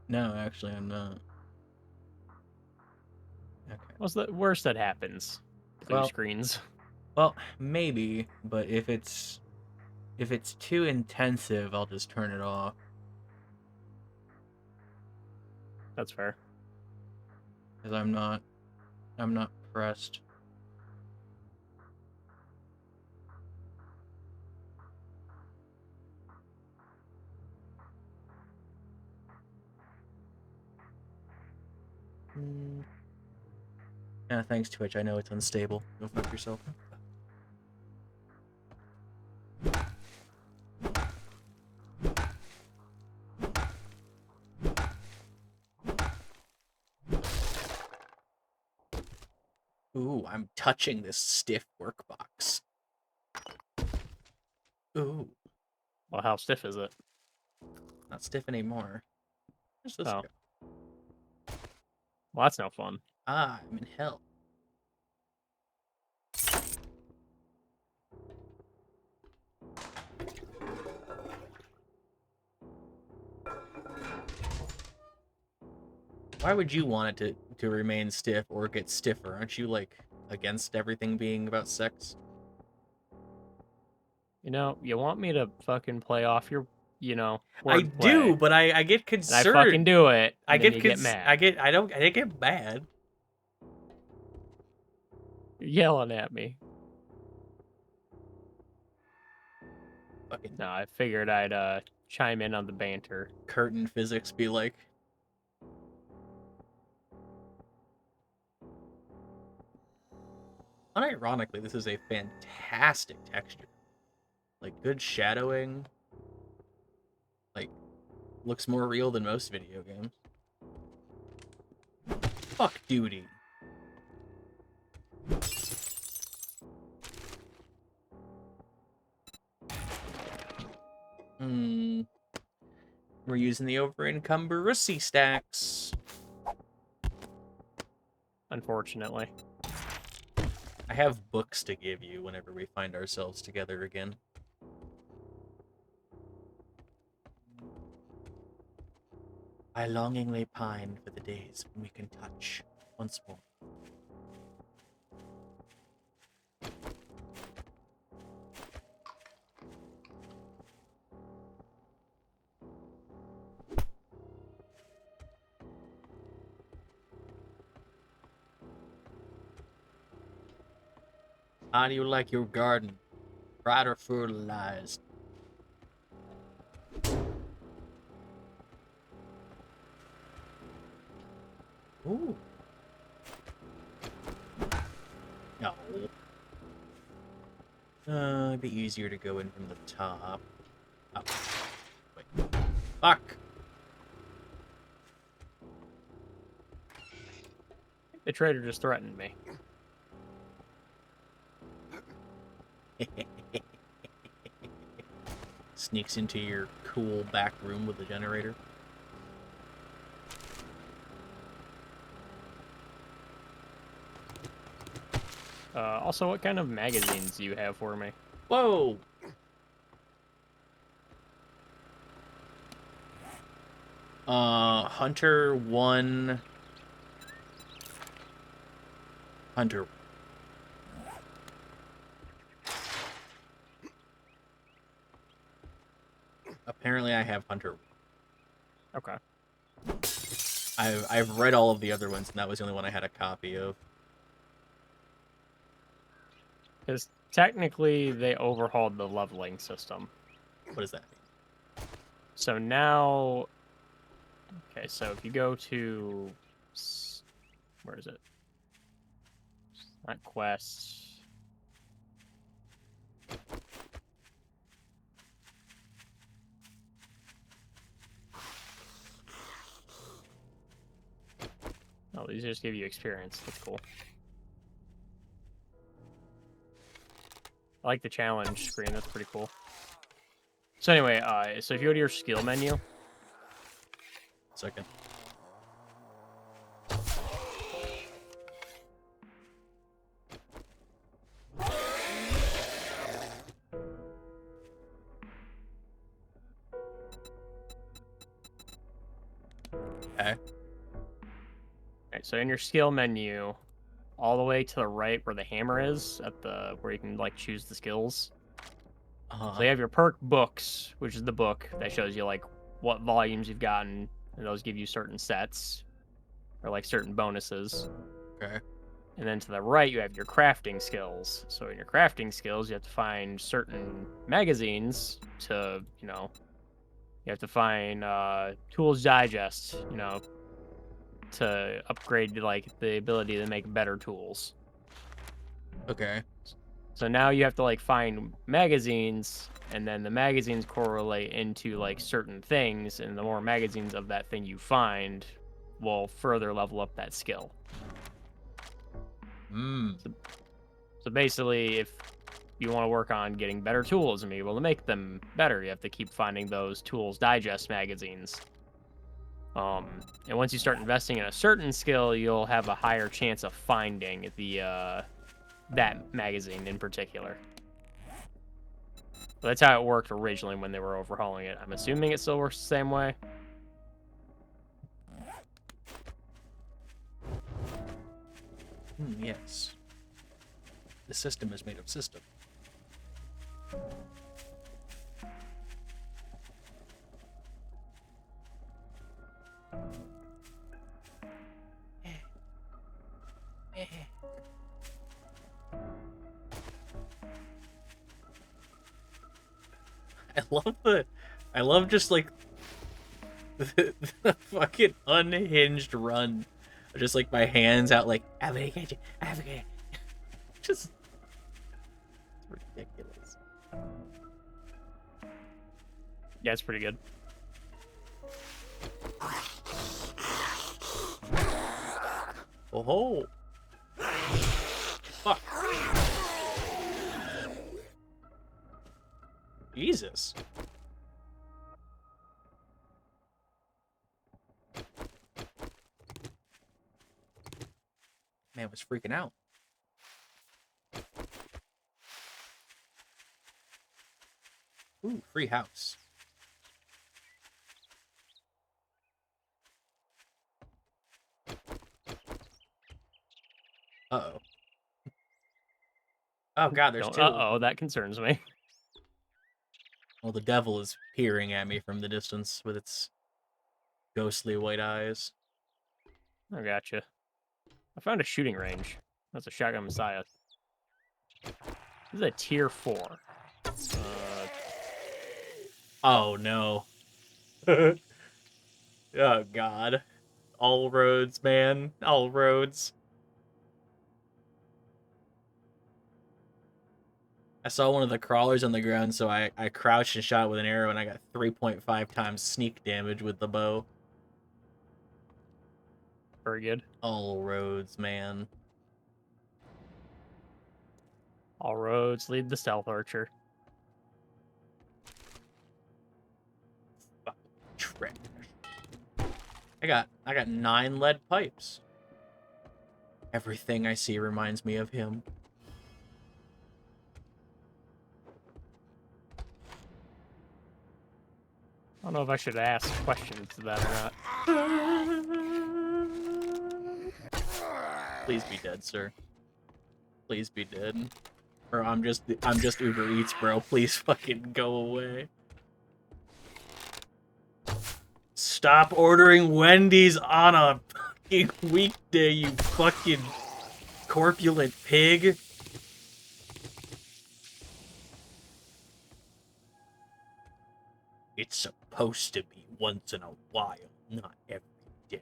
No, actually, I'm not. Okay. What's the worst that happens? Blue Well, screens. well, maybe, but if it's too intensive, I'll just turn it off That's fair. because I'm not pressed. Yeah, thanks Twitch. I know it's unstable. Go fuck yourself. Ooh, I'm touching this stiff workbox. Ooh, Well, how stiff is it? not stiff anymore. Where's this Oh, go? well, that's no fun. Ah, I'm in hell. Why would you want it to remain stiff or get stiffer? Aren't you like against everything being about sex? You know, you want me to fucking play off your, I do, wordplay, but I get and I fucking concerned. do it, I and then get you get mad. I don't I get mad. You're yelling at me. Fucking No, I figured I'd chime in on the banter. curtain physics be like. Unironically, this is a fantastic texture. Like good shadowing. Like looks more real than most video games. Fuck duty. Hmm. We're using the over encumberussy stacks. Unfortunately. I have books to give you whenever we find ourselves together again. I longingly pine for the days when we can touch once more. How do you like your garden? Dried or fertilized? Ooh. No. It'd be easier to go in from the top. Oh. Wait. Fuck! The trader just threatened me. Sneaks into your cool back room with the generator. Also, what kind of magazines do you have for me? Whoa! Hunter 1. Hunter. Apparently I have Hunter. Okay. I've read all of the other ones, and that was the only one I had a copy of. Because technically, they overhauled the leveling system. What does that mean? So now... Okay, so if you go to... Where is it? Not quests. Oh, these just give you experience. That's cool. I like the challenge screen. That's pretty cool. So anyway, so if you go to your skill menu... Second. Okay. Right, so in your skill menu, all the way to the right where the hammer is, where you can like choose the skills. So you have your perk books, which is the book that shows you like what volumes you've gotten, and those give you certain sets or like certain bonuses. Okay. And then to the right, you have your crafting skills. So in your crafting skills, you have to find certain magazines to, you have to find Tools Digest, to upgrade like the ability to make better tools. Okay. So now you have to like find magazines, and then the magazines correlate into like certain things, and the more magazines of that thing you find will further level up that skill. Hmm. So basically, if you want to work on getting better tools and be able to make them better, you have to keep finding those Tools Digest magazines. And once you start investing in a certain skill, you'll have a higher chance of finding that magazine in particular. But that's how it worked originally when they were overhauling it. I'm assuming it still works the same way. Yes. The system is made of system. I love just like the fucking unhinged run. Just like my hands out like, just ridiculous. Yeah, it's pretty good. Oh, fuck. Jesus. Man was freaking out. Ooh, free house. Uh-oh. Oh god, there's two. Uh-oh, that concerns me. Well, the devil is peering at me from the distance with its ghostly white eyes. I gotcha. I found a shooting range. That's a Shotgun Messiah. This is a tier 4. Oh no. Oh god. All roads, man. All roads. I saw one of the crawlers on the ground, so I crouched and shot with an arrow, and I got 3.5 times sneak damage with the bow. Very good. All roads, man. All roads lead the Stealth Archer. Fucking trash. I got 9 lead pipes. Everything I see reminds me of him. I don't know if I should ask questions to that or not. Please be dead, sir. Please be dead. Or I'm just Uber Eats, bro. Please fucking go away. Stop ordering Wendy's on a fucking weekday, you fucking corpulent pig. It's supposed to be once in a while, not every day.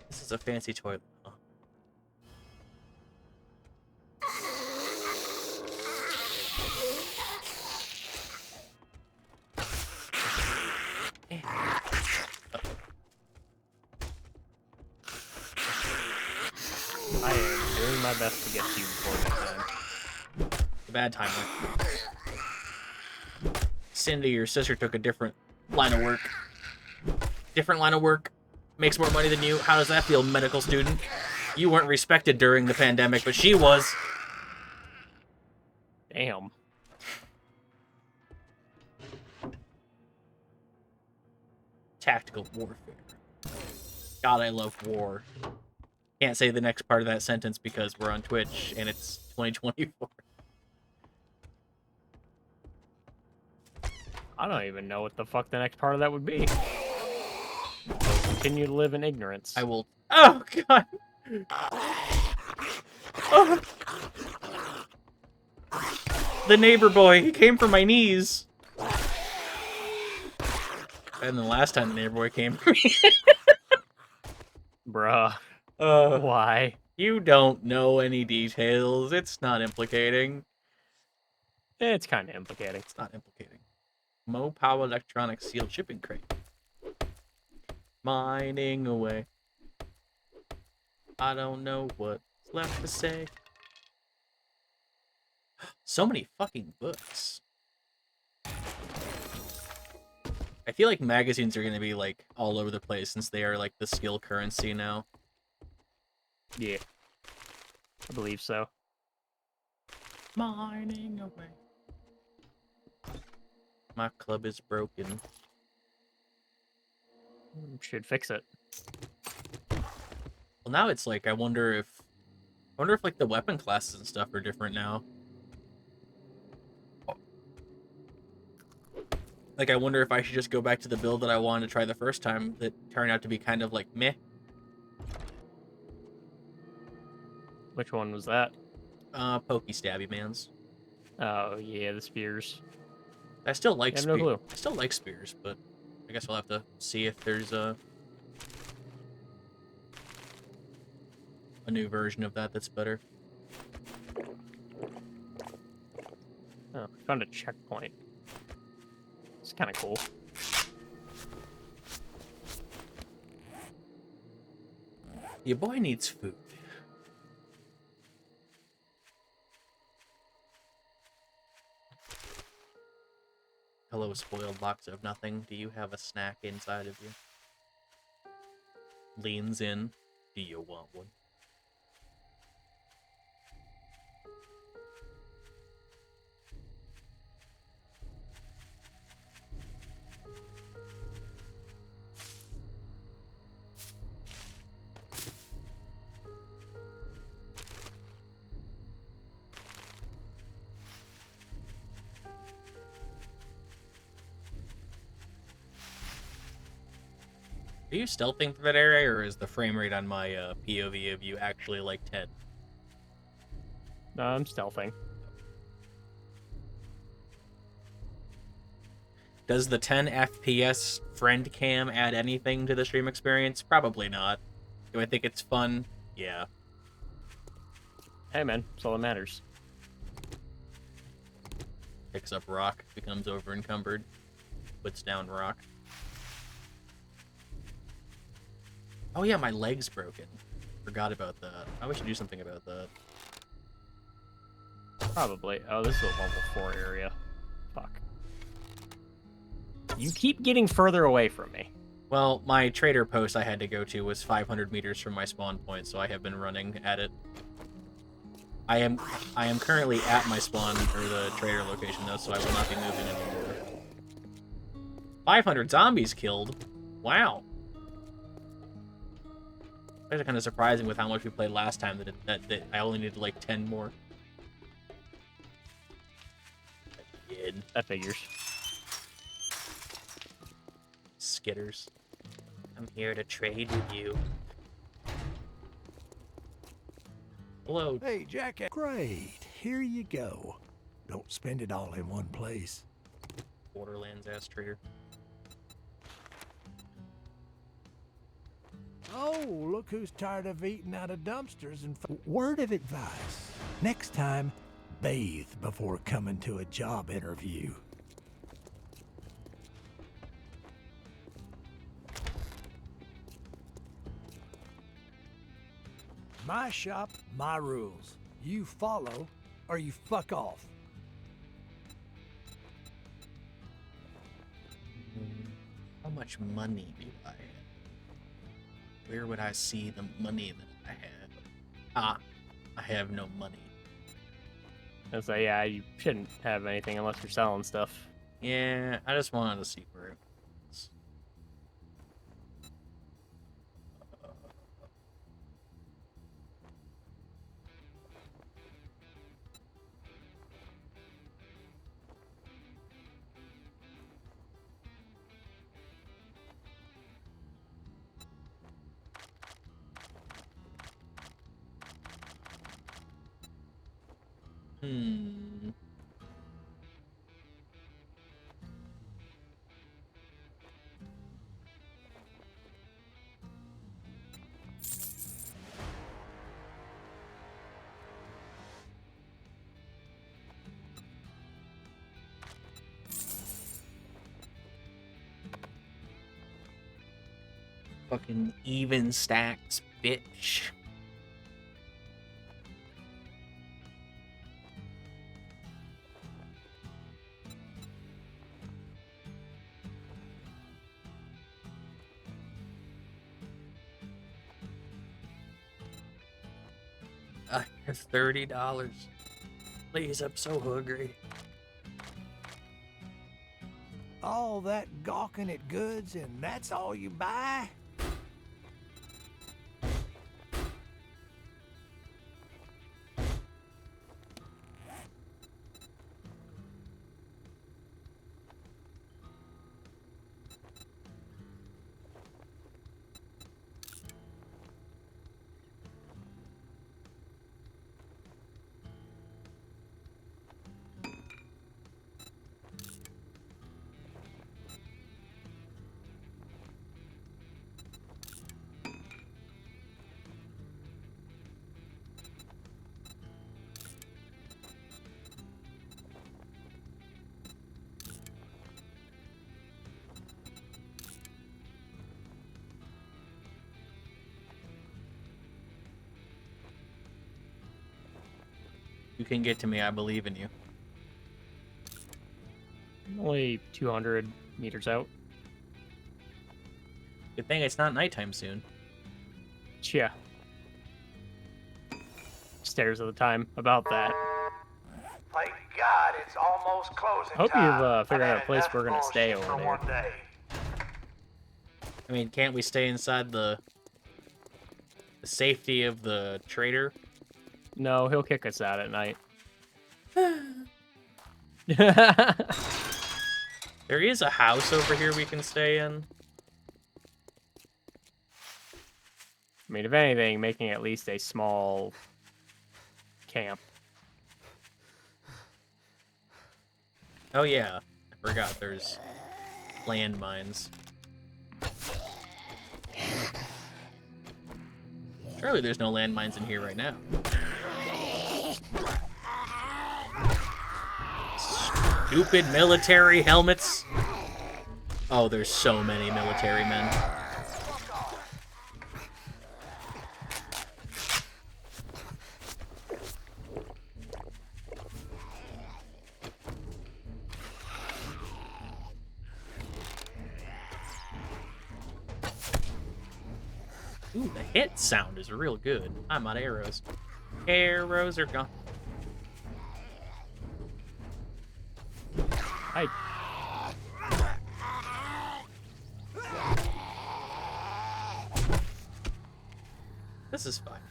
This is a fancy toilet, huh? I am doing my best to get to you before that time. The bad timer. Cindy, your sister took a different line of work. Different line of work. Makes more money than you. How does that feel, medical student? You weren't respected during the pandemic, but she was. Damn. tactical warfare. God, I love war. Can't say the next part of that sentence because we're on Twitch and it's 2024. I don't even know what the fuck the next part of that would be. Continue to live in ignorance. I will. Oh God. Oh. The neighbor boy, he came for my knees. And the last time the neighbor boy came for me. Bruh. Why? You don't know any details. It's not implicating. It's kind of implicating. It's not implicating. Mopao Electronics sealed shipping crate. Mining away. I don't know what's left to say. So many fucking books. I feel like magazines are going to be, like, all over the place since they are, like, the skill currency now. Yeah. I believe so. Mining away. My club is broken. Should fix it. Well, now it's like, I wonder if, like, the weapon classes and stuff are different now. Like, I wonder if I should just go back to the build that I wanted to try the first time that turned out to be kind of, like, meh. Which one was that? Pokey Stabby Mans. Oh, yeah, the spears. I still like no clue. I still like spears, but I guess we'll have to see if there's a new version of that that's better. Oh, found a checkpoint. It's kind of cool. Your boy needs food. Hello, spoiled box of nothing. Do you have a snack inside of you? Leans in. Do you want one? Are you stealthing through that area, or is the frame rate on my POV of you actually like 10? No, I'm stealthing. Does the 10 FPS friend cam add anything to the stream experience? Probably not. Do I think it's fun? Yeah. Hey, man, that's all that matters. Picks up rock, becomes over encumbered, puts down rock. Oh yeah, my leg's broken. Forgot about that. I wish to do something about that. Probably. Oh, this is a level 4 area. Fuck. You keep getting further away from me. Well, my trader post I had to go to was 500 meters from my spawn point, so I have been running at it. I am currently at my spawn, or the trader location, though, so I will not be moving anymore. 500 zombies killed? Wow. That's kind of surprising with how much we played last time that I only needed like 10 more. That figures. Skitters. I'm here to trade with you. Hello. Hey, Jackass. Great. Here you go. Don't spend it all in one place. Borderlands ass trader. Oh, look who's tired of eating out of dumpsters and... Word of advice. Next time, bathe before coming to a job interview. My shop, my rules. You follow, or you fuck off. How much money do I have? Where would I see the money that I have? Ah, I have no money. I was like, yeah, you shouldn't have anything unless you're selling stuff. Yeah, I just wanted to see where it was. Fucking even stacks, bitch. I have $30. Please, I'm so hungry. All that gawking at goods, and that's all you buy? You can get to me, I believe in you. Only 200 meters out. Good thing it's not nighttime soon. Yeah. Stairs at the time about that. Thank God it's almost closing I hope you've figured out a place we're gonna stay over for there. one day. I mean, can't we stay inside the safety of the trader? No, he'll kick us out at night. There is a house over here we can stay in. I mean, if anything, making at least a small camp. Oh yeah, I forgot there's landmines. Surely there's no landmines in here right now. Stupid military helmets. Oh, there's so many military men. Ooh, the hit sound is real good. I'm out of arrows. Arrows are gone. Hi. This is fine.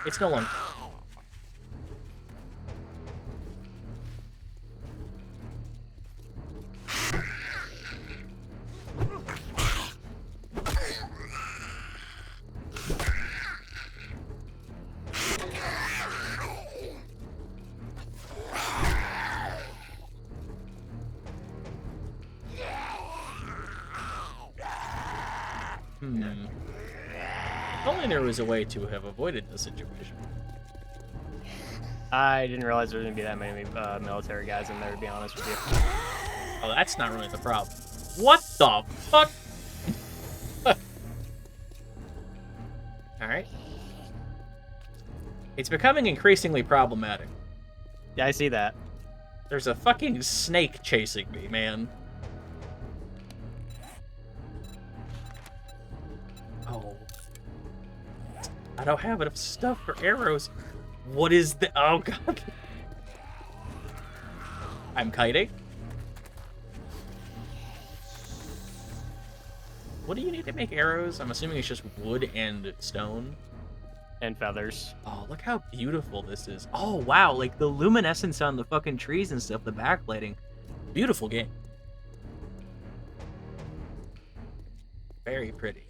It's no longer. If only there was a way to have avoided the situation. I didn't realize there was gonna be that many military guys in there, to be honest with you. Oh, that's not really the problem. What the fuck? Alright. It's becoming increasingly problematic. Yeah, I see that. There's a fucking snake chasing me, man. Oh. I don't have enough stuff for arrows. What is the... Oh, God. I'm kiting. What do you need to make arrows? I'm assuming it's just wood and stone. And feathers. Oh, look how beautiful this is. Oh, wow. Like, the luminescence on the fucking trees and stuff, the backlighting. Beautiful game. Very pretty.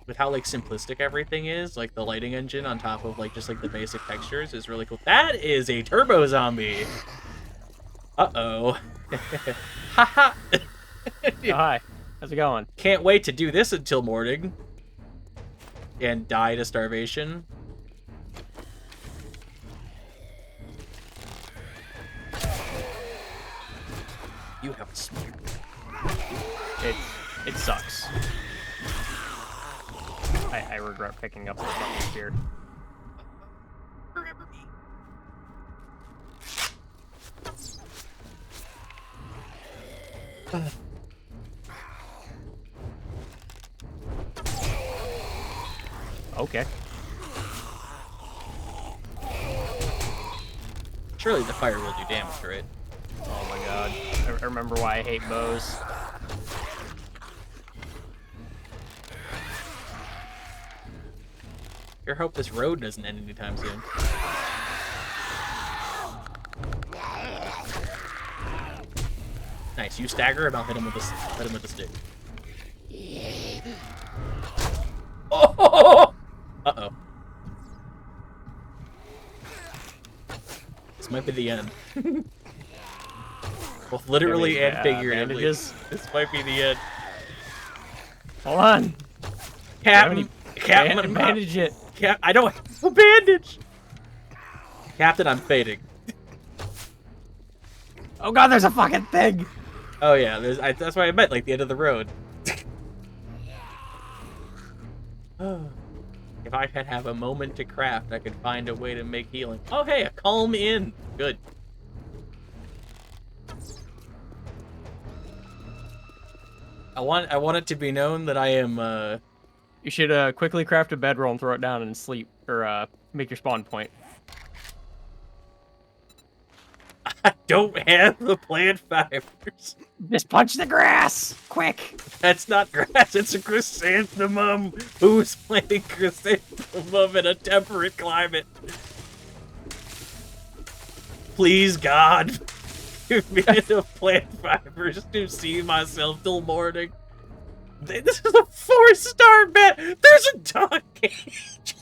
With how, like, simplistic everything is, like, the lighting engine on top of, like, just, like, the basic textures is really cool. That is a turbo zombie! Uh-oh. Haha! Oh, hi. How's it going? Can't wait to do this until morning. And die to starvation. You have a smoke. It sucks. I regret picking up the fucking spear. Remember me. Okay. Surely the fire will do damage, right? Oh my god. I remember why I hate bows. Sure hope this road doesn't end anytime soon. Nice. You stagger him, I'll hit him with the stick. Oh! Uh-oh. This might be the end. Both literally and figuratively. Bandages? This might be the end. Hold on. Captain, Captain, Bandage it. I don't have a bandage. Captain, I'm fading. Oh god, there's a fucking thing. Oh yeah, that's why I meant like the end of the road. If I could have a moment to craft, I could find a way to make healing. Oh hey, a calm inn. Good. I want it to be known that I am You should quickly craft a bedroll and throw it down and sleep, or make your spawn point. I don't have the plant fibers. Just punch the grass, quick! That's not grass, it's a chrysanthemum. Who's planting chrysanthemum in a temperate climate? Please, God, give me enough plant fibers to see myself till morning. This is a 4-star bet. There's a dog cage.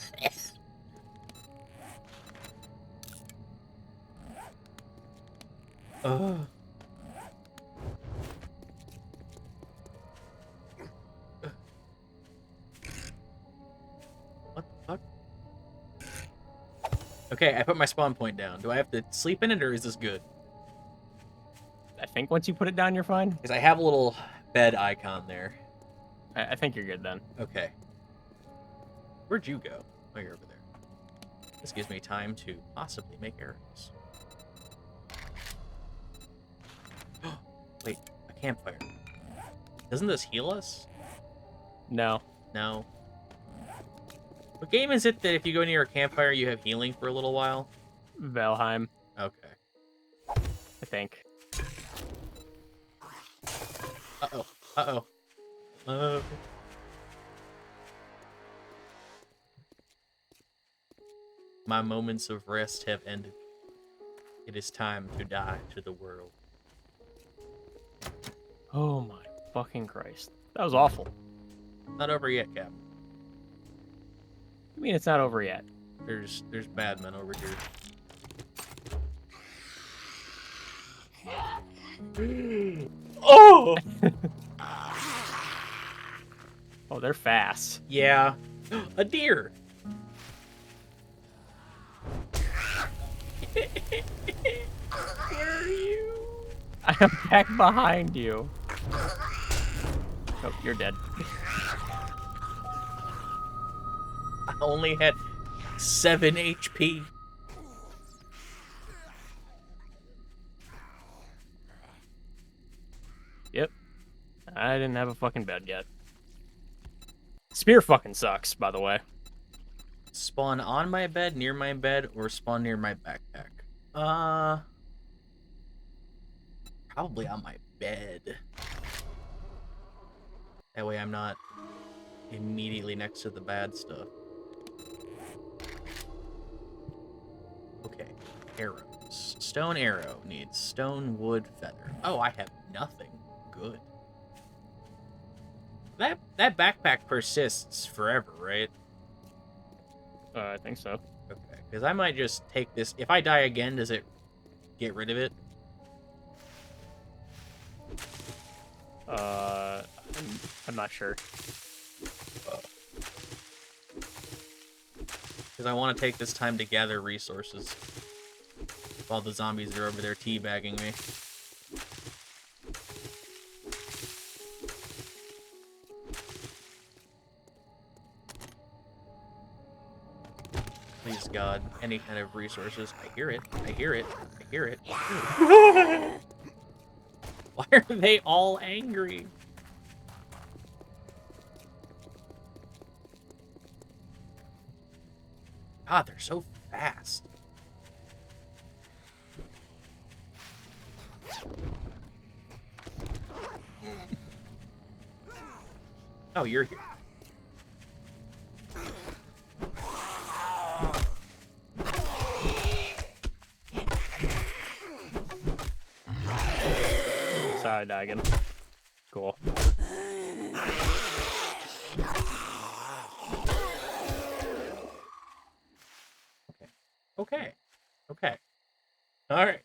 What the fuck? Okay, I put my spawn point down. Do I have to sleep in it, or is this good? I think once you put it down, you're fine. Because I have a little bed icon there. I think you're good then. Okay. Where'd you go? Oh, you're over there. This gives me time to possibly make arrows. Wait, a campfire. Doesn't this heal us? No. No. What game is it that if you go near a campfire, you have healing for a little while? Valheim, Okay. I think. Uh-oh. Uh-oh. My moments of rest have ended. It is time to die to the world. Oh my fucking Christ. That was awful. Not over yet, Cap. I mean, it's not over yet. There's bad men over here. Oh! Oh, they're fast. Yeah. A deer. Where are you? I am back behind you. Oh, you're dead. I only had 7 HP. Yep. I didn't have a fucking bed yet. Spear fucking sucks, by the way. Spawn on my bed, near my bed, or spawn near my backpack? Probably on my bed. That way I'm not immediately next to the bad stuff. Okay, arrows. Stone arrow needs stone, wood, feather. Oh, I have nothing. Good. That backpack persists forever, right? I think so. Okay, because I might just take this. If I die again, does it get rid of it? I'm not sure. Because I want to take this time to gather resources while the zombies are over there teabagging me. Please, God, any kind of resources. I hear it. I hear it. I hear it. I hear it. Why are they all angry? God, they're so fast. Oh, you're here. Sorry, Dagon. Cool. Okay. Okay. All right.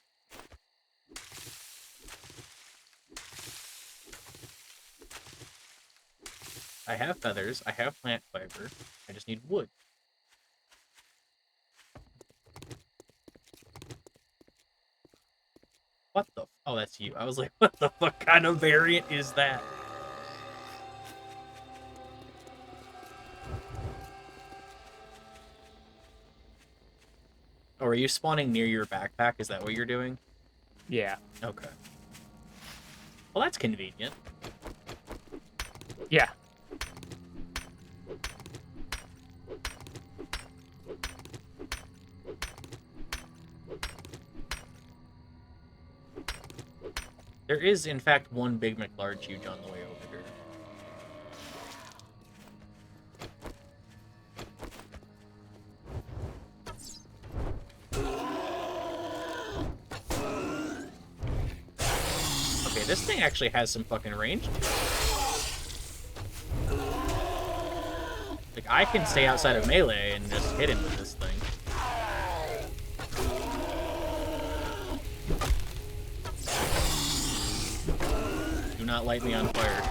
I have feathers. I have plant fiber. I just need wood. What the? Oh, that's you. I was like, what the fuck kind of variant is that? Oh, are you spawning near your backpack? Is that what you're doing? Yeah. Okay. Well, that's convenient. Yeah. There is, in fact, one Big McLarge huge on the way over here. Okay, this thing actually has some fucking range to it. Like, I can stay outside of melee and just hit him with this thing. Do not light me on fire.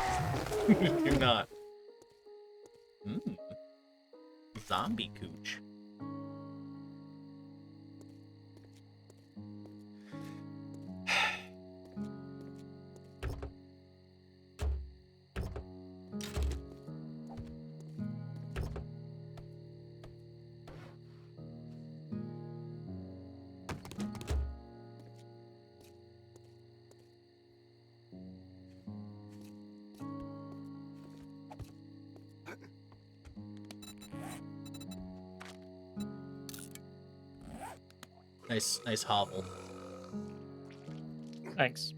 Do not. Zombie cooch. Nice hovel. Thanks.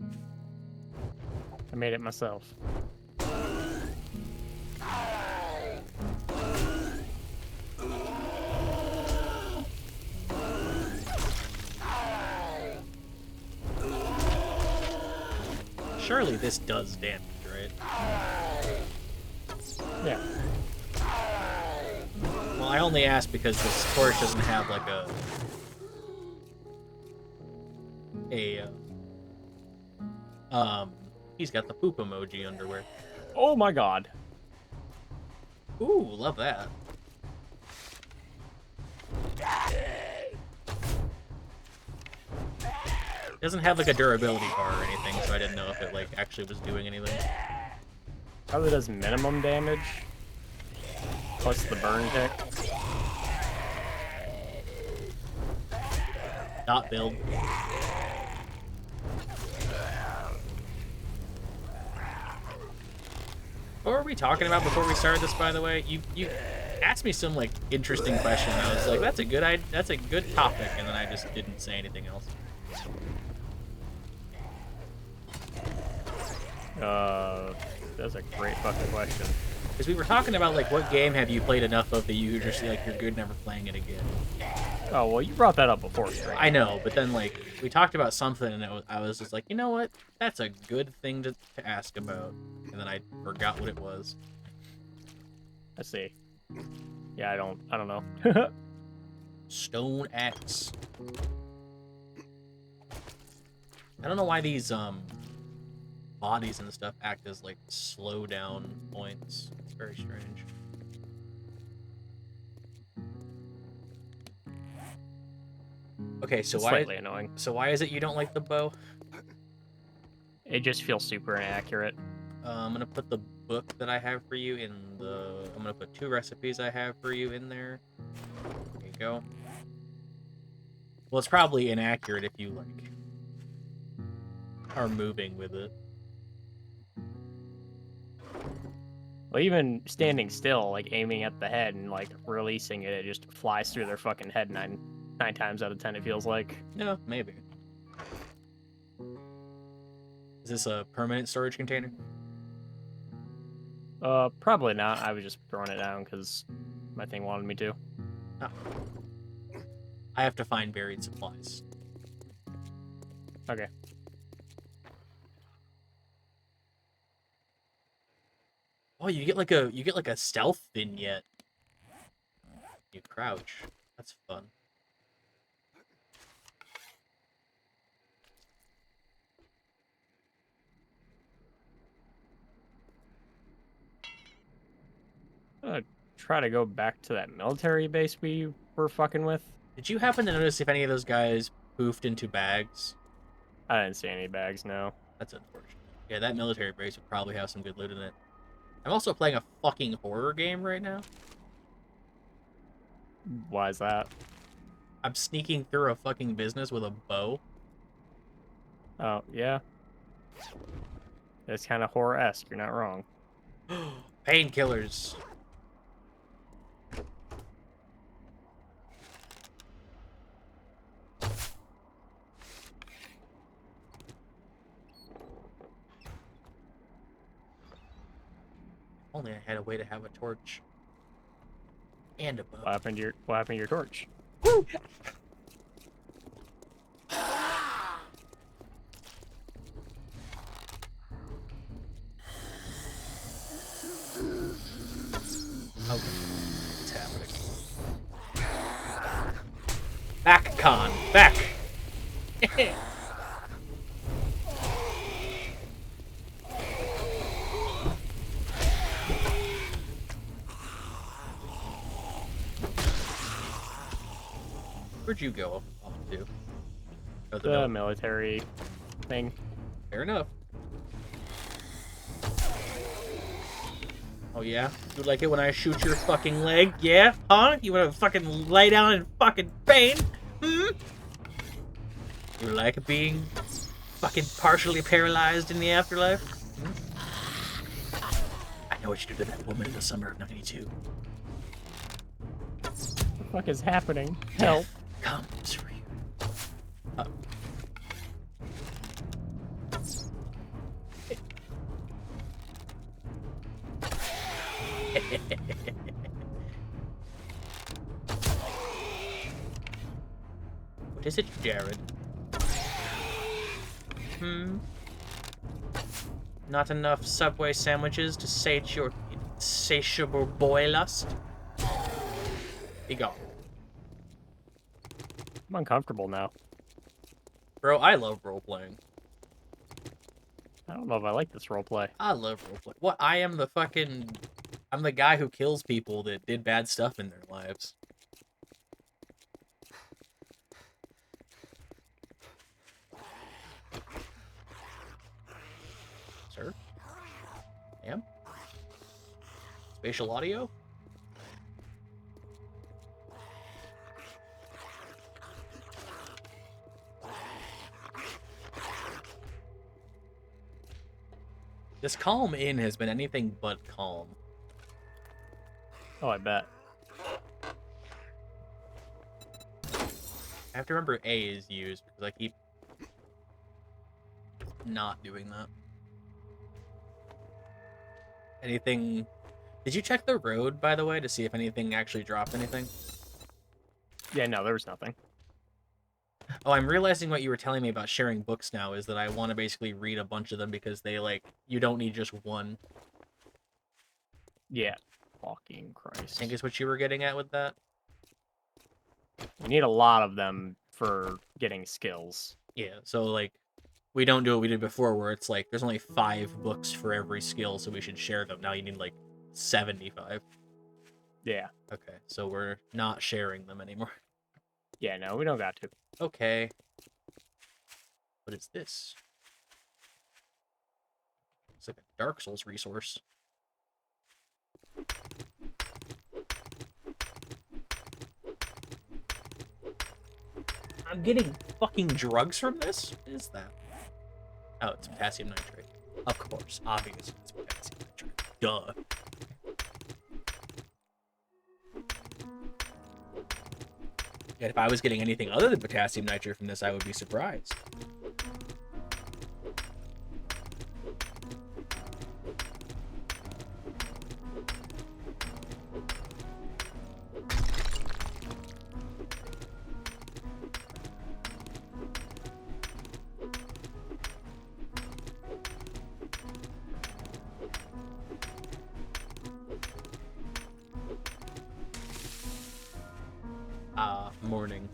I made it myself. Surely this does damage, right? Yeah. Well, I only asked because this torch doesn't have like he's got the poop emoji underwear. Oh my god. Ooh, love that. It doesn't have like a durability bar or anything, so I didn't know if it like actually was doing anything. Probably does minimum damage. Plus the burn tick. Dot build. What were we talking about before we started this, by the way? You asked me some like interesting question. I was like, that's a good topic, and then I just didn't say anything else. That's a great fucking question. Because we were talking about like what game have you played enough of that you just like you're good never playing it again. Oh well, you brought that up before, straight. I know, but then like we talked about something, and I was just like, you know what? That's a good thing to ask about, and then I forgot what it was. I see. Yeah, I don't know. Stone axe. I don't know why these bodies and stuff act as like slow down points. It's very strange. Okay, so Slightly annoying. So why is it you don't like the bow? It just feels super inaccurate. I'm gonna put the book that I have for you in the. I'm gonna put 2 recipes I have for you in there. There you go. Well, it's probably inaccurate if you, like, are moving with it. Well, even standing still, like aiming at the head and like releasing it, it just flies through their fucking head nine times out of 10. It feels like. No, maybe. Is this a permanent storage container? Probably not. I was just throwing it down because my thing wanted me to. Oh. I have to find buried supplies. Okay. Oh, you get like a stealth vignette. You crouch. That's fun. Try to go back to that military base we were fucking with. Did you happen to notice if any of those guys poofed into bags? I didn't see any bags, no. That's unfortunate. Yeah, that military base would probably have some good loot in it. I'm also playing a fucking horror game right now. Why is that? I'm sneaking through a fucking business with a bow. Oh, yeah. It's kind of horror-esque, you're not wrong. Painkillers. Only I had a way to have a torch. And a bow. What happened to your torch? Woo! Okay. What's happening? Back, Con! Back! Where'd you go off to? Oh, The military thing. Fair enough. Oh yeah? You like it when I shoot your fucking leg? Yeah? Huh? You wanna fucking lay down in fucking pain? Hmm? You like being fucking partially paralyzed in the afterlife? Hmm? I know what you did to that woman in the summer of '92. What the fuck is happening? Help. Comes for you. Oh. What is it, Jared? Not enough Subway sandwiches to sate your insatiable boy lust? Be gone. I'm uncomfortable now. Bro, I love role-playing. I don't know if I like this roleplay. I love roleplay. What? I'm the guy who kills people that did bad stuff in their lives. Sir? Ma'am? Spatial audio? This calm inn has been anything but calm. Oh, I bet. I have to remember A is used because I keep not doing that. Anything... Did you check the road, by the way, to see if anything actually dropped anything? Yeah, no, there was nothing. Oh, I'm realizing what you were telling me about sharing books now is that I want to basically read a bunch of them because they, like, you don't need just one. Yeah. Fucking I Christ. think is what you were getting at with that. You need a lot of them for getting skills. Yeah, so, like, we don't do what we did before where it's like, there's only 5 books for every skill, so we should share them. Now you need, like, 75. Yeah. Okay, so we're not sharing them anymore. Yeah, no, we don't got to. Okay. What is this? It's like a Dark Souls resource. I'm getting fucking drugs from this? What is that? Oh, it's potassium nitrate. Of course. Obviously, it's potassium nitrate. Duh. And if I was getting anything other than potassium nitrate from this, I would be surprised. Morning.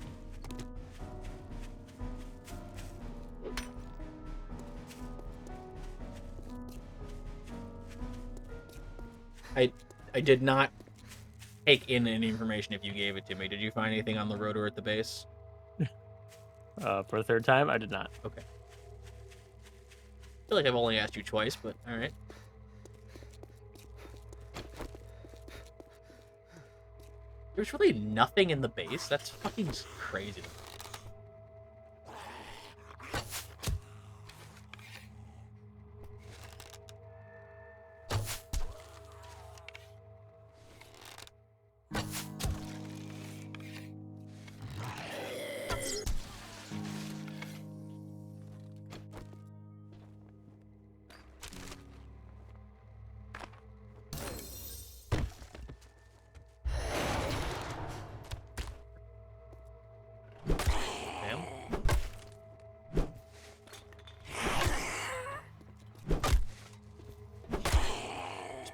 I did not take in any information if you gave it to me. Did you find anything on the road or at the base? For the third time, I did not. Okay. I feel like I've only asked you twice, but alright. There's really nothing in the base? That's fucking crazy.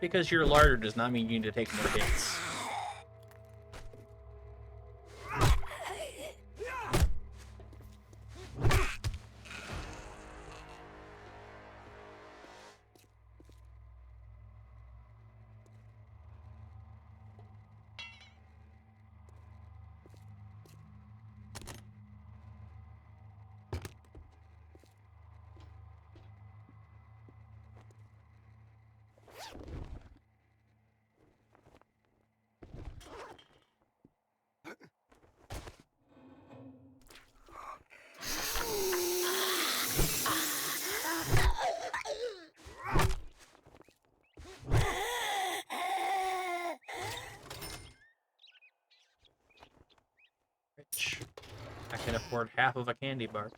Because you're larger does not mean you need to take more hits. I can afford half of a candy bar.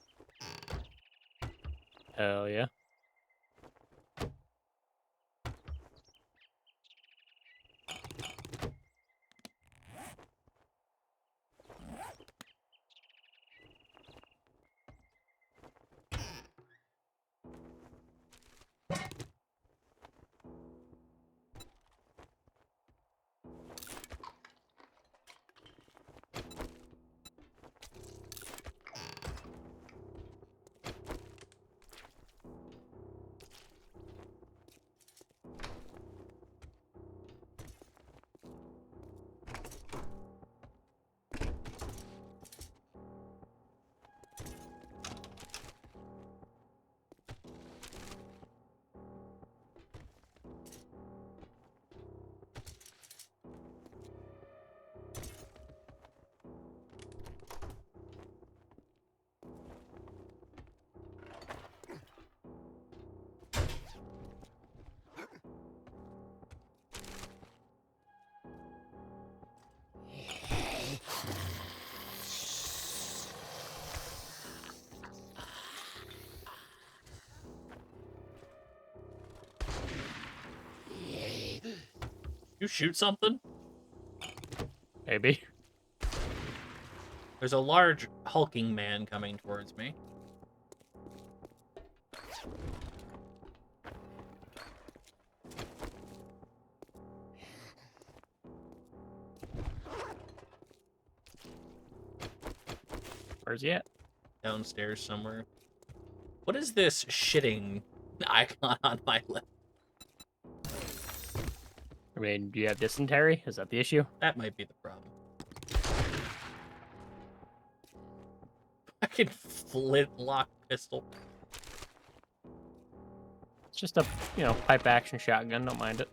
Hell yeah. You shoot something? Maybe. There's a large hulking man coming towards me. Where's he at? Downstairs somewhere. What is this shitting icon on my left? I mean, do you have dysentery? Is that the issue? That might be the problem. Fucking flintlock pistol. It's just a, pipe action shotgun. Don't mind it.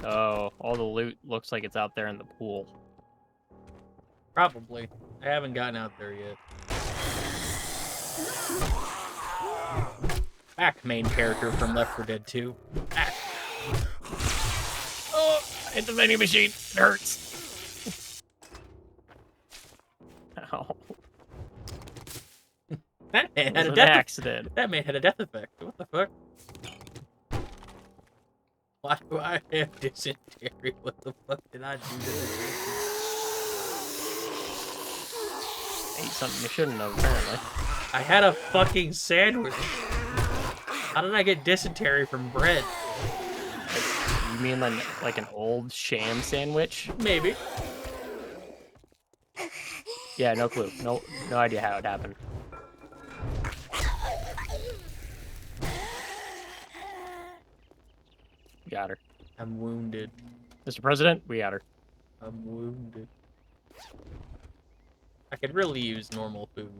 Oh, all the loot looks like it's out there in the pool. Probably. I haven't gotten out there yet. Back, main character from Left 4 Dead 2. Back. Oh, hit the vending machine. It hurts. Ow. That man had It a was an death. accident. That man had a death effect. What the fuck? Why do I have dysentery? What the fuck did I do to this? Ate something you shouldn't have, apparently. I had a fucking sandwich. How did I get dysentery from bread? You mean like an old sham sandwich? Maybe. Yeah, no clue. No idea how it happened. Got her. I'm wounded. Mr. President, we got her. I'm wounded. I could really use normal food.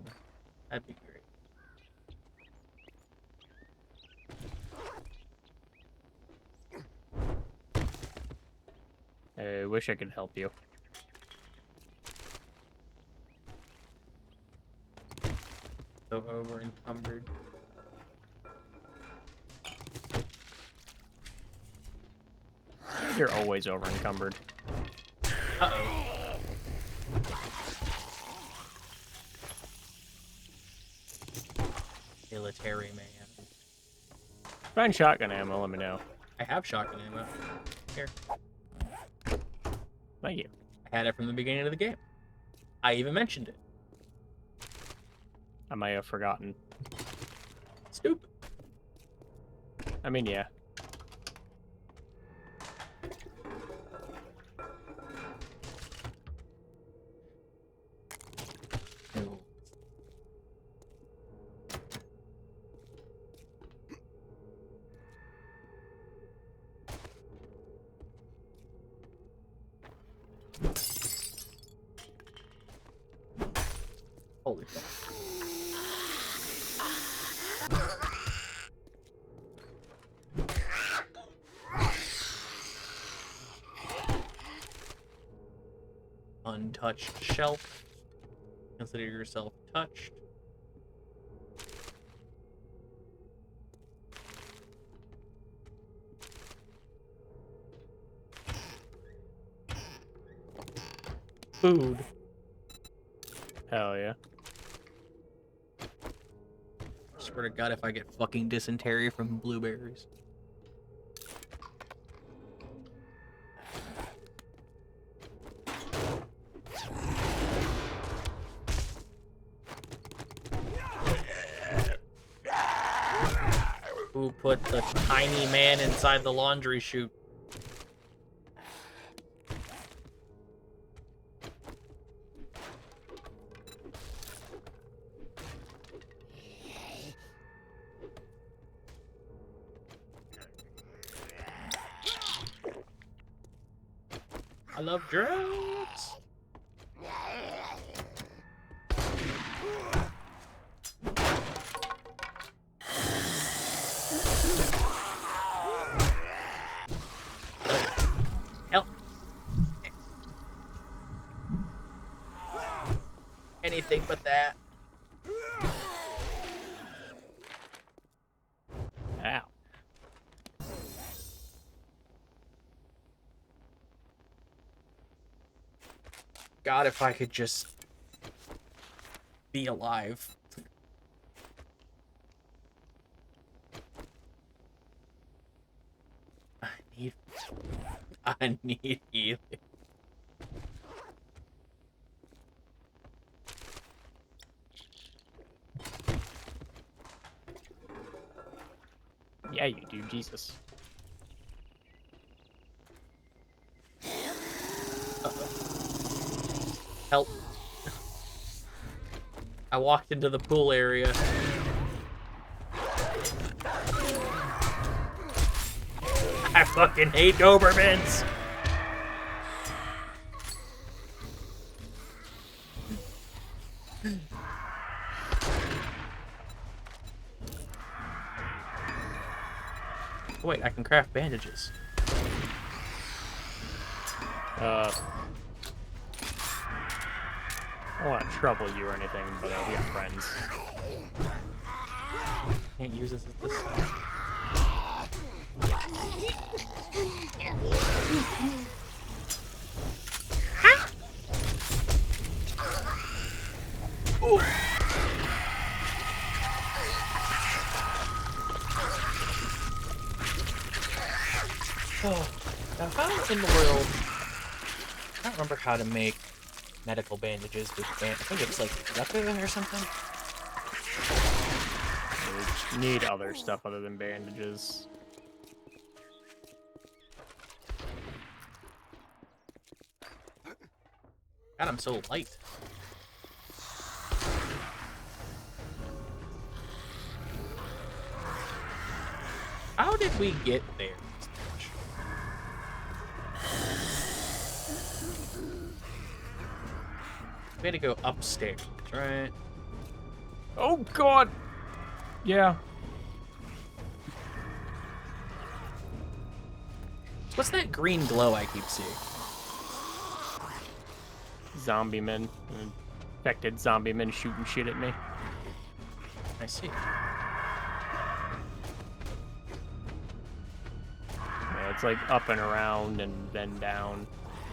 That'd be great. I wish I could help you. So over encumbered. You're always over encumbered. Uh-oh. Military man. Find shotgun ammo, let me know. I have shotgun ammo. Here. Thank you. I had it from the beginning of the game. I even mentioned it. I might have forgotten. Stupid. I mean, yeah. Holy fuck. Untouched shelf. Consider yourself touched. Food. Hell yeah. Swear to God, if I get fucking dysentery from blueberries. Who put the tiny man inside the laundry chute? I love drugs. Help. Anything but that. Ow. God, if I could just be alive. I need healing. Yeah, you do, Jesus. Help. I walked into the pool area. I fucking hate Dobermans. Wait, I can craft bandages. I don't want to trouble you or anything, but we got friends. Can't use this as this. Ooh. Oh, now how in the world? I don't remember how to make medical bandages with I think it's like yucca or something. We need other stuff other than bandages. God, I'm so light. How did we get there? We had to go upstairs, right? Oh God! Yeah. What's that green glow I keep seeing? Zombie men. Infected zombie men shooting shit at me. I see. Yeah, it's like up and around and then down.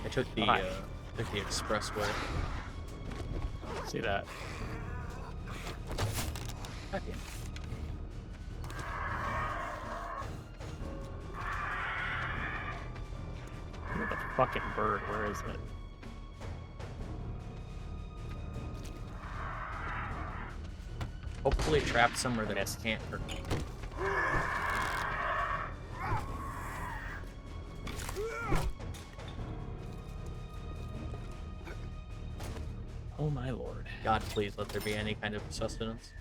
I took the expressway. See that? Okay. Look at the fucking bird. Where is it? Hopefully trapped somewhere that it can't hurt me. Oh my lord. God, please let there be any kind of sustenance.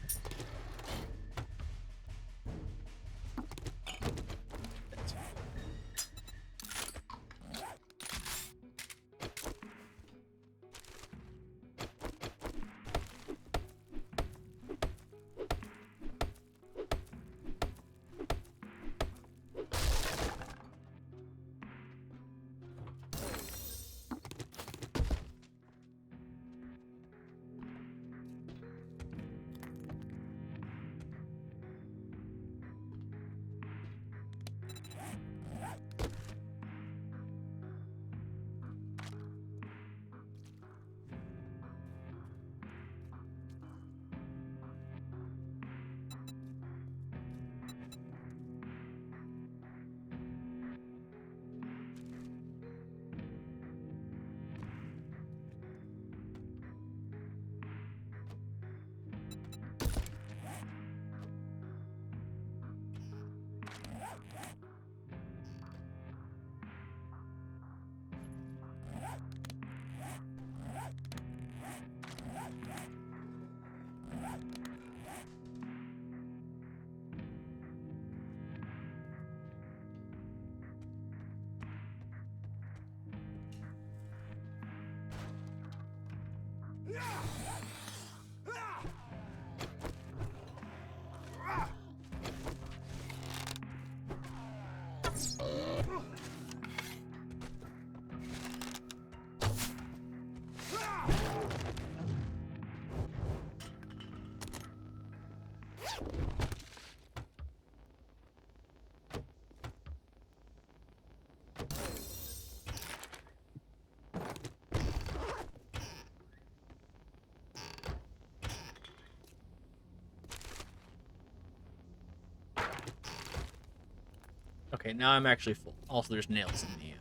Okay, now I'm actually full. Also, there's nails in the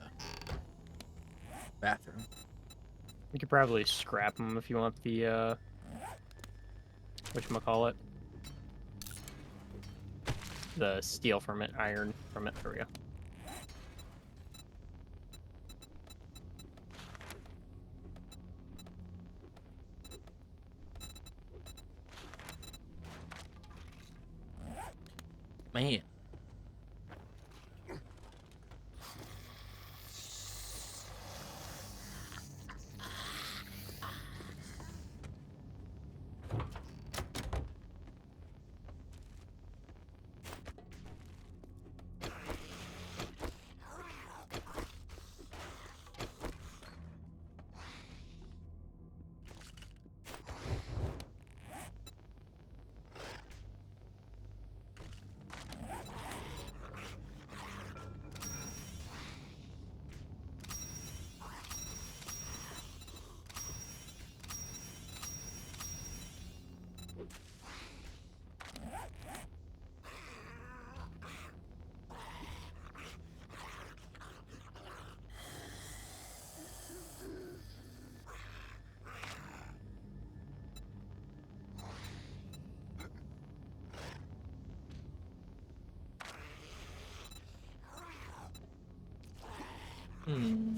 bathroom. You could probably scrap them if you want the, whatchamacallit? The steel from it, iron from it, for you. Man. Hmm.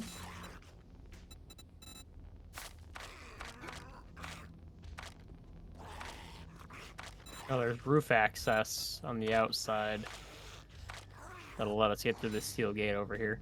Oh, there's roof access on the outside. That'll let us get through this steel gate over here.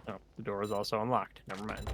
Oh, the door is also unlocked. Never mind.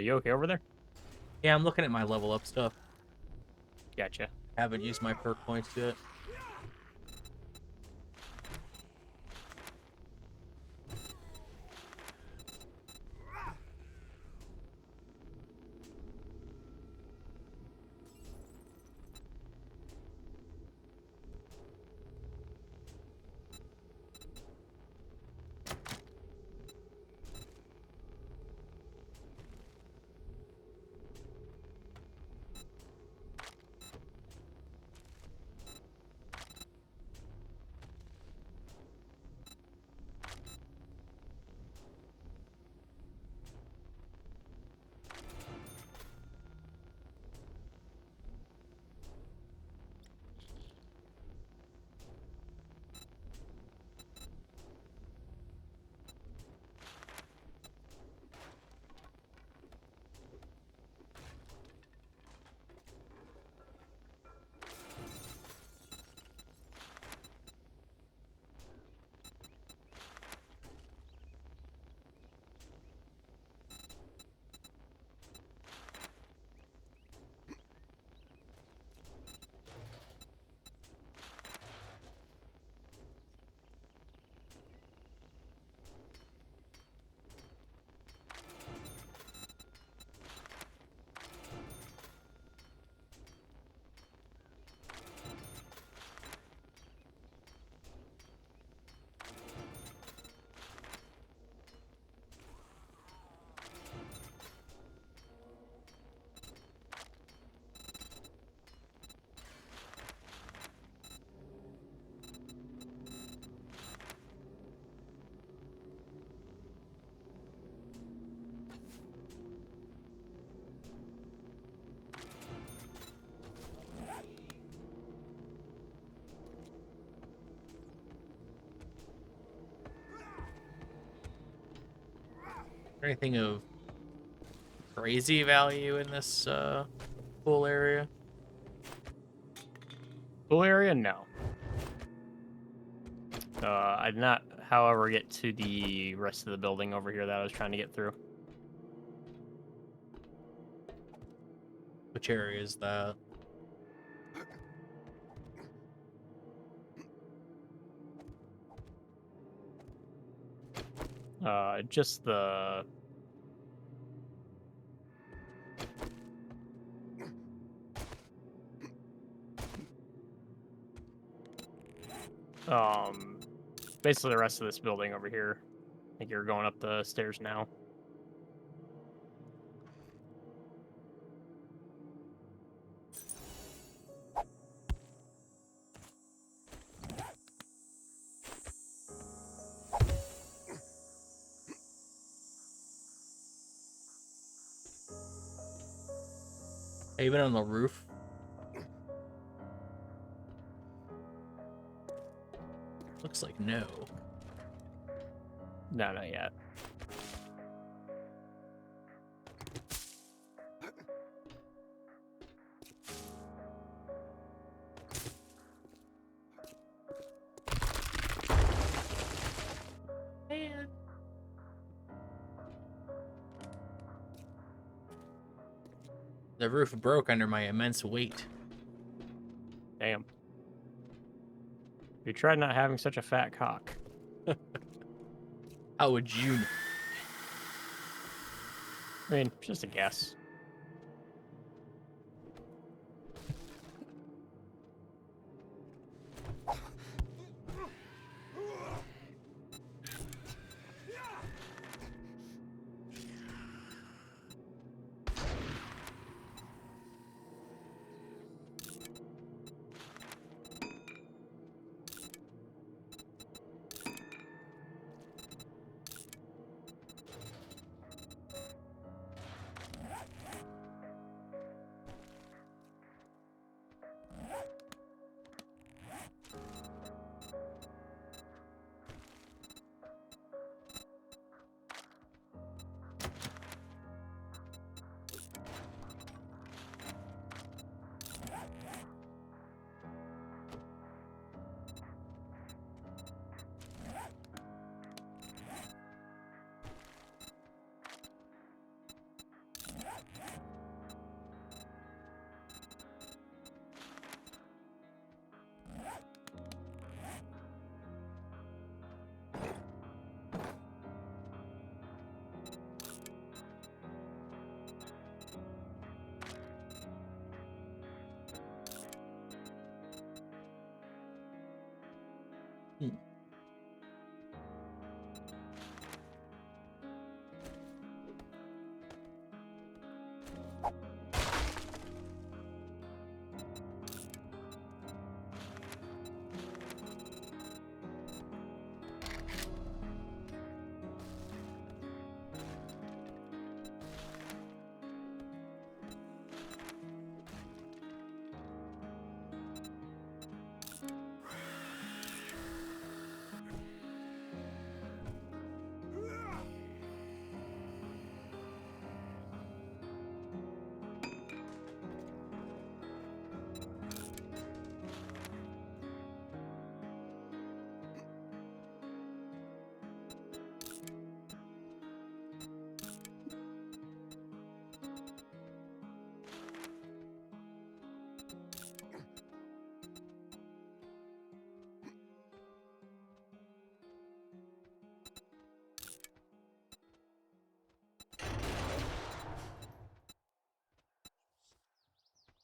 You okay over there? Yeah, I'm looking at my level up stuff. Gotcha. Haven't used my perk points yet. Anything of crazy value in this pool area? Pool area? No. I did not, however, get to the rest of the building over here that I was trying to get through. Which area is that? Just the... Basically the rest of this building over here. I think you're going up the stairs now. Even on the roof? Looks like no. No, not yet. Man. The roof broke under my immense weight. Damn. You tried not having such a fat cock. How would you know? I mean, just a guess.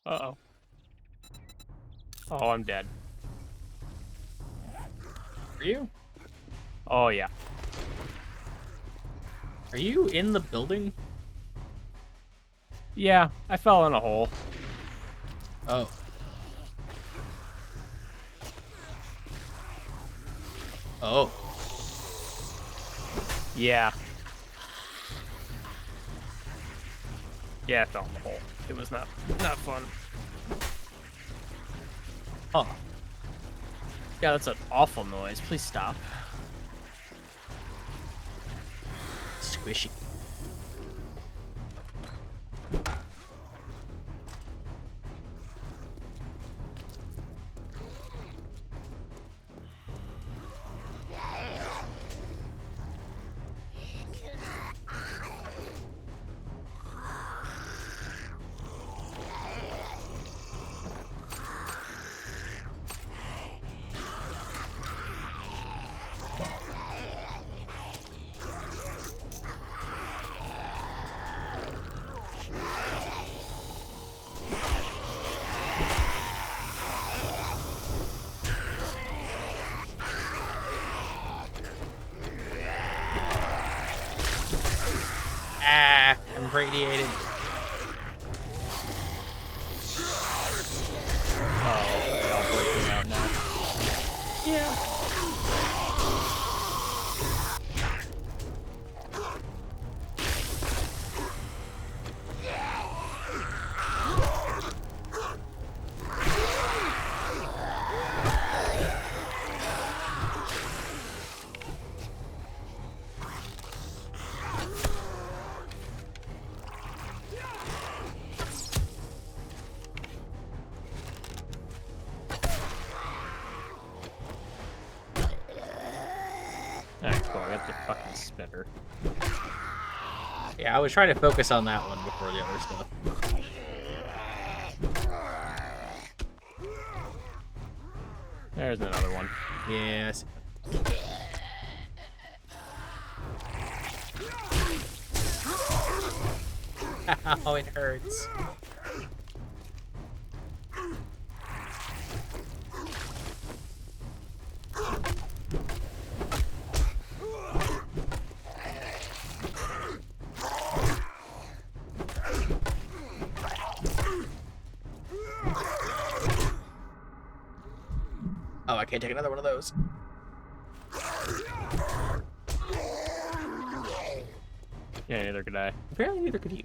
Uh-oh. Oh, I'm dead. Are you? Oh, yeah. Are you in the building? Yeah, I fell in a hole. Oh. Oh. Yeah. Yeah, I fell in the hole. It was not fun. Huh. Yeah, that's an awful noise. Please stop. Squishy. radiated. Oh, they're all breaking out now. Yeah. Alright, cool. I got the fucking spitter. Yeah, I was trying to focus on that one before the other stuff. There's another one. Yes. Ow, it hurts. Oh, I can't take another one of those. Yeah, neither could I. Apparently neither could you.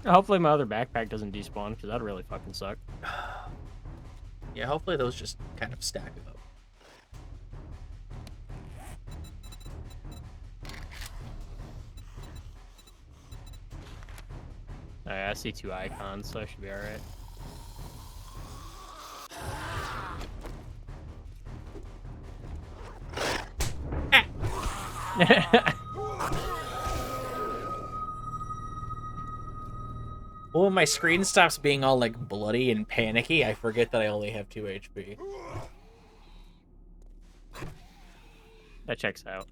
Hopefully my other backpack doesn't despawn, because that'd really fucking suck. Yeah, hopefully those just kind of stack up. Alright, I see 2 icons, so I should be alright. Well, when my screen stops being all, like, bloody and panicky, I forget that I only have 2 HP. That checks out.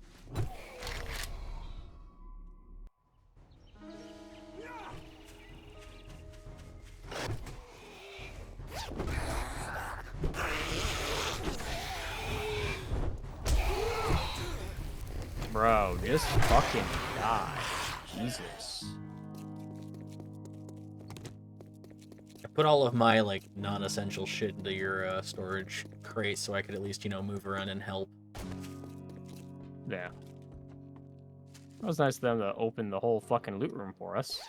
Bro, just fucking die. Jesus. I put all of my, like, non-essential shit into your storage crate so I could at least, you know, move around and help. Yeah. It was nice of them to open the whole fucking loot room for us.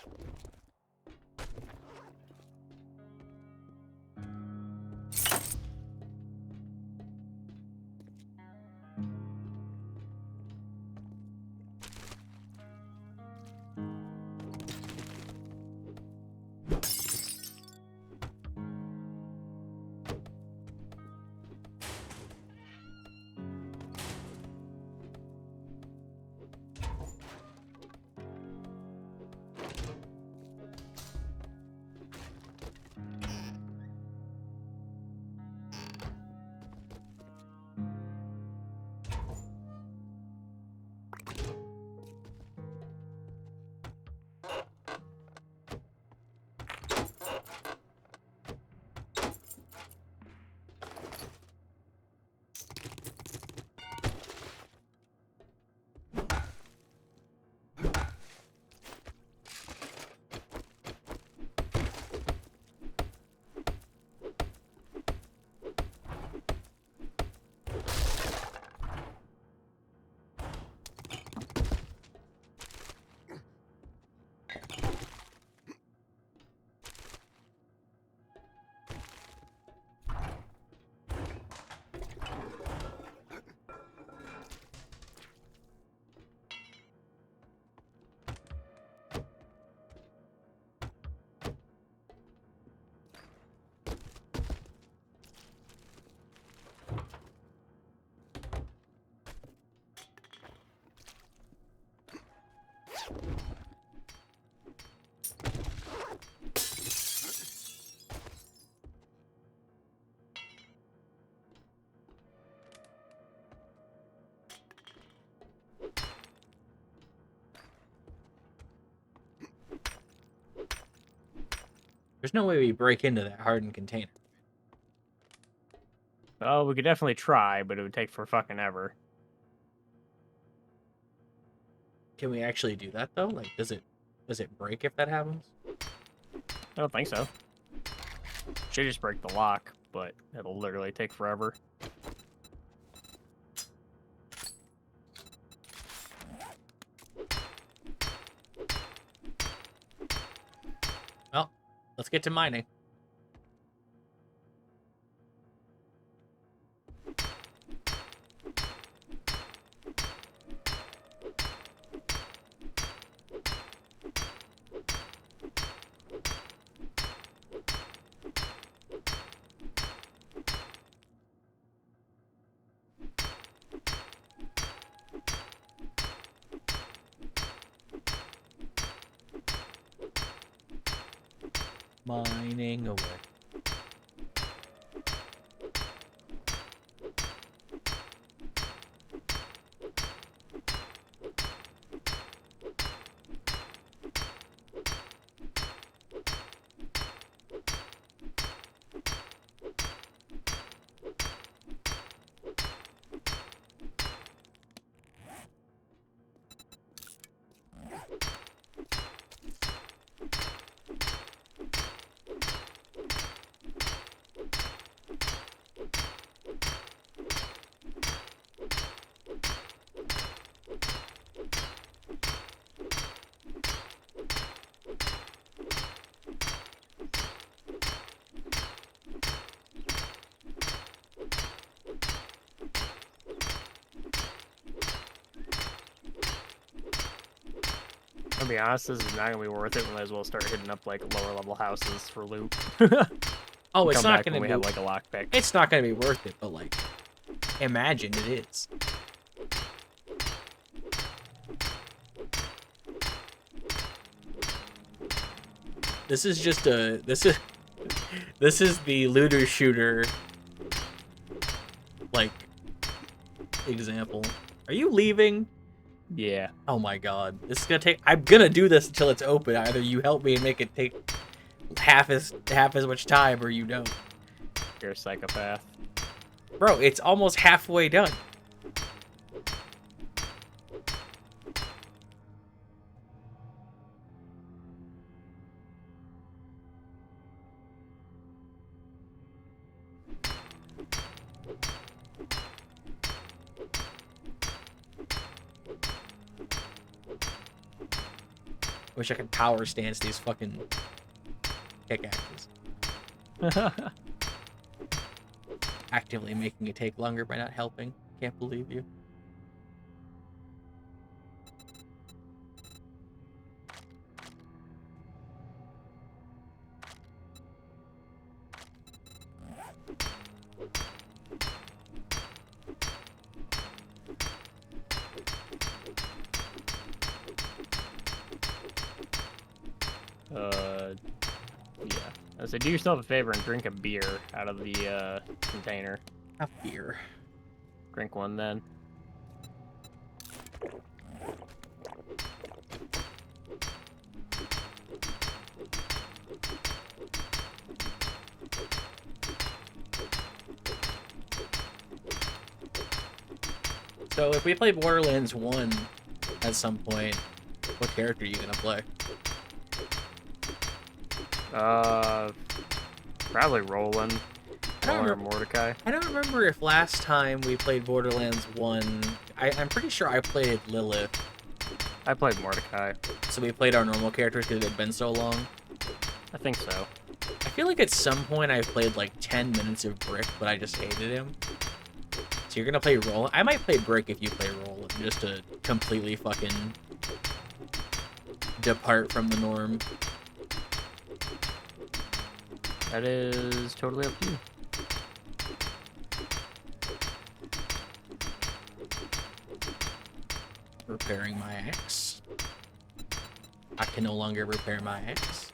There's no way we break into that hardened container. Oh, we could definitely try, but it would take for fucking ever. Can we actually do that though? Like, does it break if that happens? I don't think so. Should just break the lock, but it'll literally take forever. Well, let's get to mining. Mining away. To be honest, this is not gonna be worth it. We might as well start hitting up like lower level houses for loot. Oh, it's Come not back gonna when we be. have like a lockpick. It's not gonna be worth it, but like, imagine it is. This is just a this is the looter shooter like example. Are you leaving? Yeah. Oh my god. This is gonna take I'm gonna do this until it's open. Either you help me and make it take half as much time or you don't. You're a psychopath. Bro, it's almost halfway done. Wish I could power stance these fucking pickaxes. Actively making it take longer by not helping. Can't believe you. Yeah. I say, do yourself a favor and drink a beer out of the container. A beer. Drink one then. So if we play Borderlands 1 at some point, what character are you gonna play? Probably Roland or remember- Mordecai. I don't remember if last time we played Borderlands 1, I'm pretty sure I played Lilith. I played Mordecai. So we played our normal characters because it had been so long. I think so. I feel like at some point I played like 10 minutes of Brick, but I just hated him. So you're gonna play Roland? I might play Brick if you play Roland, just to completely fucking depart from the norm. That is totally up to you. Repairing my axe. I can no longer repair my axe.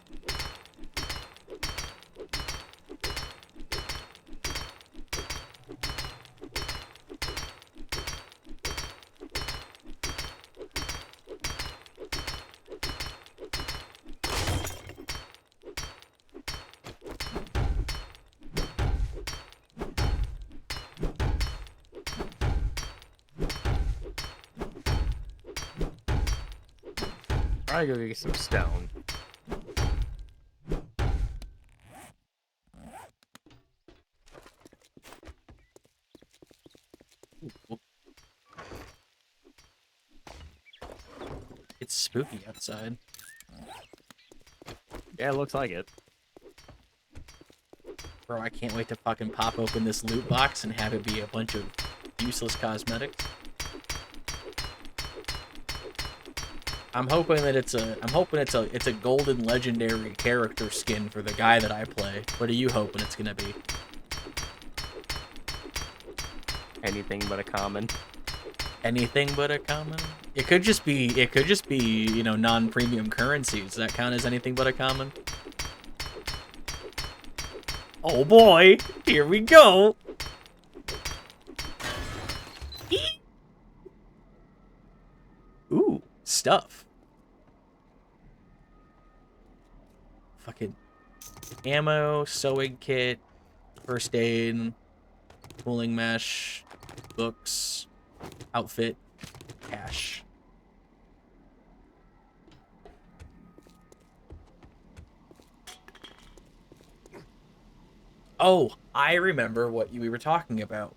Probably go get some stone. Ooh. It's spooky outside. Yeah, it looks like it. Bro, I can't wait to fucking pop open this loot box and have it be a bunch of useless cosmetics. I'm hoping it's a golden legendary character skin for the guy that I play. What are you hoping it's gonna be? Anything but a common. Anything but a common? It could just be, you know, non-premium currency. Does that count as anything but a common? Oh boy, here we go. Ooh, stuff. Fucking ammo, sewing kit, first aid, cooling mesh, books, outfit, cash. Oh, I remember what we were talking about.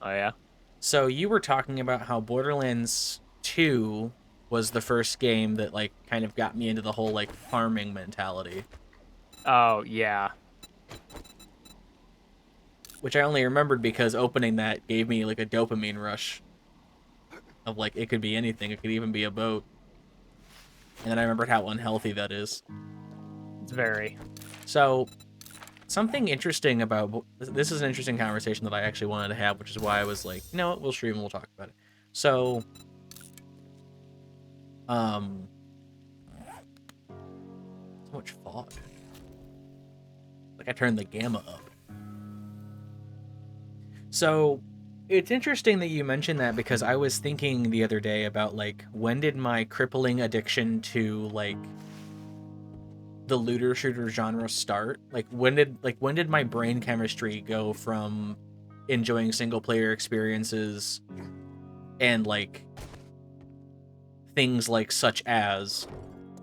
Oh, yeah? So you were talking about how Borderlands 2 was the first game that, like, kind of got me into the whole, like, farming mentality. Oh, yeah. Which I only remembered because opening that gave me, like, a dopamine rush. Of, like, it could be anything. It could even be a boat. And then I remembered how unhealthy that is. It's very. So, something interesting about... This is an interesting conversation that I actually wanted to have, which is why I was like, you know what, we'll stream and we'll talk about it. So... so much fog. Like I turned the gamma up. So it's interesting that you mentioned that because I was thinking the other day about like when did my crippling addiction to like the looter shooter genre start? Like when did my brain chemistry go from enjoying single player experiences and like things like such as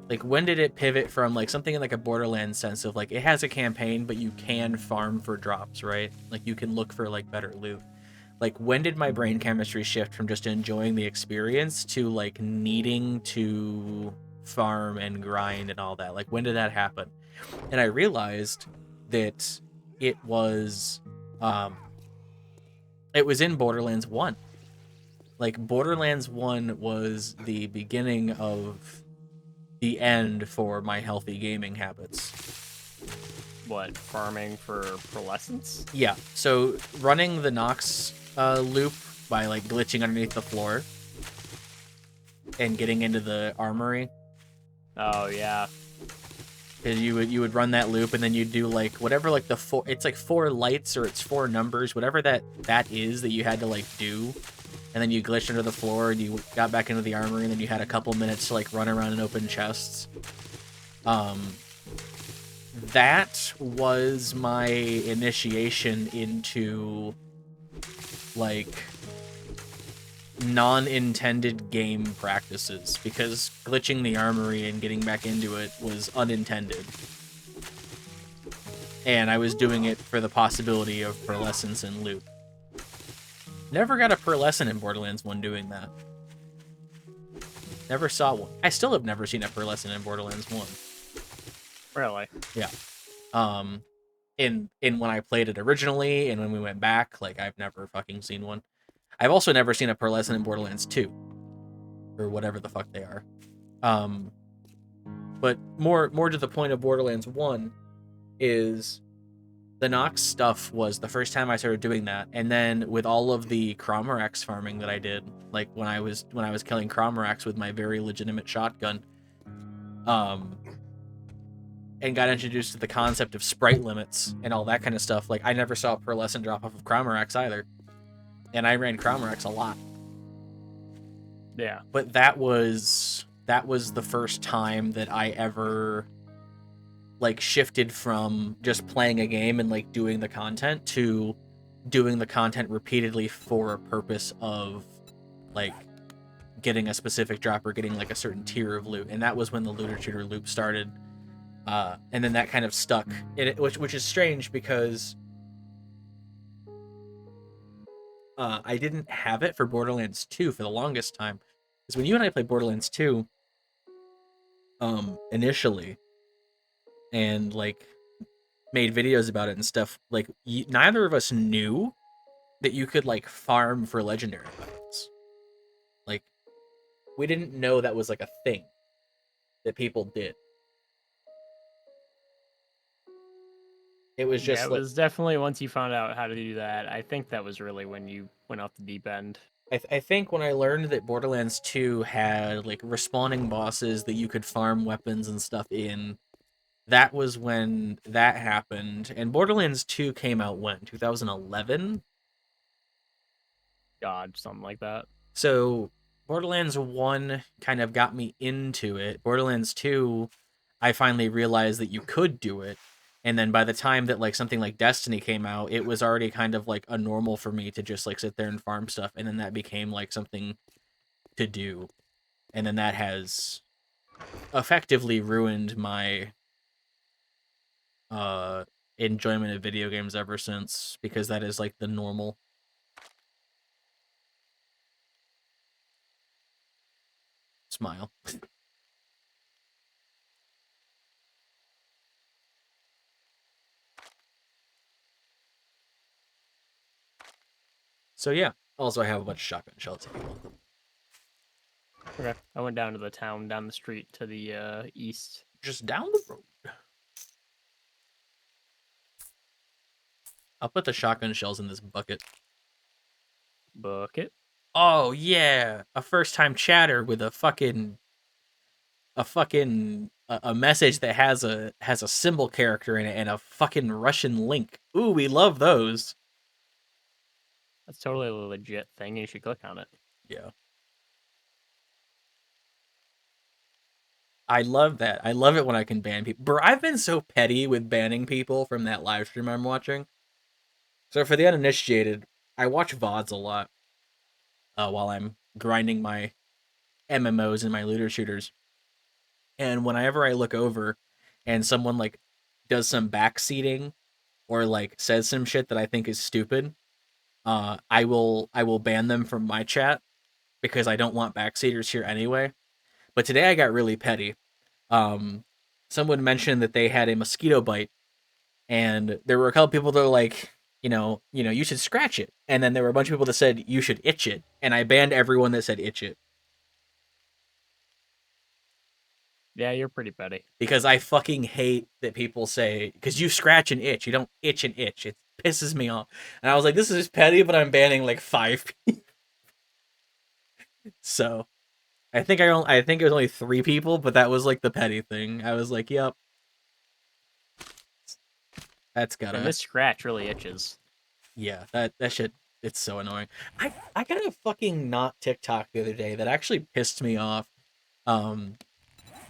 like when did it pivot from like something in like a Borderlands sense of like it has a campaign but you can farm for drops, right? Like you can look for like better loot. Like when did my brain chemistry shift from just enjoying the experience to like needing to farm and grind and all that? Like when did that happen? And I realized that it was in Borderlands 1. Like, Borderlands 1 was the beginning of the end for my healthy gaming habits. What, farming for pearlescence? Yeah, so running the Nox loop by, like, glitching underneath the floor and getting into the armory. Oh, yeah. Because you would run that loop and then you'd do, like, whatever, like, it's, like, 4 lights or it's 4 numbers, whatever that is that you had to, like, do. And then you glitched under the floor and you got back into the armory and then you had a couple minutes to like run around and open chests. That was my initiation into like non-intended game practices because glitching the armory and getting back into it was unintended. And I was doing it for the possibility of pearlescence and loot. Never got a pearlescent in Borderlands 1 doing that. Never saw one. I still have never seen a pearlescent in Borderlands 1. Really? Yeah. In when I played it originally and when we went back, like I've never fucking seen one. I've also never seen a pearlescent in Borderlands 2. Or whatever the fuck they are. But more to the point of Borderlands 1 is the Nox stuff was the first time I started doing that, and then with all of the Crawmerax farming that I did, like when I was killing Crawmerax with my very legitimate shotgun, and got introduced to the concept of sprite limits and all that kind of stuff. Like I never saw a pearlescent drop off of Crawmerax either, and I ran Crawmerax a lot. Yeah. But that was the first time that I ever like shifted from just playing a game and like doing the content to doing the content repeatedly for a purpose of like getting a specific drop or getting like a certain tier of loot, and that was when the looter shooter loop started. And then that kind of stuck, which is strange because I didn't have it for Borderlands 2 for the longest time. Because when you and I played Borderlands 2, initially, and like made videos about it and stuff, like neither of us knew that you could like farm for legendary weapons. Like, we didn't know that was like a thing that people did. It was just it was definitely once you found out how to do that, I think that was really when you went off the deep end. I think when I learned that Borderlands 2 had like respawning bosses that you could farm weapons and stuff in, that was when that happened. And Borderlands 2 came out when? 2011? God, something like that. So Borderlands 1 kind of got me into it. Borderlands 2, I finally realized that you could do it. And then by the time that like something like Destiny came out, it was already kind of like a normal for me to just like sit there and farm stuff. And then that became like something to do. And then that has effectively ruined my enjoyment of video games ever since, because that is like the normal. Smile. So yeah. Also, I have a bunch of shotgun shells if you want them. Okay. I went down to the town down the street to the east. Just down the road. I'll put the shotgun shells in this bucket. Bucket. Oh yeah, a first-time chatter with a message that has a symbol character in it and a fucking Russian link. Ooh, we love those. That's totally a legit thing. You should click on it. Yeah. I love that. I love it when I can ban people. Bro, I've been so petty with banning people from that live stream I'm watching. So for the uninitiated, I watch VODs a lot while I'm grinding my MMOs and my looter shooters. And whenever I look over and someone like does some backseating or like says some shit that I think is stupid, I will ban them from my chat because I don't want backseaters here anyway. But today I got really petty. Someone mentioned that they had a mosquito bite, and there were a couple people that were like, you should scratch it. And then there were a bunch of people that said you should itch it, and I banned everyone that said itch it. Yeah, you're pretty petty. Because I fucking hate that people say, because you scratch and itch, you don't itch and itch. It pisses me off. And I was like, this is petty, but I'm banning like 5 people. So I think it was only 3 people, but that was like the petty thing. I was like, yep. That's gotta. And this scratch really itches. Yeah, that shit, it's so annoying. I got a fucking not TikTok the other day that actually pissed me off.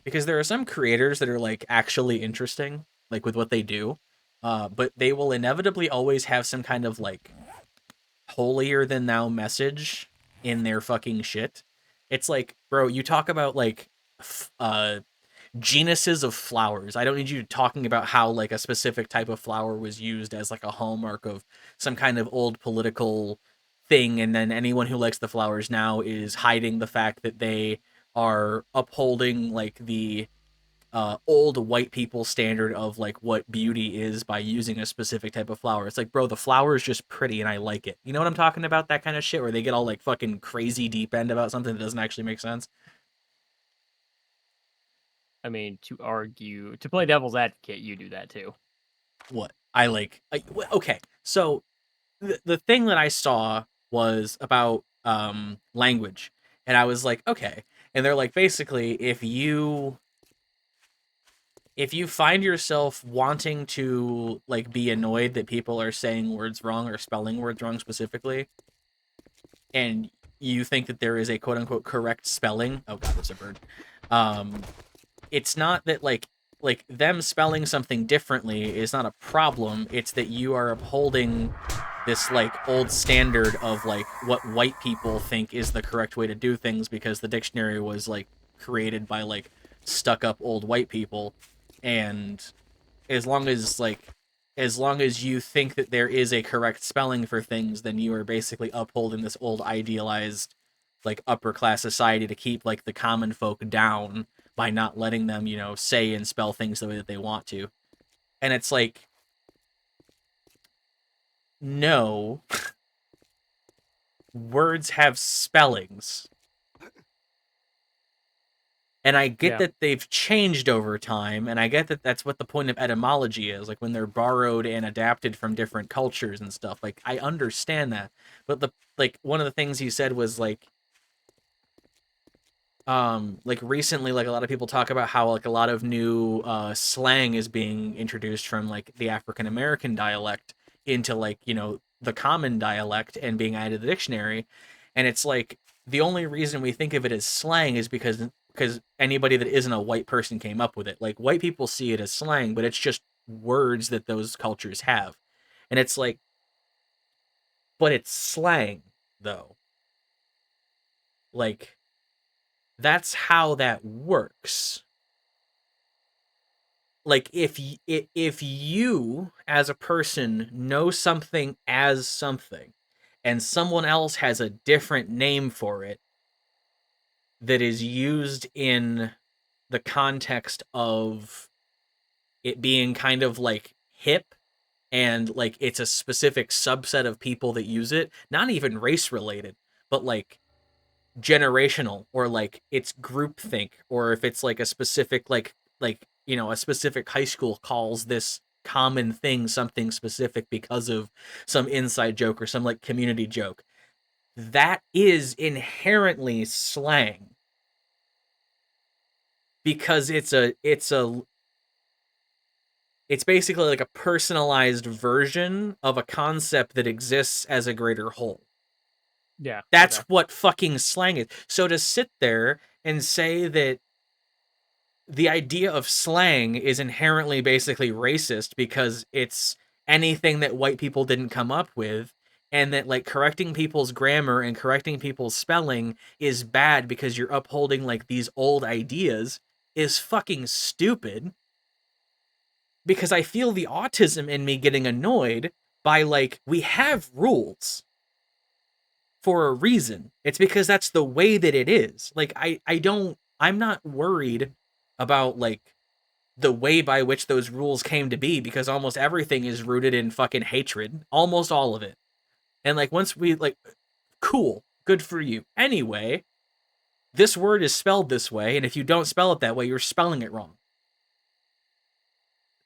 Because there are some creators that are like actually interesting, like with what they do, but they will inevitably always have some kind of like holier than thou message in their fucking shit. It's like, bro, you talk about like genuses of flowers. I don't need you talking about how like a specific type of flower was used as like a hallmark of some kind of old political thing, and then anyone who likes the flowers now is hiding the fact that they are upholding like the old white people standard of like what beauty is by using a specific type of flower. It's like, bro, the flower is just pretty and I like it. You know what I'm talking about? That kind of shit where they get all like fucking crazy deep end about something that doesn't actually make sense. I mean, to play devil's advocate, you do that too. What? Okay, so the thing that I saw was about language, and I was like, okay. And they're like, basically, if you find yourself wanting to like be annoyed that people are saying words wrong or spelling words wrong specifically, and you think that there is a quote unquote correct spelling, oh god, there's a bird. It's not that like like them spelling something differently is not a problem. It's that you are upholding this like old standard of like what white people think is the correct way to do things because the dictionary was like created by like stuck up old white people. And as long as you think that there is a correct spelling for things, then you are basically upholding this old idealized like upper class society to keep like the common folk down by not letting them, you know, say and spell things the way that they want to. And it's like, no, words have spellings. And I get that they've changed over time, and I get that that's what the point of etymology is, like when they're borrowed and adapted from different cultures and stuff. Like, I understand that. But one of the things he said was like recently, like a lot of people talk about how like a lot of new slang is being introduced from like the African American dialect into like, you know, the common dialect and being added to the dictionary. And it's like the only reason we think of it as slang is because anybody that isn't a white person came up with it. Like white people see it as slang, but it's just words that those cultures have. And it's like, but it's slang though. Like, that's how that works. Like if you as a person know something as something and someone else has a different name for it that is used in the context of it being kind of like hip and like it's a specific subset of people that use it, not even race related, but like generational, or like it's groupthink, or if it's like a specific like you know, a specific high school calls this common thing something specific because of some inside joke or some like community joke, that is inherently slang because it's basically like a personalized version of a concept that exists as a greater whole. Yeah. That's what fucking slang is. So to sit there and say that the idea of slang is inherently basically racist because it's anything that white people didn't come up with, and that like correcting people's grammar and correcting people's spelling is bad because you're upholding like these old ideas, is fucking stupid. Because I feel the autism in me getting annoyed by like, we have rules for a reason. It's because that's the way that it is. Like I'm not worried about like the way by which those rules came to be, because almost everything is rooted in fucking hatred. Almost all of it. And like once we like, cool, good for you. Anyway, this word is spelled this way, and if you don't spell it that way, you're spelling it wrong.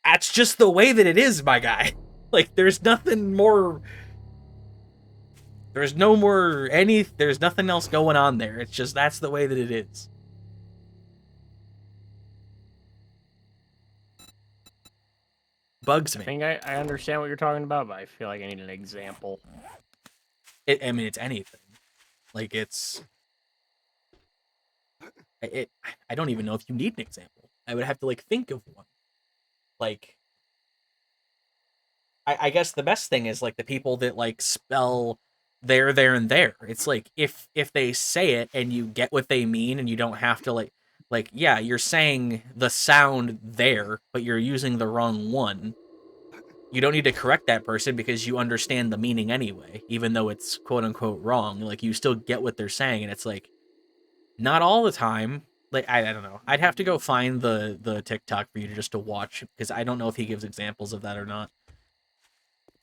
That's just the way that it is, my guy. Like there's nothing more. There's nothing else going on there. It's just that's the way that it is. Bugs me. I think I understand what you're talking about, but I feel like I need an example. I mean, it's anything. Like I don't even know if you need an example. I would have to like think of one. Like, I guess the best thing is like the people that like spell there, and there. It's like if they say it and you get what they mean and you don't have to like yeah, you're saying the sound there, but you're using the wrong one. You don't need to correct that person because you understand the meaning anyway, even though it's quote unquote wrong. Like you still get what they're saying, and it's like not all the time. Like I don't know. I'd have to go find the TikTok for you just to watch, because I don't know if he gives examples of that or not.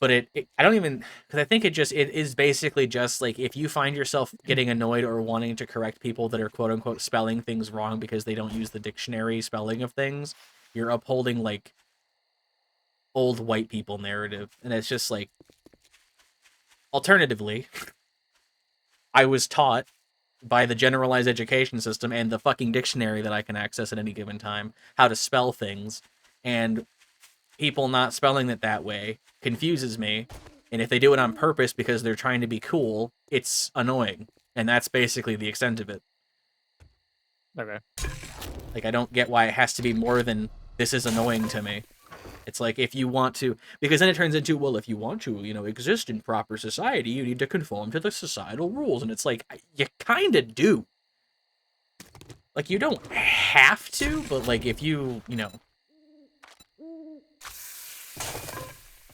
But I don't even, because I think it is basically just like if you find yourself getting annoyed or wanting to correct people that are quote unquote spelling things wrong because they don't use the dictionary spelling of things, you're upholding like old white people narrative. And it's just like, alternatively, I was taught by the generalized education system and the fucking dictionary that I can access at any given time how to spell things, and people not spelling it that way confuses me. And if they do it on purpose because they're trying to be cool, it's annoying. And that's basically the extent of it. Okay. Like, I don't get why it has to be more than this is annoying to me. It's like, if you want to, because then it turns into, well, if you want to, you know, exist in proper society, you need to conform to the societal rules. And it's like, you kind of do. Like, you don't have to, but, like, if you, you know,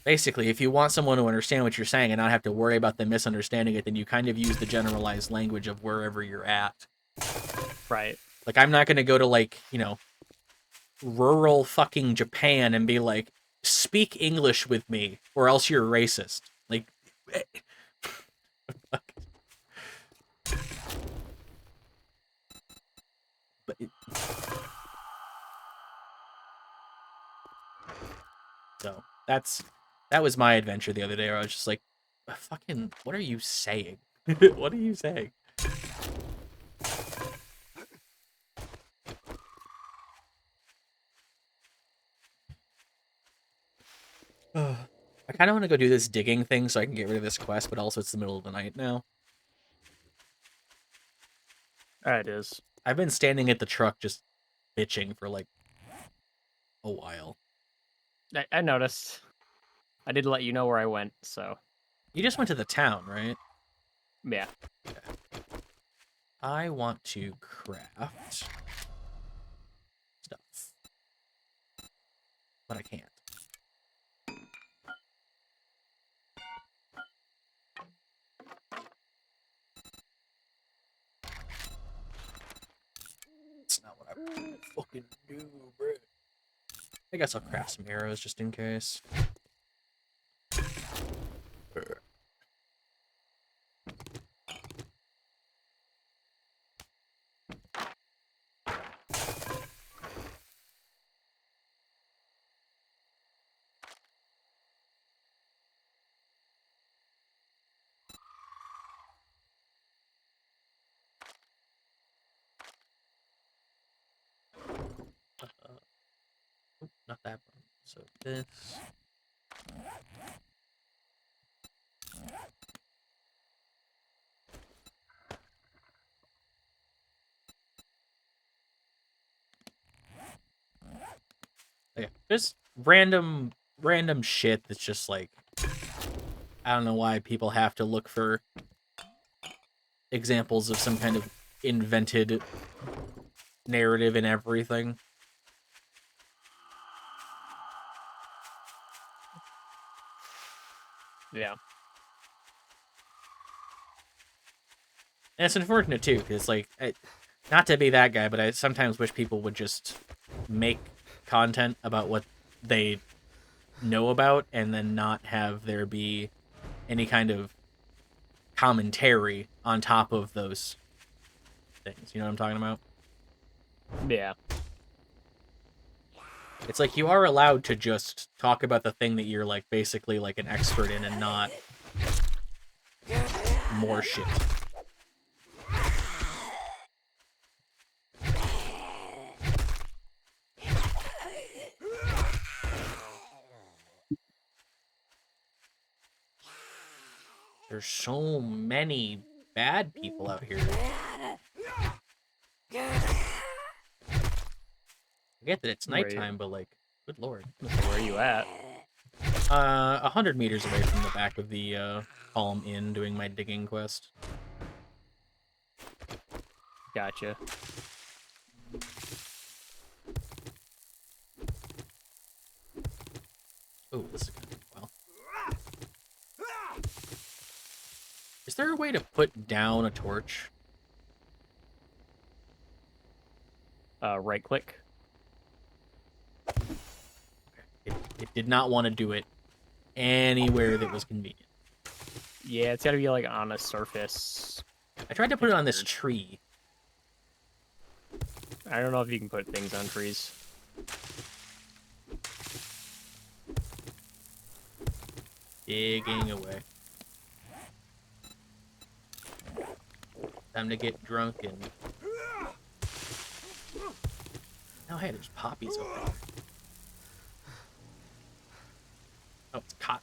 basically, if you want someone to understand what you're saying and not have to worry about them misunderstanding it, then you kind of use the generalized language of wherever you're at. Right. Like, I'm not going to go to, like, you know, rural fucking Japan and be like, speak English with me, or else you're racist. Like, but so that was my adventure the other day, where I was just like, fucking, what are you saying? What are you saying? I kind of want to go do this digging thing so I can get rid of this quest, but also it's the middle of the night now. It is. I've been standing at the truck just bitching for like a while. I noticed. I did let you know where I went, so. You just went to the town, right? Yeah. Okay. I want to craft stuff, but I can't. That's not what I fucking do, bro. I guess I'll craft some arrows just in case. Not that one. So this. Okay, just random shit that's just like, I don't know why people have to look for examples of some kind of invented narrative in everything. Yeah. And it's unfortunate too, because like, not to be that guy, but I sometimes wish people would just make content about what they know about, and then not have there be any kind of commentary on top of those things. You know what I'm talking about? Yeah. It's like, you are allowed to just talk about the thing that you're like basically like an expert in, and not more shit. There's so many bad people out here. I get that it's nighttime, but like, good lord. Where are you at? 100 meters away from the back of the Palm Inn, doing my digging quest. Gotcha. Oh, this is gonna take a while. Is there a way to put down a torch? Right click. It did not want to do it anywhere that was convenient. Yeah, it's gotta be like on a surface. I tried to put it on this tree. I don't know if you can put things on trees. Digging away. Time to get drunk and... Oh, hey, there's poppies over there. Oh, it's cotton.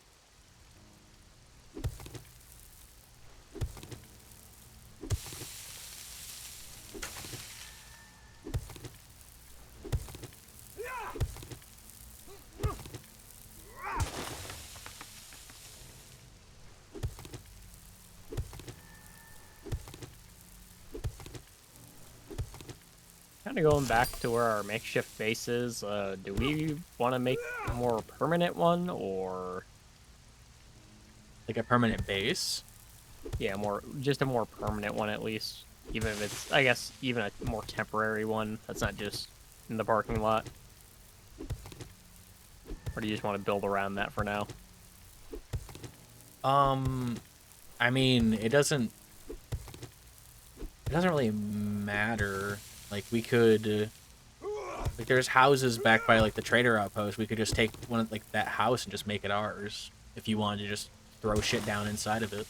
Kind of going back to where our makeshift base is, do we want to make a more permanent one, or... Like a permanent base? Yeah, just a more permanent one at least. Even if it's, I guess, even a more temporary one that's not just in the parking lot. Or do you just want to build around that for now? I mean, it doesn't really matter. Like, we could, like, there's houses back by, like, the trader outpost. We could just take one of, like, that house and just make it ours. If you wanted to just throw shit down inside of it.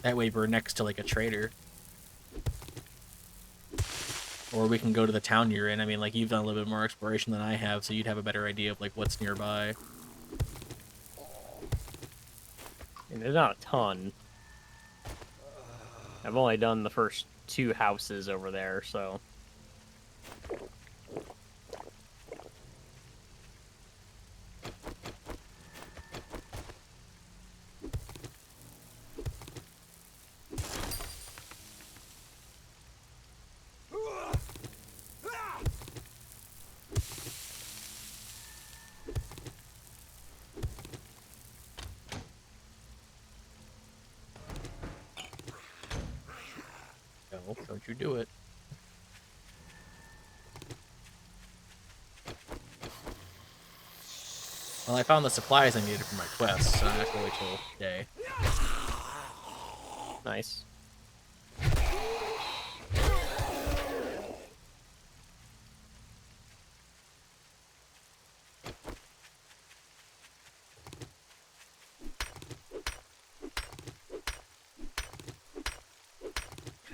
That way we're next to, like, a trader. Or we can go to the town you're in. I mean, like, you've done a little bit more exploration than I have, so you'd have a better idea of, like, what's nearby. And there's not a ton. I've only done the first 2 houses over there, so... No, don't you do it. Well, I found the supplies I needed for my quest, so I have to wait till day. Nice.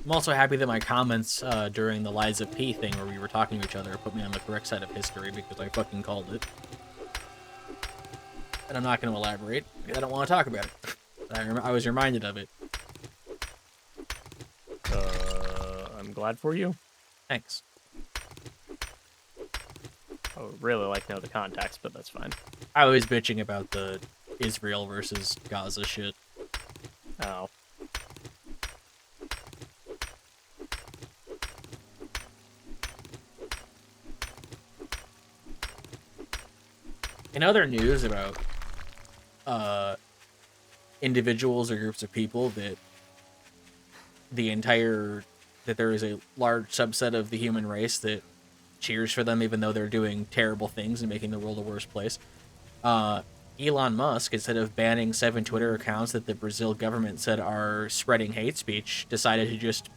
I'm also happy that my comments during the Liza P thing where we were talking to each other put me on the correct side of history because I fucking called it. And I'm not going to elaborate because I don't want to talk about it. I was reminded of it. I'm glad for you. Thanks. I would really like to know the context, but that's fine. I was bitching about the Israel versus Gaza shit. Oh. In other news about individuals or groups of people that there is a large subset of the human race that cheers for them even though they're doing terrible things and making the world a worse place. Elon Musk, instead of banning 7 Twitter accounts that the Brazil government said are spreading hate speech, decided to just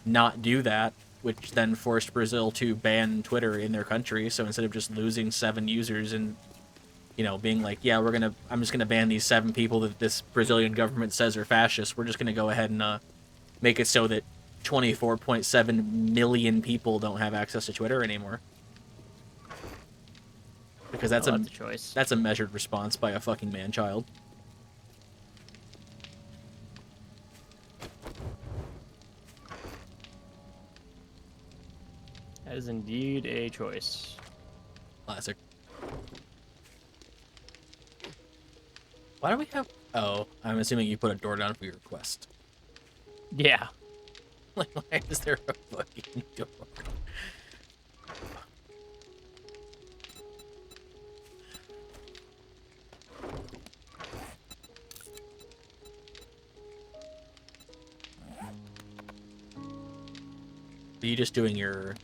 not do that, which then forced Brazil to ban Twitter in their country. So instead of just losing 7 users and, you know, being like, yeah, I'm just gonna ban these 7 people that this Brazilian government says are fascist, we're just gonna go ahead and make it so that 24.7 million people don't have access to Twitter anymore. Because that's a choice. That's a measured response by a fucking man-child. That is indeed a choice. Classic. Why do we have... Oh, I'm assuming you put a door down for your quest. Yeah. Like, why is there a fucking door? Are you just doing your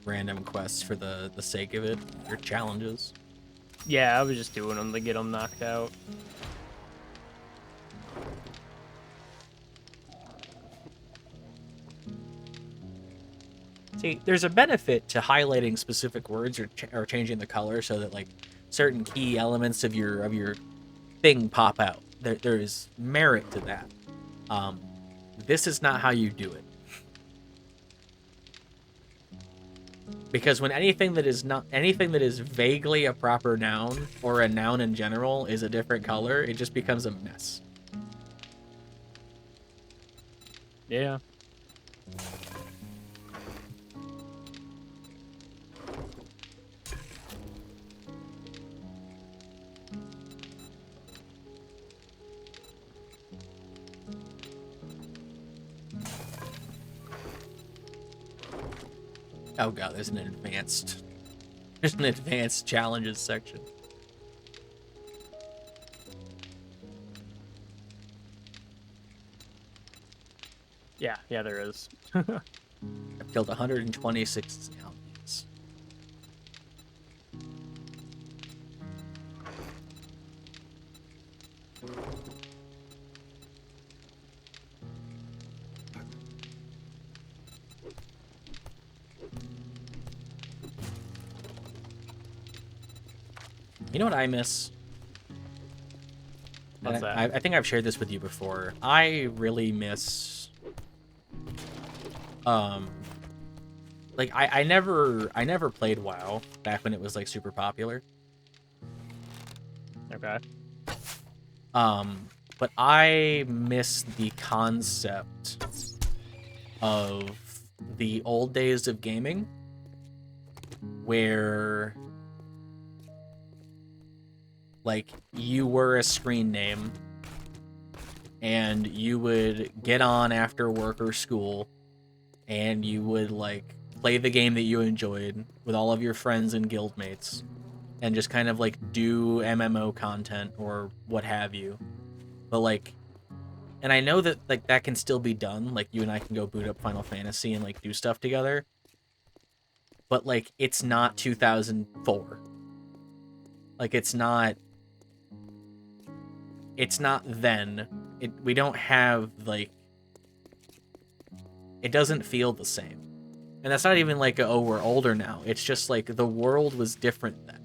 random quests for the sake of it? Your challenges? Yeah, I was just doing them to get them knocked out. See, there's a benefit to highlighting specific words or changing the color so that, like, certain key elements of your thing pop out. There is merit to that. This is not how you do it. Because when anything that is vaguely a proper noun or a noun in general is a different color, it just becomes a mess. Yeah. Oh god, there's an advanced challenges section. Yeah, there is. I've killed 126 zombies. You know what I miss? What's that? I think I've shared this with you before. I really miss, like I never played WoW back when it was like super popular. Okay. But I miss the concept of the old days of gaming, where like you were a screen name and you would get on after work or school and you would like play the game that you enjoyed with all of your friends and guildmates and just kind of like do MMO content or what have you. But like, and I know that like that can still be done, like you and I can go boot up Final Fantasy and like do stuff together, but like it's not 2004. Like it's not then. We don't have like, it doesn't feel the same. And that's not even like oh, we're older now. It's just like the world was different then.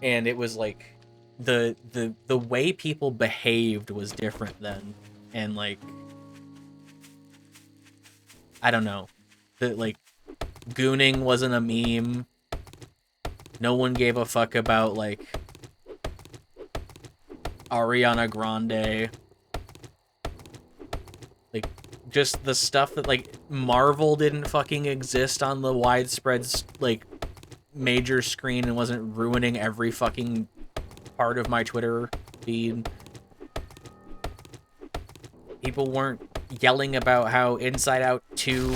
And it was like the way people behaved was different then. And like, I don't know. The like gooning wasn't a meme. No one gave a fuck about like Ariana Grande. Like, just the stuff that, like, Marvel didn't fucking exist on the widespread, like, major screen and wasn't ruining every fucking part of my Twitter feed. People weren't yelling about how Inside Out 2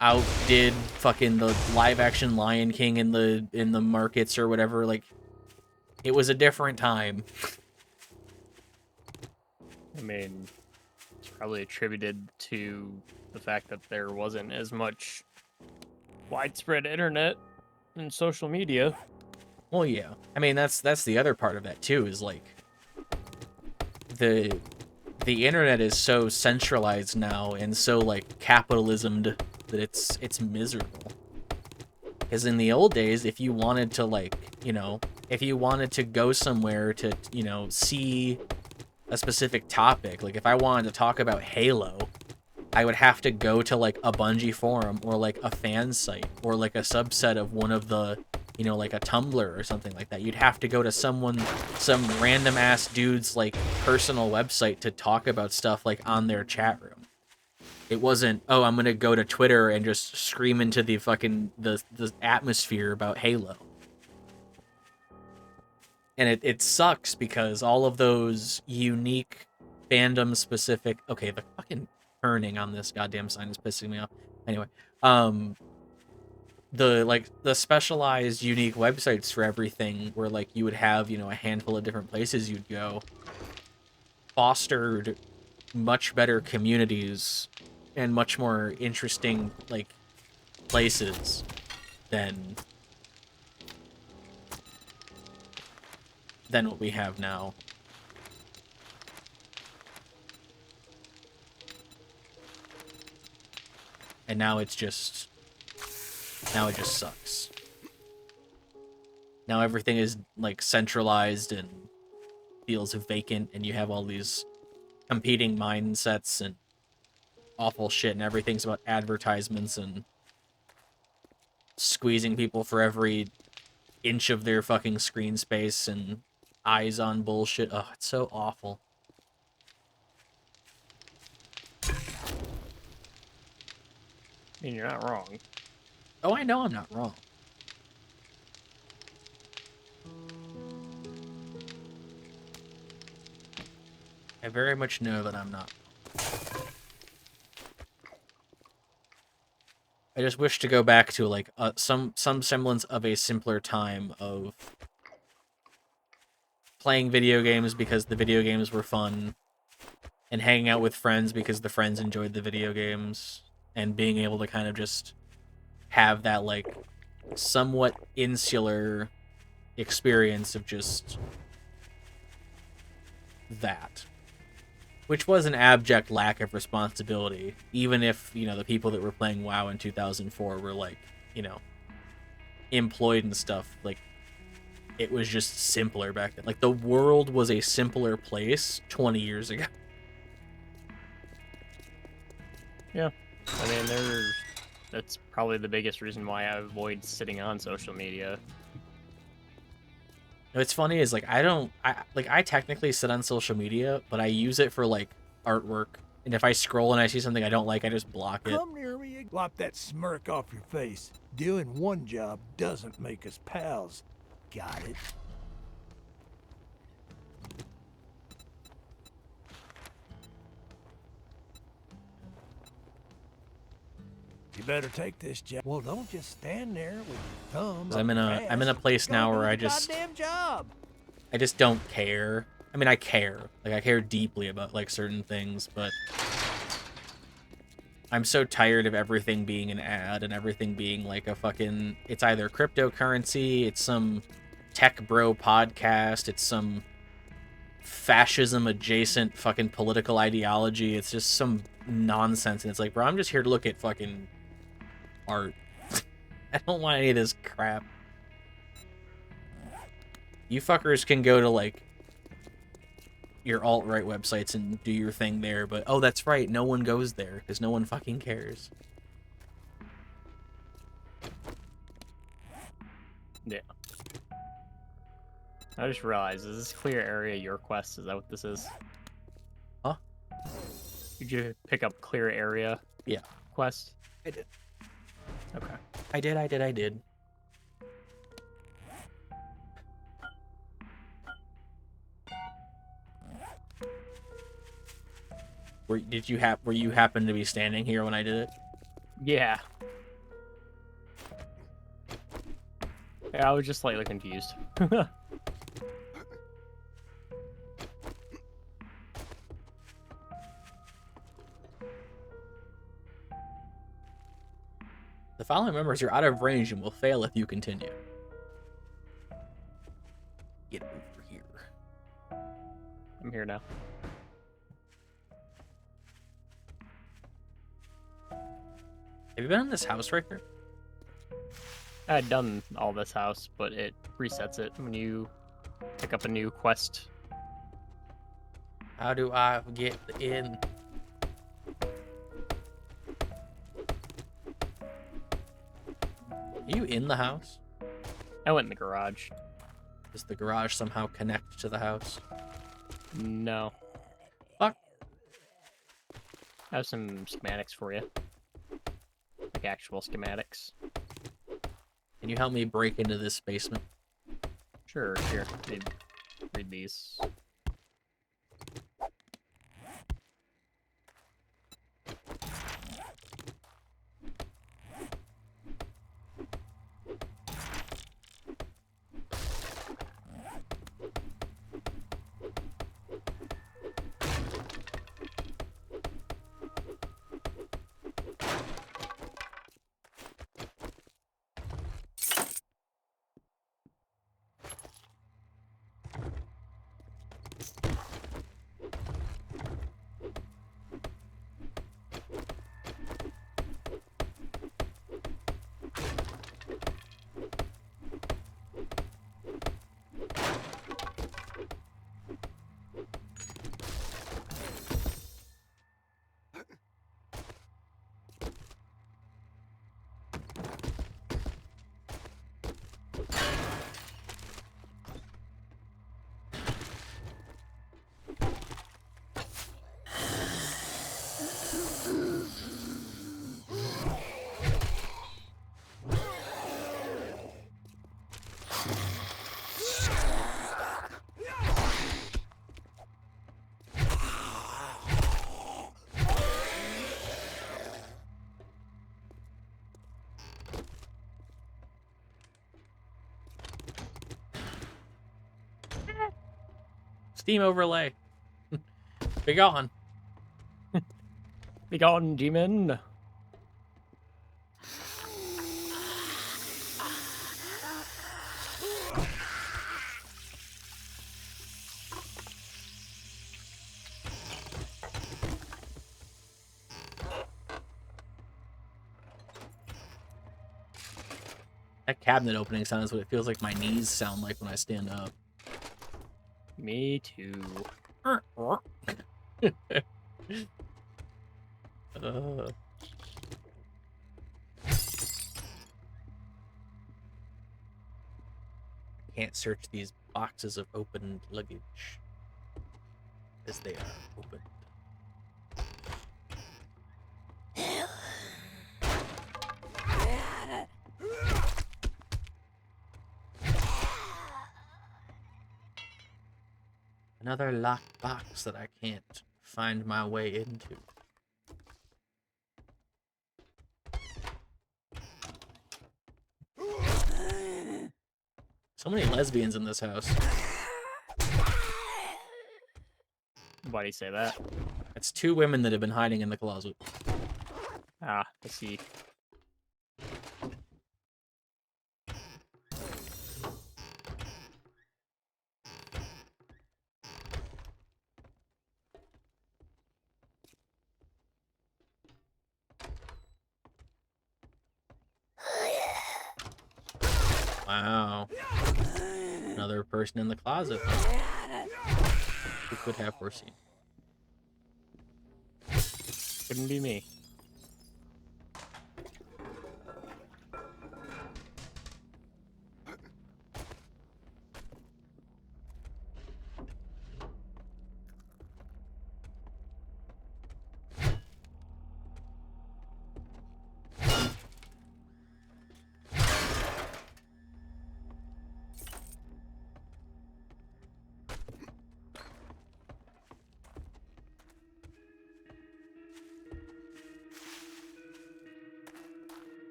outdid fucking the live-action Lion King in the markets or whatever. Like, it was a different time. I mean, it's probably attributed to the fact that there wasn't as much widespread internet and social media. Well, yeah. I mean, that's the other part of that too, is like the internet is so centralized now and so like capitalismed that it's miserable. Because in the old days, if you wanted to like, if you wanted to go somewhere to, see a specific topic, like if I wanted to talk about Halo, I would have to go to like a Bungie forum or like a fan site or like a subset of one of the, like a Tumblr or something like that. You'd have to go to some random ass dude's like personal website to talk about stuff like on their chat room. It wasn't, oh, I'm gonna go to Twitter and just scream into the fucking the atmosphere about Halo. And it sucks because all of those unique fandom specific, okay, the fucking turning on this goddamn sign is pissing me off. Anyway, the specialized unique websites for everything where like you would have, a handful of different places you'd go, fostered much better communities and much more interesting like places than what we have now. And now it just sucks. Now everything is like centralized and feels vacant, and you have all these competing mindsets and awful shit, and everything's about advertisements and squeezing people for every inch of their fucking screen space and eyes on bullshit. Oh, it's so awful. I mean, you're not wrong. Oh, I know I'm not wrong. I very much know that I'm not. I just wish to go back to like some semblance of a simpler time of playing video games because the video games were fun, and hanging out with friends because the friends enjoyed the video games, and being able to kind of just have that like somewhat insular experience of just that, which was an abject lack of responsibility, even if, you know, the people that were playing WoW in 2004 were like, you know, employed and stuff. Like, it was just simpler back then. Like, the world was a simpler place 20 years ago. Yeah, I mean, that's probably the biggest reason why I avoid sitting on social media. What's funny is, like, I technically sit on social media, but I use it for, like, artwork. And if I scroll and I see something I don't like, I just block it. Come near me. Wipe that smirk off your face. Doing one job doesn't make us pals. Got it? You better take this job. Well, don't just stand there with your thumb. I'm in a place now where I just goddamn job. I just don't care. I mean, I care. Like, I care deeply about, like, certain things, but I'm so tired of everything being an ad and everything being, like, a fucking... It's either cryptocurrency, it's some tech bro podcast, it's some fascism-adjacent fucking political ideology, it's just some nonsense, and it's like, bro, I'm just here to look at fucking art. I don't want any of this crap. You fuckers can go to, like, your alt-right websites and do your thing there, but oh, that's right, no one goes there because no one fucking cares. Yeah. I just realized, is this clear area your quest? Is that what this is? Huh? Did you pick up clear area? Yeah. Quest? I did. Okay. I did. Were you happen to be standing here when I did it? Yeah. Yeah, I was just slightly confused. The following members are out of range and will fail if you continue. Get over here. I'm here now. Have you been in this house right here? I had done all this house, but it resets it when you pick up a new quest. How do I get in? Are you in the house? I went in the garage. Does the garage somehow connect to the house? No. Fuck. I have some schematics for you. Like actual schematics. Can you help me break into this basement? Sure, here. Read these. Steam overlay. Be gone. Be gone, demon. That cabinet opening sound is what it feels like my knees sound like when I stand up. Me too. Can't search these boxes of opened luggage as they are opened. Another locked box that I can't find my way into. So many lesbians in this house. Why do you say that? It's 2 women that have been hiding in the closet. Ah, I see. Wow. Another person in the closet. Who could have foreseen? Couldn't be me.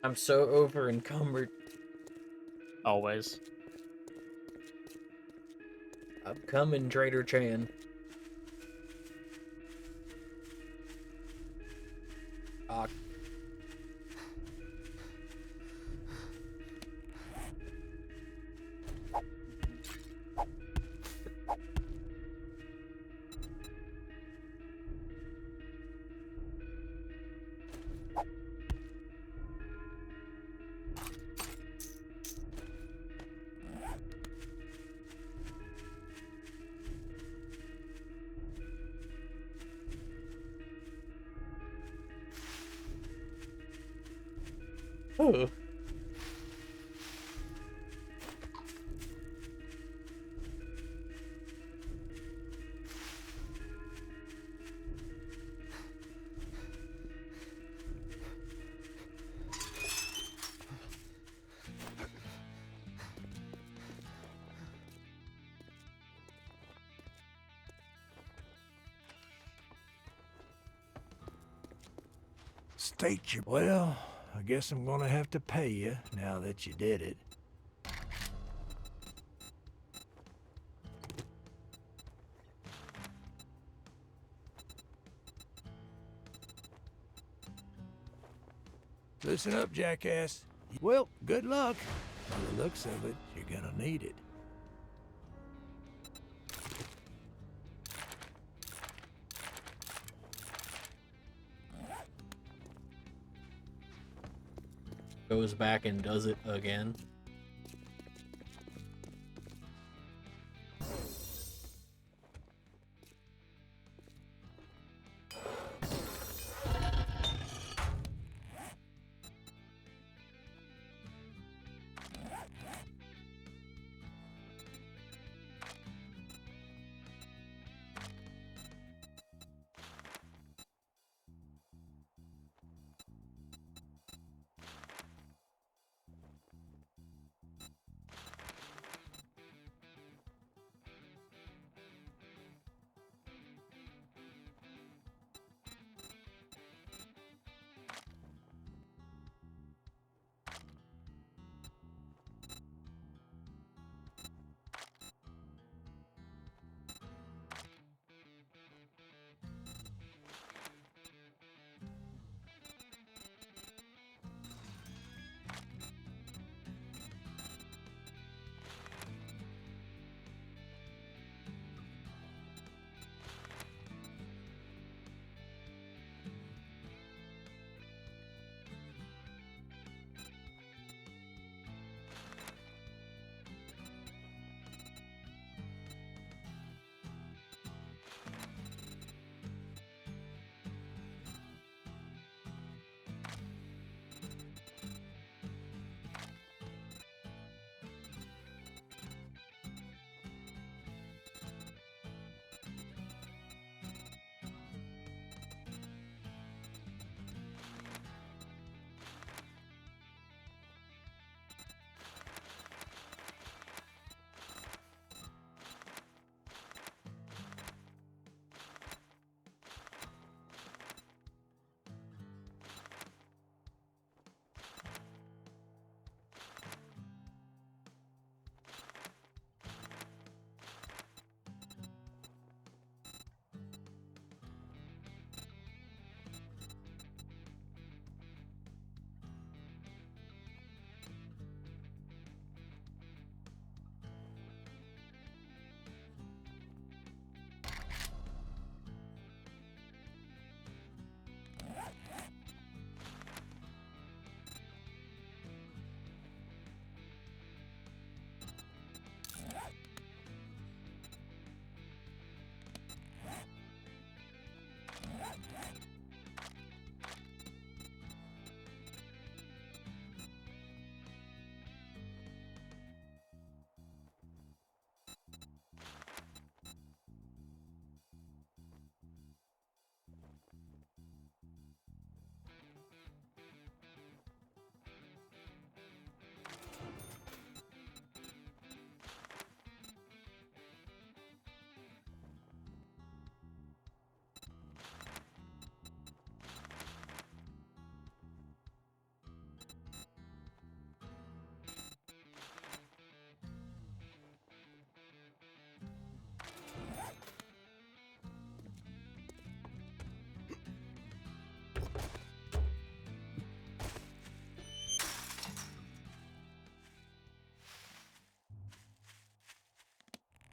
I'm so over encumbered. Always. I'm coming, Trader Chan. Oh. State your... Well, I guess I'm gonna have to pay you now that you did it. Listen up, jackass. Well, good luck. By the looks of it, you're gonna need it. Goes back and does it again.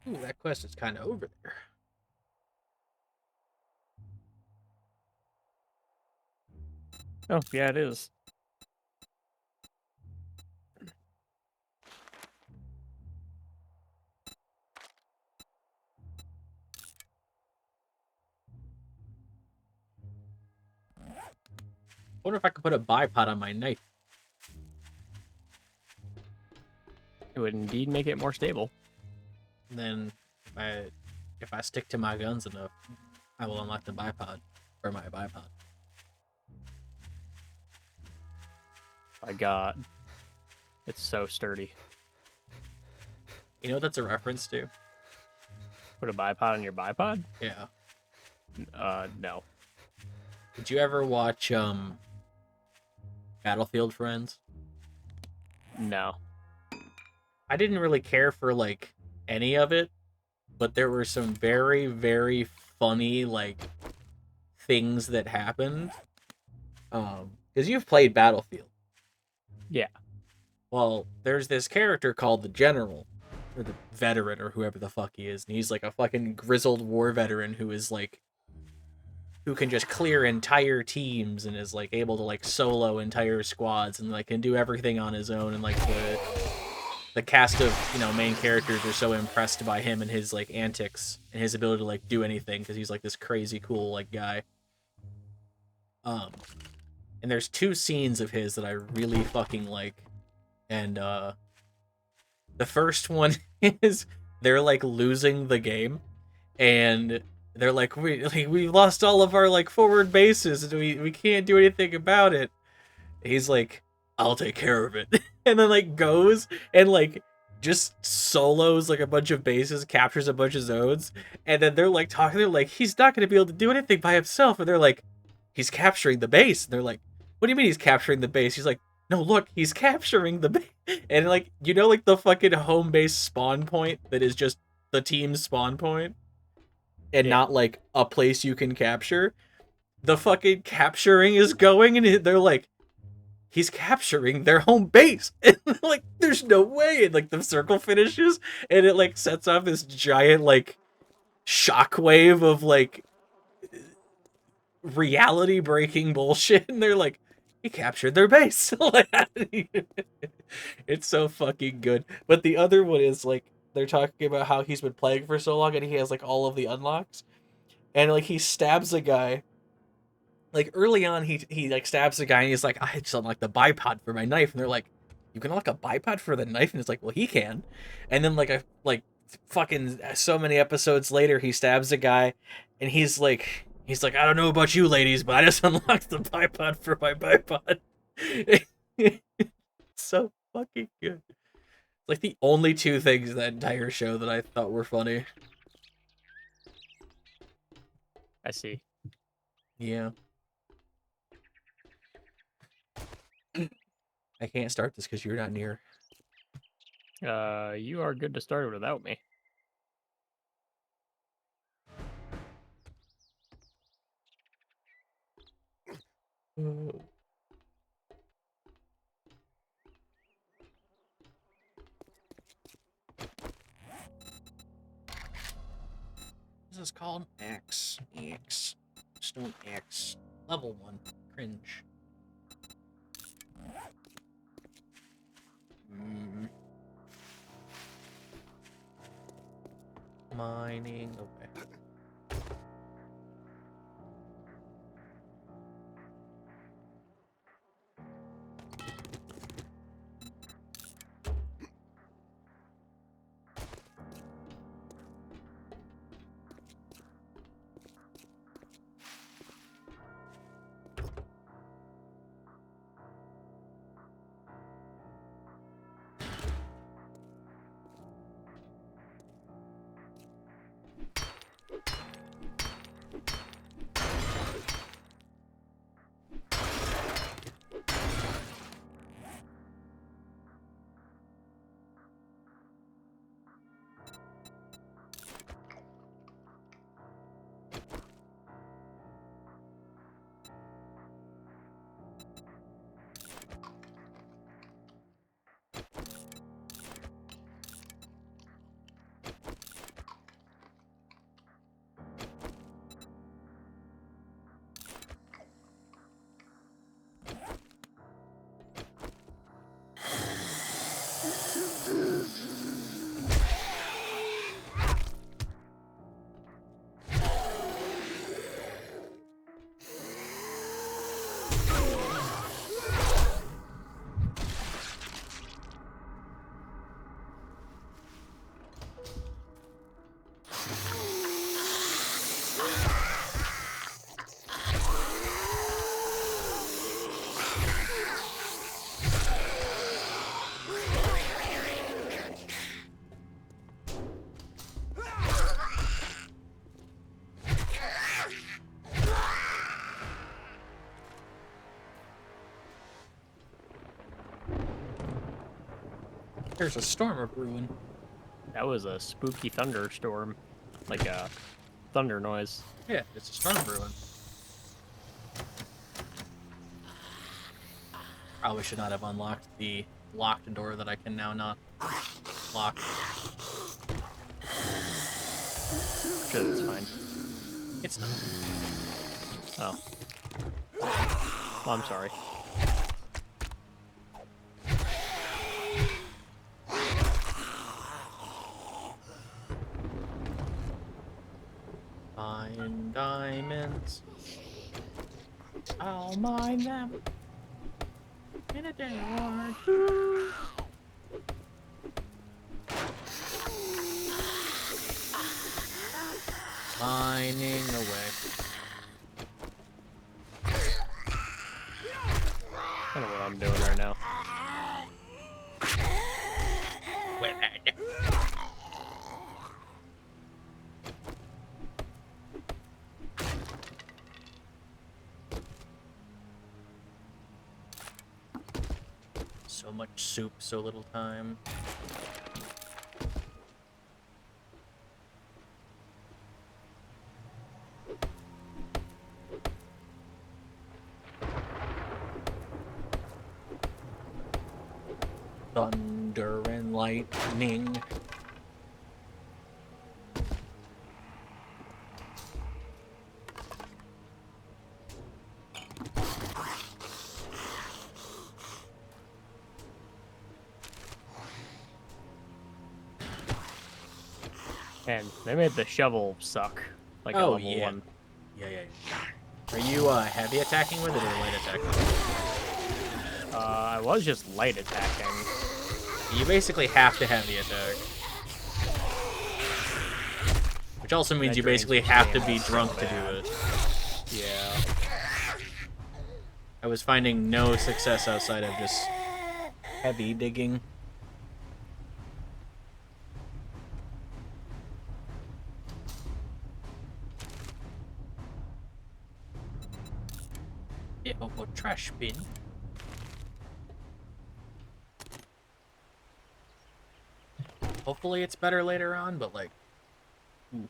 Ooh, that quest is kind of over there. Oh, yeah, it is. I wonder if I could put a bipod on my knife. It would indeed make it more stable. And then if I stick to my guns enough, I will unlock the bipod or my bipod. My God. It's so sturdy. You know what that's a reference to? Put a bipod on your bipod? Yeah. No. Did you ever watch Battlefield Friends? No. I didn't really care for like any of it, but there were some very, very funny like things that happened. Because you've played Battlefield. Yeah. Well, there's this character called the General, or the Veteran, or whoever the fuck he is, and he's like a fucking grizzled war veteran who is like, who can just clear entire teams and is like able to like solo entire squads and like can do everything on his own, and like the cast of, you know, main characters are so impressed by him and his like antics and his ability to like do anything because he's like this crazy cool like guy. And there's two scenes of his that I really fucking like. And the first one is they're like losing the game, and they're like, we lost all of our like forward bases, and we can't do anything about it. He's like, I'll take care of it, and then like goes and like just solos like a bunch of bases, captures a bunch of zones, and then they're like talking. They're like, he's not gonna be able to do anything by himself, and they're like, he's capturing the base. And they're like, what do you mean he's capturing the base? He's like, no, look, he's capturing the base. And like, you know, like the fucking home base spawn point that is just the team's spawn point and not like a place you can capture. The fucking capturing is going, and they're like, he's capturing their home base. And like, there's no way. And like the circle finishes, and it like sets off this giant like shockwave of like reality breaking bullshit. And they're like, he captured their base. It's so fucking good. But the other one is like, they're talking about how he's been playing for so long and he has like all of the unlocks, and like he stabs a guy. Like early on, he like stabs a guy and he's like, I just unlocked the bipod for my knife, and they're like, you can unlock a bipod for the knife, and it's like, well, he can. And then like fucking so many episodes later, he stabs a guy, and he's like, I don't know about you ladies, but I just unlocked the bipod for my bipod. It's so fucking good. It's like the only two things in that entire show that I thought were funny. I see. Yeah. I can't start this because you're not near. You are good to start without me. This is called X. Stone X. Level 1. Cringe. Mining away. There's a storm of ruin. That was a spooky thunderstorm. Like a thunder noise. Yeah, it's a storm brewing. Probably should not have unlocked the locked door that I can now not lock. Sure, that's fine. It's not. Oh. Well, I'm sorry. Mine diamonds. I'll mine them in a day or two. Mining away. I don't know what I'm doing right now. So much soup, so little time. Thunder and lightning. And they made the shovel suck. Like at level 1. Yeah. Are you heavy attacking with it or light attacking? I was just light attacking. You basically have to heavy attack. Which also means you basically have to be drunk to do it. Yeah. I was finding no success outside of just heavy digging. Yeah, oh, trash bin. Hopefully it's better later on, but like... Ooh.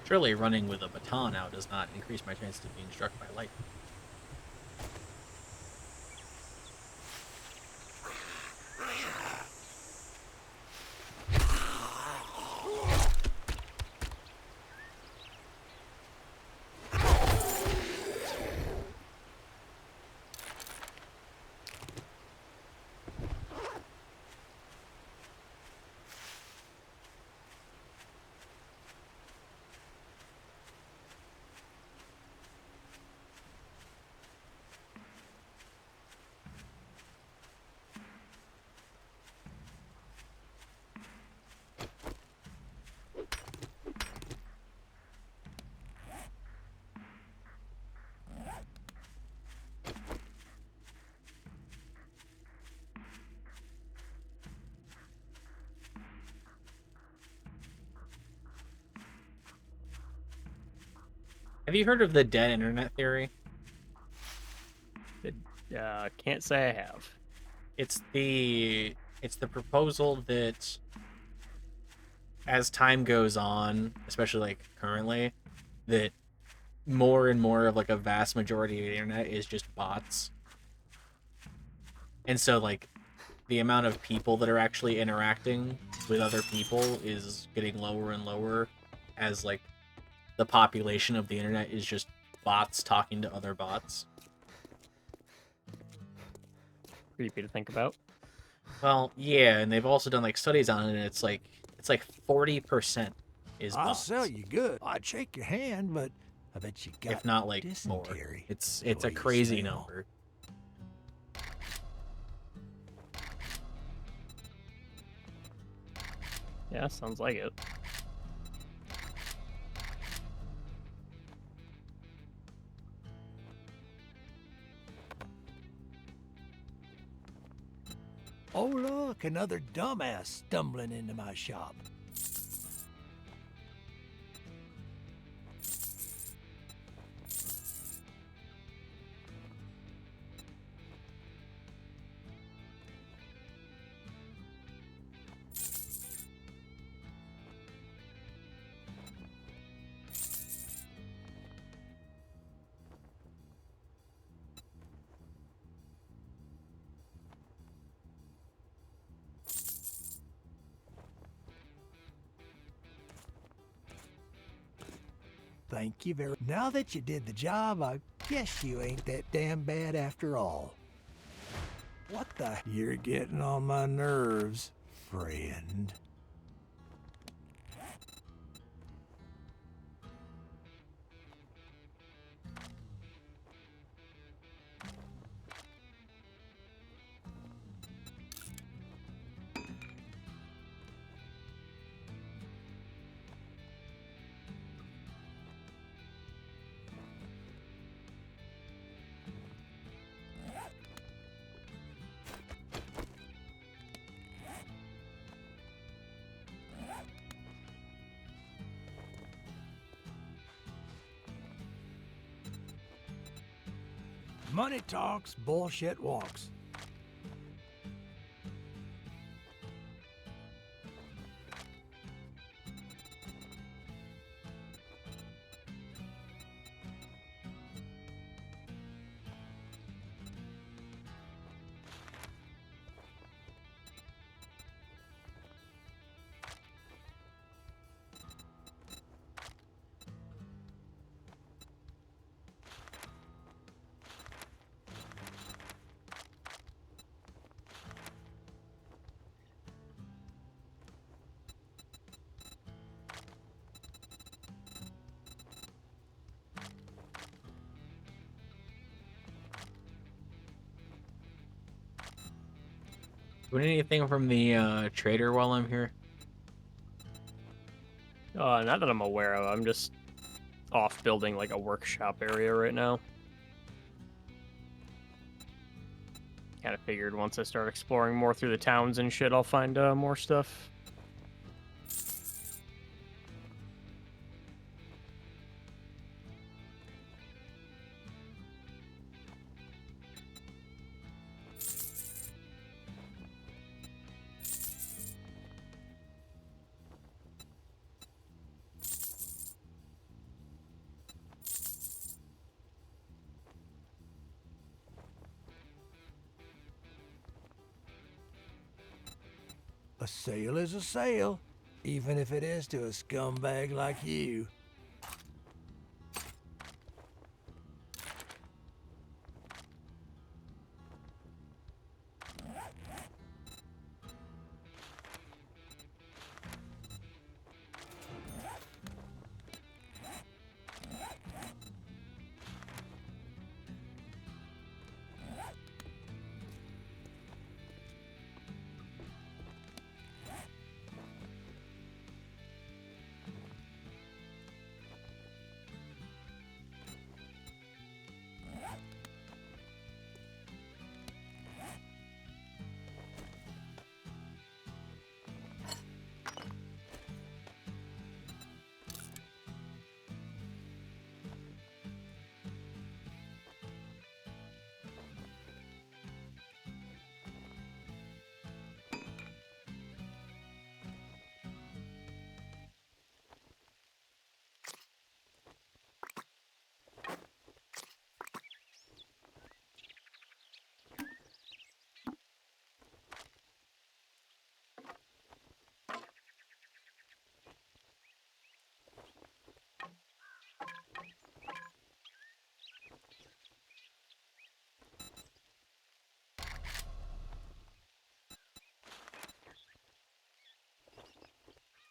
Surely running with a baton out does not increase my chances of being struck by lightning. Have you heard of the dead internet theory? Can't say I have. It's the proposal that as time goes on, especially like currently, that more and more of like a vast majority of the internet is just bots. And so like the amount of people that are actually interacting with other people is getting lower and lower as like the population of the internet is just bots talking to other bots. creepy to think about. Well, yeah, and they've also done like studies on it, and it's like 40% is I'll bots, sell you good. I'd shake your hand, but I bet you got if not like more. dysentery. It's the a way you crazy smell. number. Yeah, sounds like it. Oh, look, another dumbass stumbling into my shop. Thank you very. Now that you did the job, I guess you ain't that damn bad after all. What the? You're getting on my nerves, friend. Money talks, bullshit walks. Do we need anything from the trader while I'm here? Not that I'm aware of. I'm just off building like a workshop area right now. Kind of figured once I start exploring more through the towns and shit, I'll find more stuff. A sale is a sale, even if it is to a scumbag like you.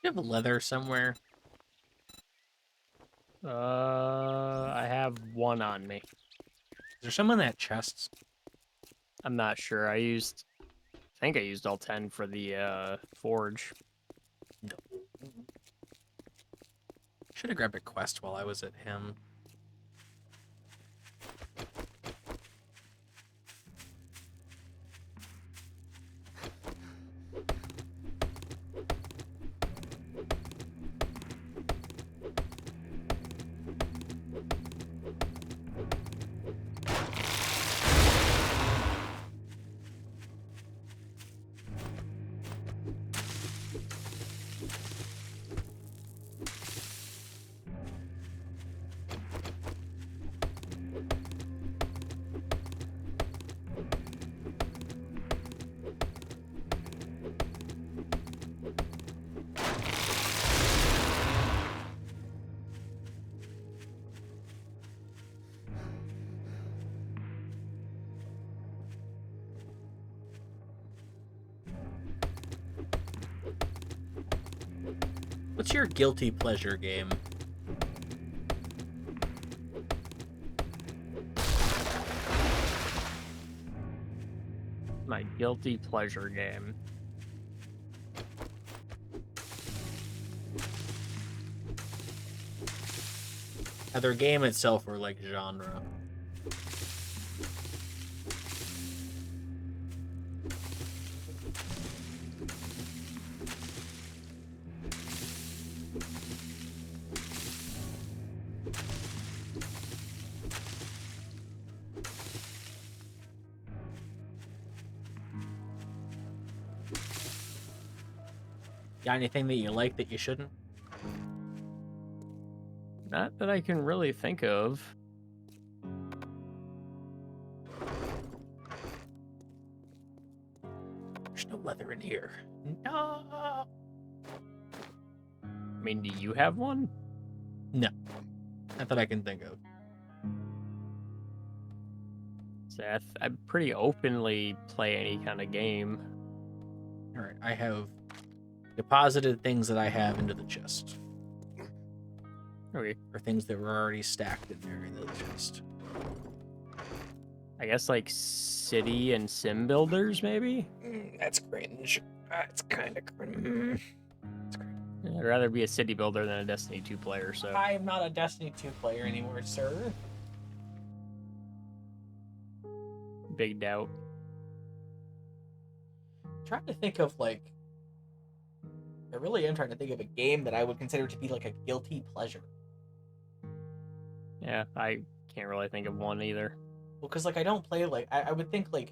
you have leather somewhere? I have one on me. Is there some in that chest? I'm not sure. I think I used all 10 for the forge. No. Should have grabbed a quest while I was at him. What's your guilty pleasure game? My guilty pleasure game. Either game itself or like genre. Got anything that you like that you shouldn't? Not that I can really think of. There's no leather in here. No. I mean, do you have one? No. Not that I can think of. Seth, I pretty openly play any kind of game. Alright, I have deposited things that I have into the chest. Okay. Or things that were already stacked in there into the chest. I guess like city and sim builders, maybe? That's cringe. That's kind of cringe. I'd rather be a city builder than a Destiny 2 player, so. I am not a Destiny 2 player anymore, sir. Big doubt. I'm trying to think of, like... I really am trying to think of a game that I would consider to be, like, a guilty pleasure. Yeah, I can't really think of one either. Well, because, like, I don't play, like... I would think, like...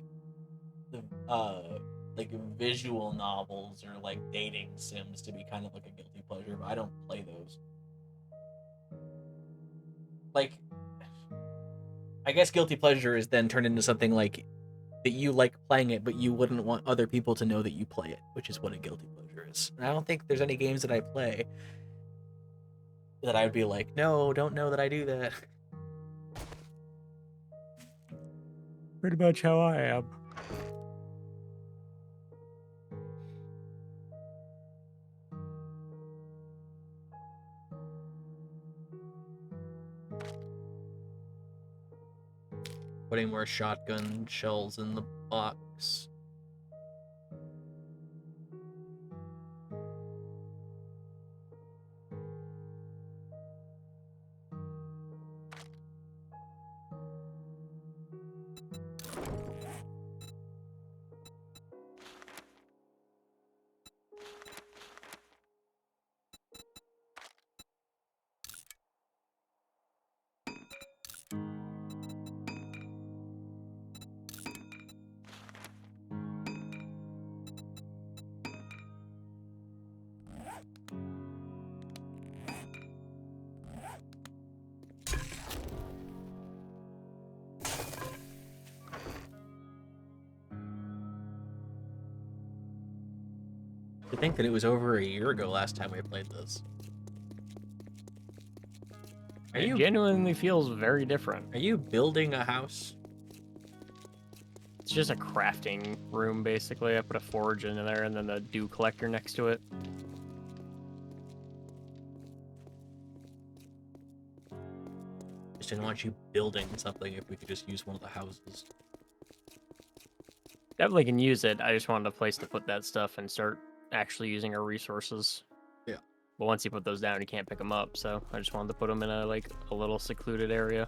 the like, visual novels or, like, dating sims to be kind of like a guilty pleasure, but I don't play those. Like... I guess guilty pleasure is then turned into something, like, that you like playing it, but you wouldn't want other people to know that you play it, which is what a guilty pleasure is. And I don't think there's any games that I play that I would be like, no, don't know that I do that. Pretty much how I am. Putting more shotgun shells in the box. To think that it was over a year ago last time we played this. It genuinely feels very different. Are you building a house? It's just a crafting room, basically. I put a forge in there and then the dew collector next to it. didn't want you building something if we could just use one of the houses. Definitely can use it. I just wanted a place to put that stuff and start actually using our resources. Yeah. But once you put those down, you can't pick them up. So I just wanted to put them in a little secluded area.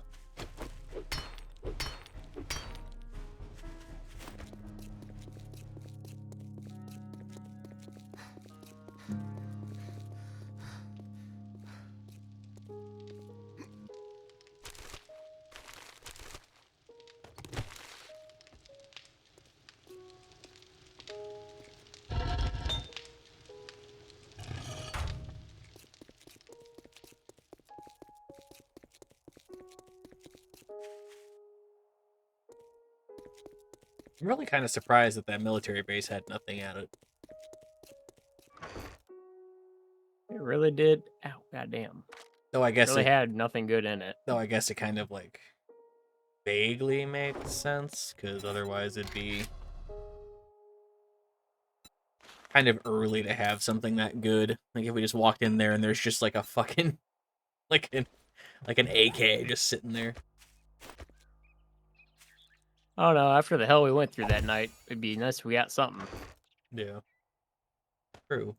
I'm really kind of surprised that military base had nothing at it. It really did. Ow, goddamn. Though I guess Really it had nothing good in it. Though I guess it kind of like vaguely makes sense, because otherwise it'd be kind of early to have something that good. Like if we just walked in there and there's just like a fucking like an AK just sitting there. Oh no, after the hell we went through that night, it'd be nice if we got something. Yeah. True.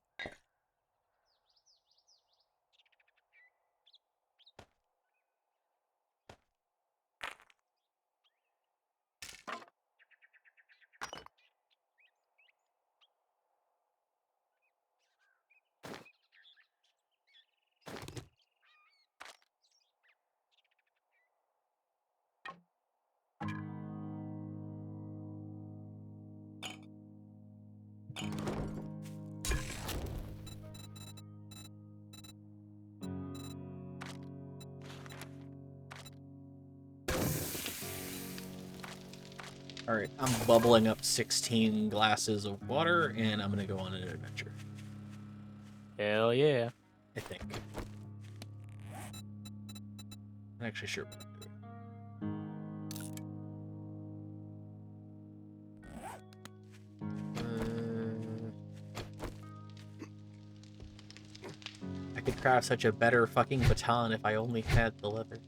Alright, I'm bubbling up 16 glasses of water, and I'm gonna go on an adventure. Hell yeah. I think. I'm actually sure what I'm doing. I could craft such a better fucking baton if I only had the leather.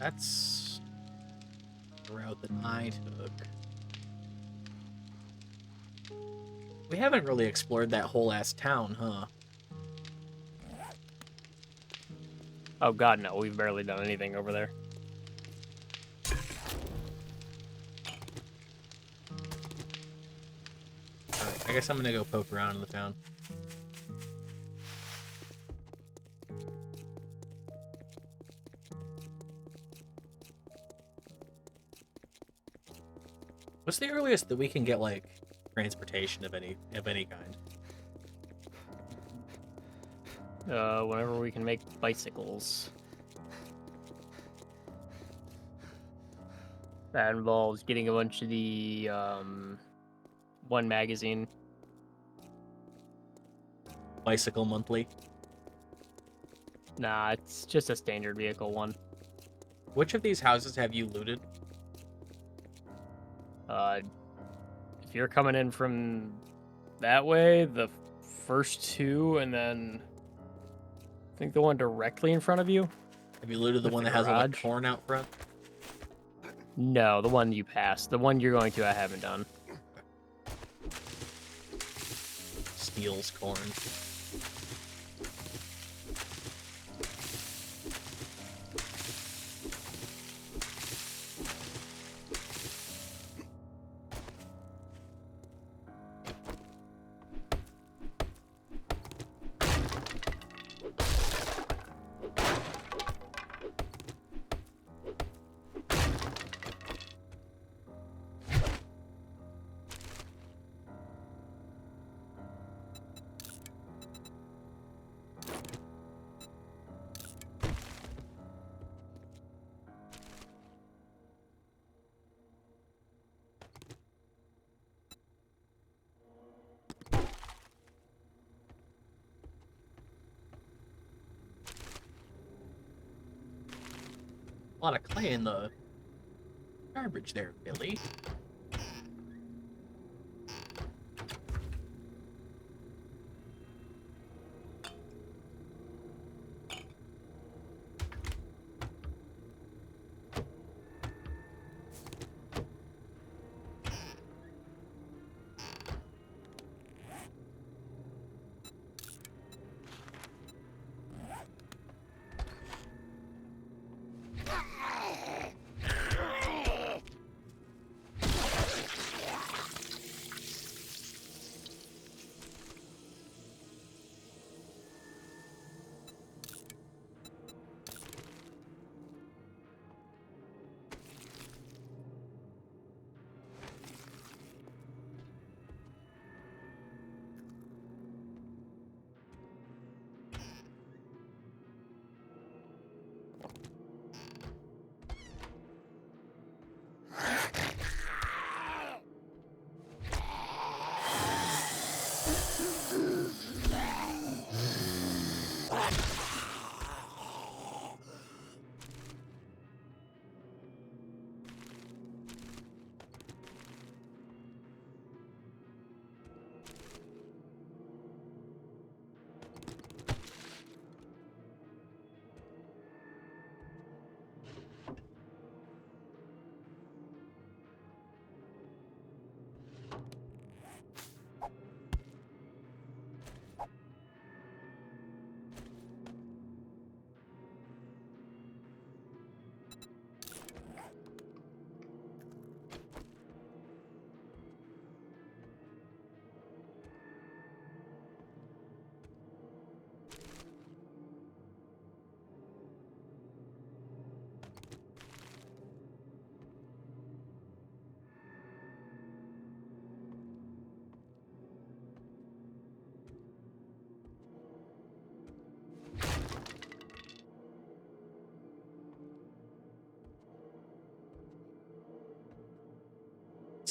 That's the route that I took. We haven't really explored that whole ass town, huh? Oh god, no, we've barely done anything over there. Alright, I guess I'm gonna go poke around in the town. What's the earliest that we can get, like, transportation of any kind? Whenever we can make bicycles. That involves getting a bunch of the, one magazine. Bicycle monthly? Nah, it's just a standard vehicle one. Which of these houses have you looted? If you're coming in from that way, the first two, and then I think the one directly in front of you. Have you looted the one that has all the corn out front? No, the one you passed. The one you're going to, I haven't done. Steals corn. A lot of clay in the garbage there, Billy.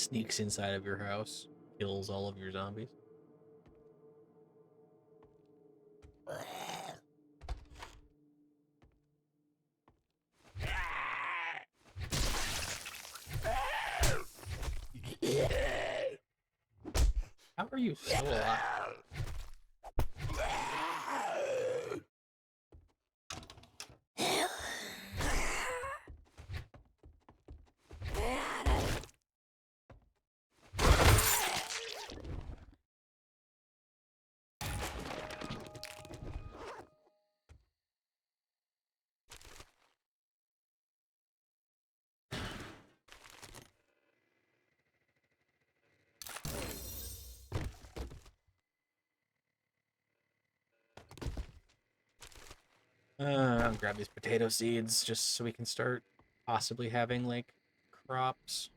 sneaks inside of your house, kills all of your zombies. How are you still alive? I'll grab these potato seeds just so we can start possibly having, like, crops.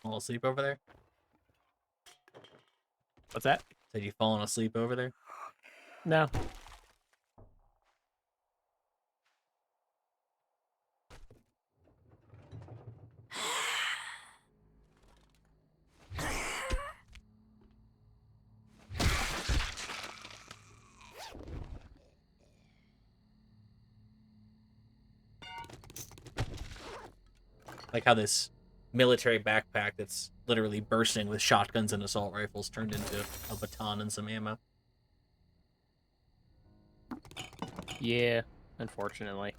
Fall asleep over there? What's that? Said you fallen asleep over there? No. Like how this military backpack that's literally bursting with shotguns and assault rifles turned into a baton and some ammo. Yeah, unfortunately.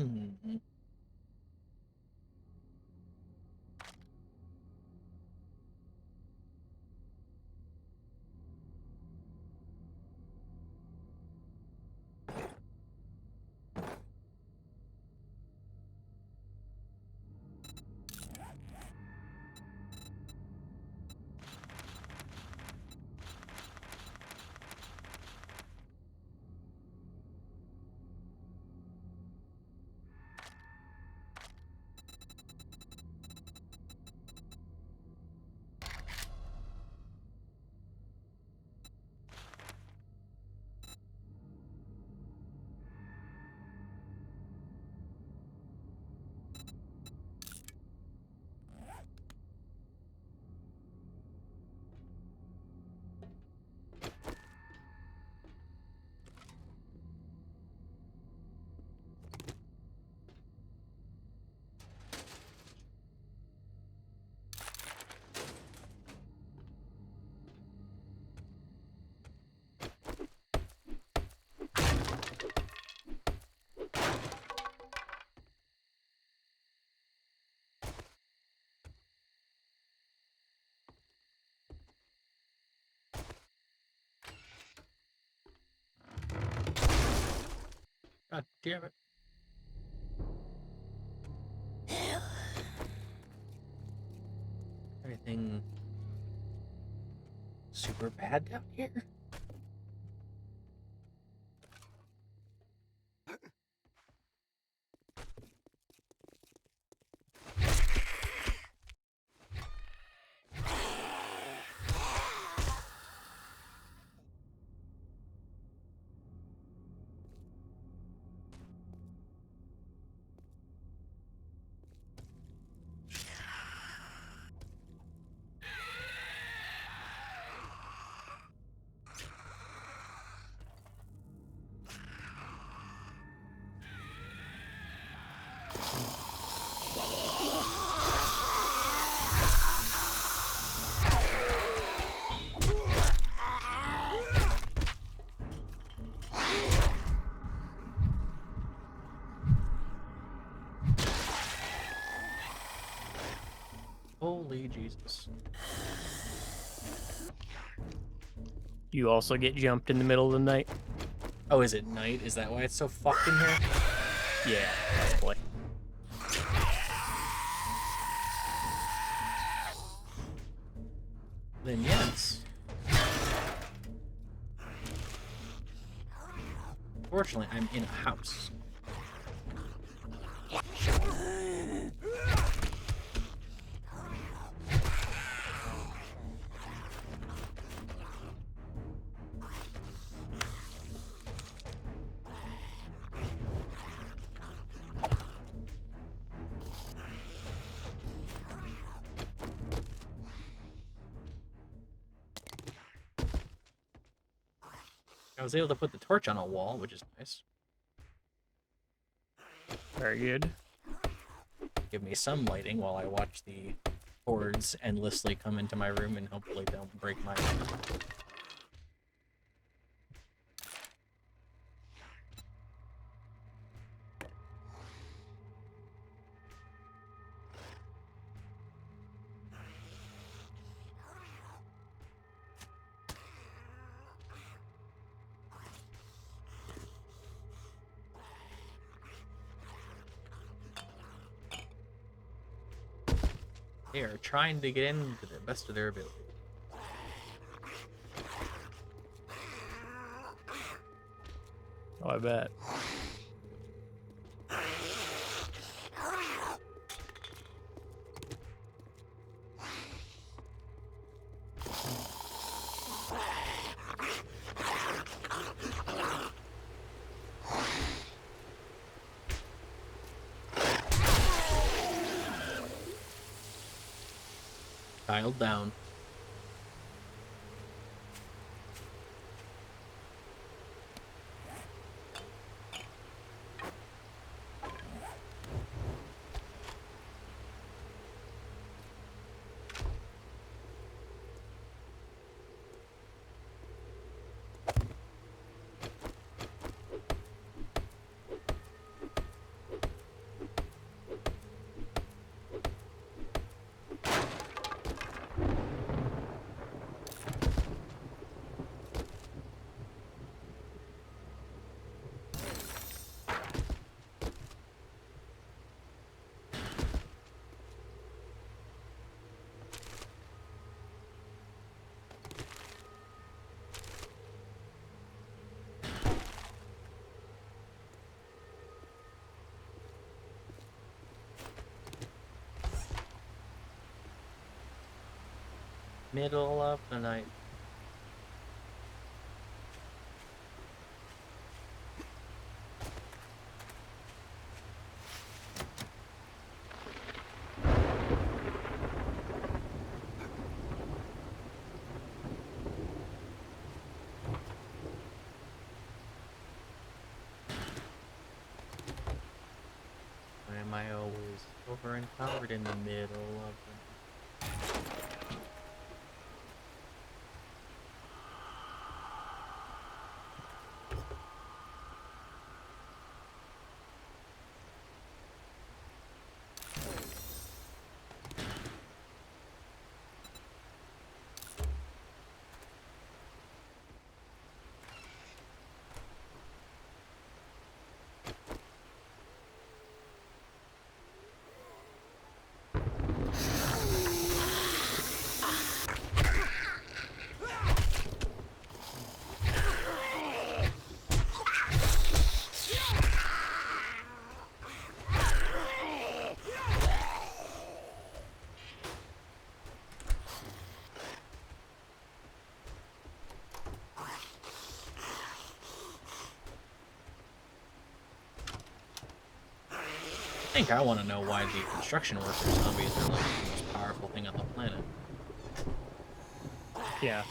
Hmm. God damn it. Anything super bad down here? Holy Jesus. You also get jumped in the middle of the night? Oh, is it night? Is that why it's so fucked in here? Yeah, probably. Then yes. Fortunately, I'm in a house. I was able to put the torch on a wall, which is nice. Very good. Give me some lighting while I watch the hordes endlessly come into my room and hopefully don't break my... They are trying to get in to the best of their ability. Oh, I bet. Dialed down. Middle of the night. Why am I always over and covered in the middle of the... I think I want to know why the construction worker zombies are like the most powerful thing on the planet. Yeah.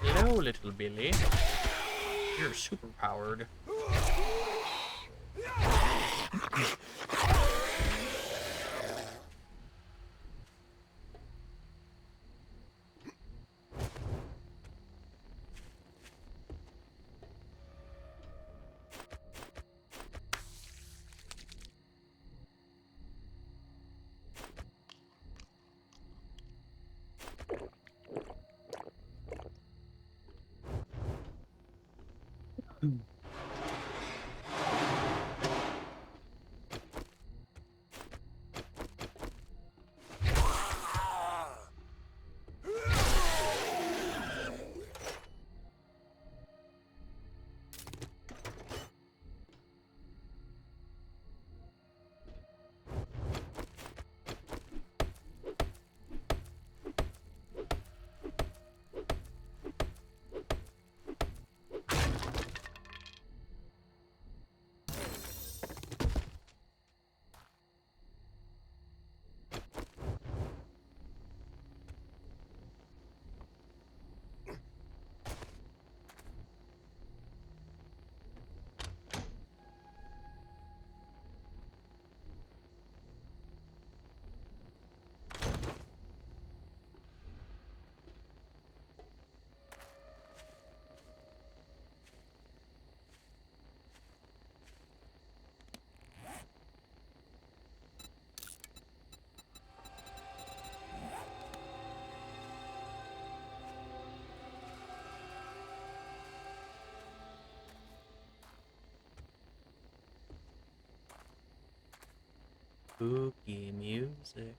Hello, little Billy. You're super powered. Spooky music.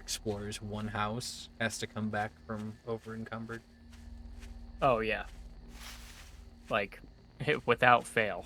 Explores one house, has to come back from over encumbered. Oh, yeah. Like, without fail.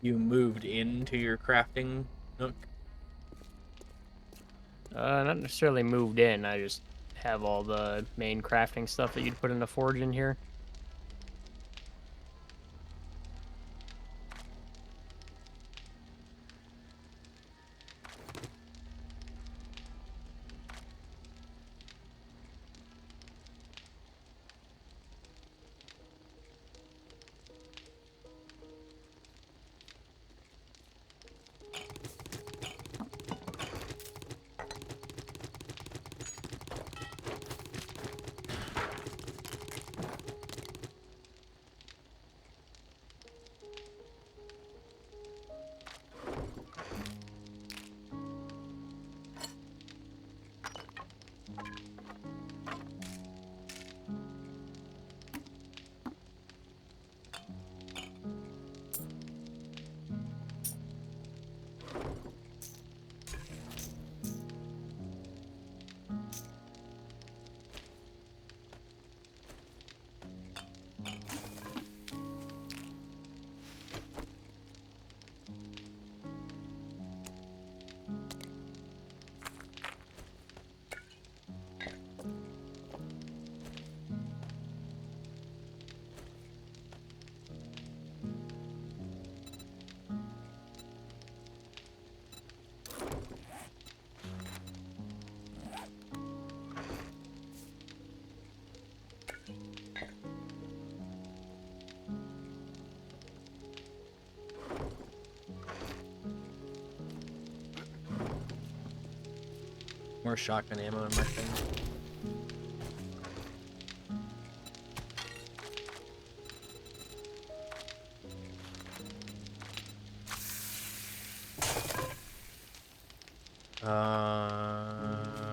You moved into your crafting nook? Not necessarily moved in. I just have all the main crafting stuff that you'd put in a forge in here. More shotgun ammo in my thing. I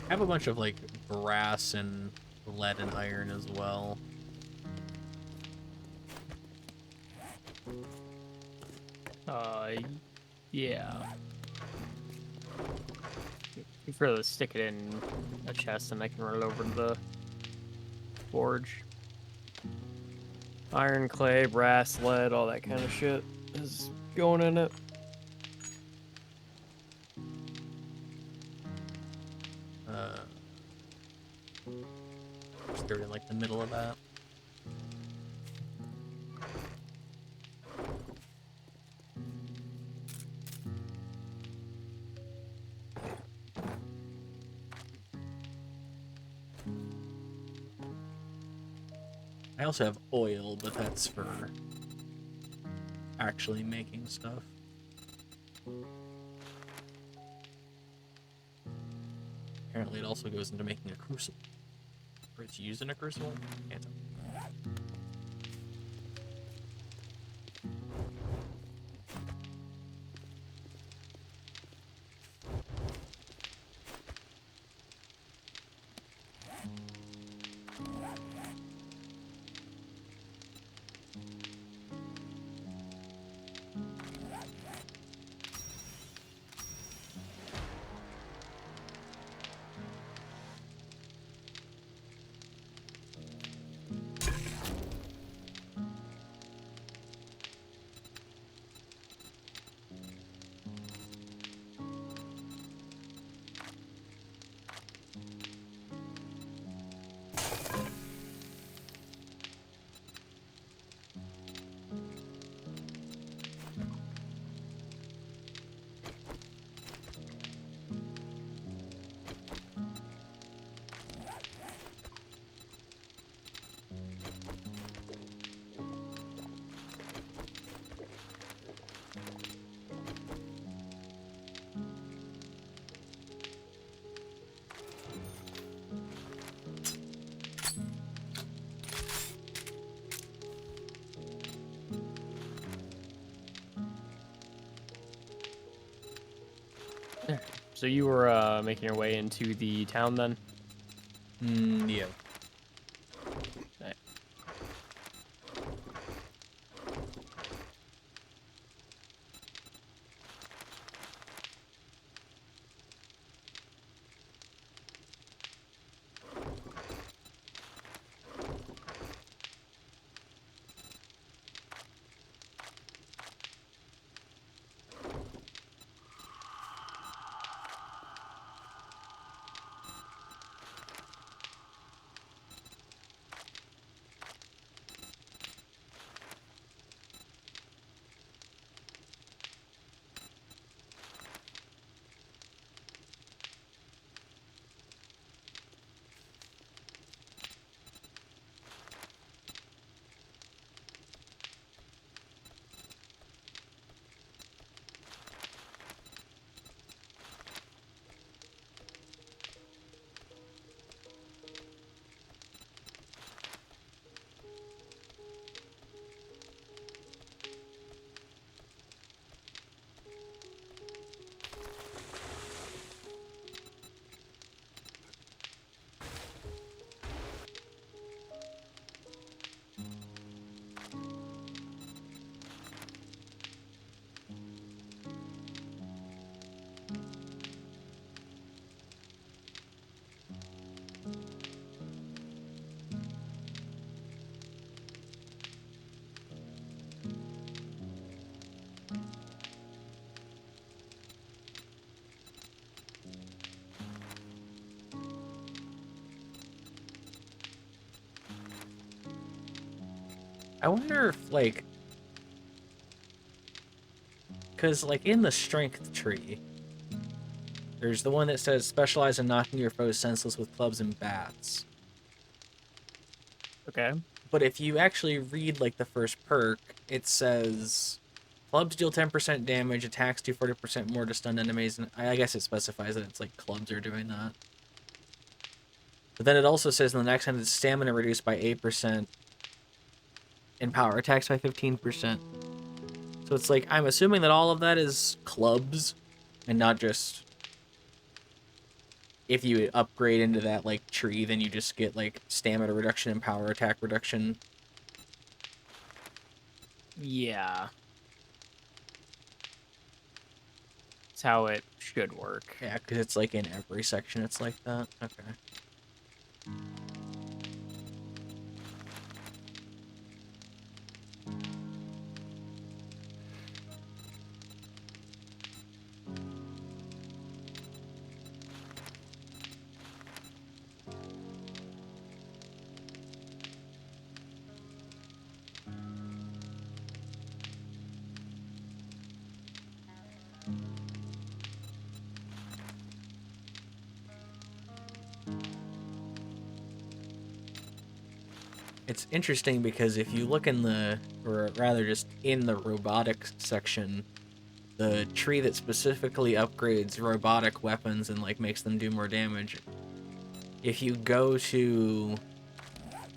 have a bunch of like brass and lead and iron as well. Yeah. You can really stick it in a chest and I can run it over to the forge. Iron, clay, brass, lead, all that kind of shit is going in it. Just throw it in like the middle of that. I also have oil, but that's for actually making stuff. Apparently it also goes into making a crucible. Or it's used in a crucible? Can't tell. So you were making your way into the town then? Yeah. Right. I wonder if, like... Because, like, in the strength tree, there's the one that says specialize in knocking your foes senseless with clubs and bats. Okay. But if you actually read, like, the first perk, it says clubs deal 10% damage, attacks do 40% more to stun enemies, and I guess it specifies that it's like clubs are doing that. But then it also says in the next sentence, stamina reduced by 8%, and power attacks by 15%. So it's like, I'm assuming that all of that is clubs, and not just... If you upgrade into that, like, tree, then you just get, like, stamina reduction and power attack reduction. Yeah. That's how it should work. Yeah, because it's, like, in every section it's like that. Okay. It's interesting because if you look in the, or rather just in the robotics section, the tree that specifically upgrades robotic weapons and, like, makes them do more damage, if you go to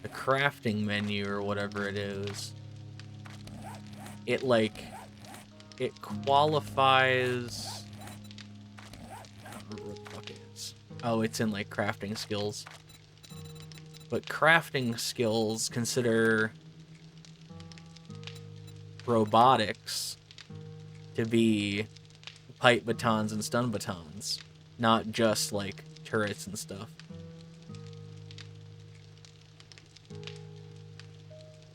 the crafting menu or whatever it is, it, like, it qualifies... I don't remember what the fuck it is. Oh, it's in, like, crafting skills. But crafting skills consider robotics to be pipe batons and stun batons, not just, like, turrets and stuff.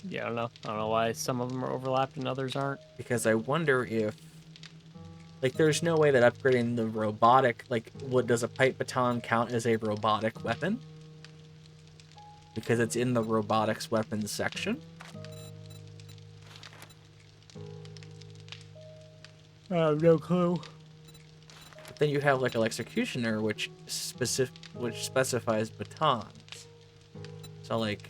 Yeah, I don't know. I don't know why some of them are overlapped and others aren't. Because I wonder if... Like, there's no way that upgrading the robotic... Like, what does a pipe baton count as a robotic weapon? Because it's in the robotics weapons section? I have no clue. But then you have, like, Electrocutioner, which specifies batons. So, like...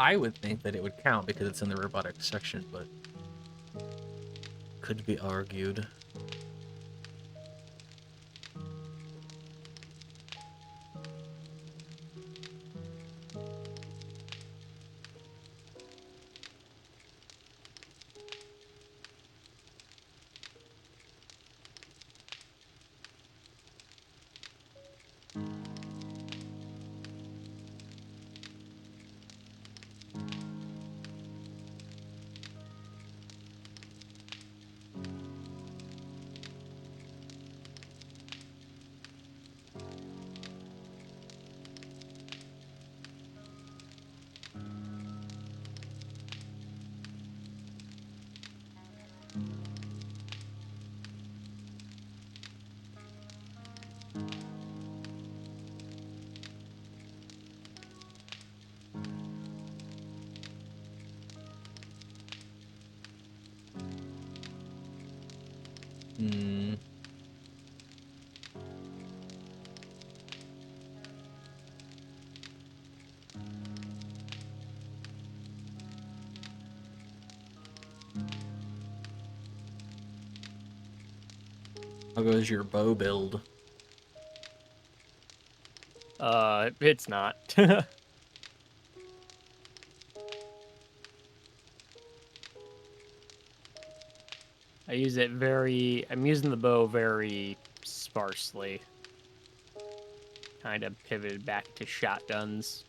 I would think that it would count because it's in the robotics section, but... Could be argued. Hmm. How goes your bow build? It's not. I'm using the bow very sparsely. Kind of pivoted back to shotguns.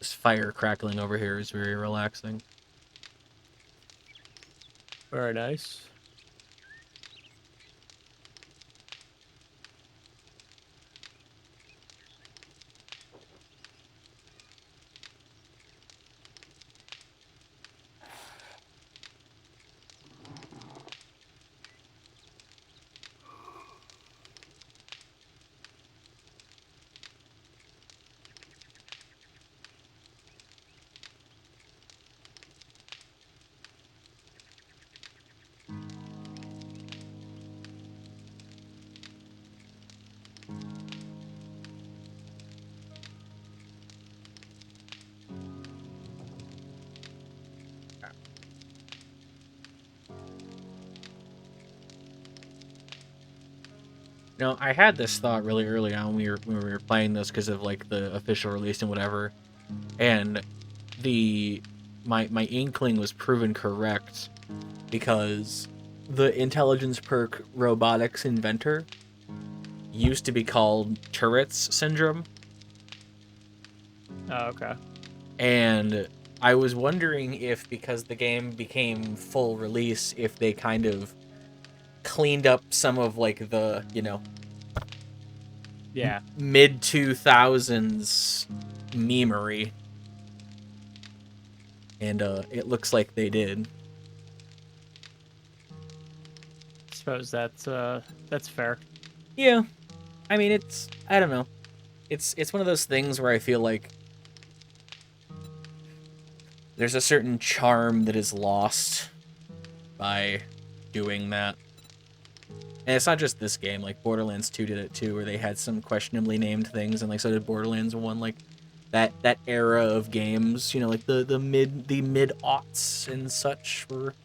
This fire crackling over here is very relaxing. Very nice. No, I had this thought really early on when we were playing this because of like the official release and whatever, and my inkling was proven correct because the intelligence perk Robotics Inventor used to be called Tourette's Syndrome. Oh, okay. And I was wondering if, because the game became full release, if they kind of cleaned up some of like the, you know, yeah, mid 2000s memery, and it looks like they did. I suppose that's fair. Yeah, I mean, I don't know, it's one of those things where I feel like there's a certain charm that is lost by doing that. And it's not just this game, like Borderlands 2 did it too, where they had some questionably named things, and like so did Borderlands 1, like that era of games, you know, like the mid aughts and such, were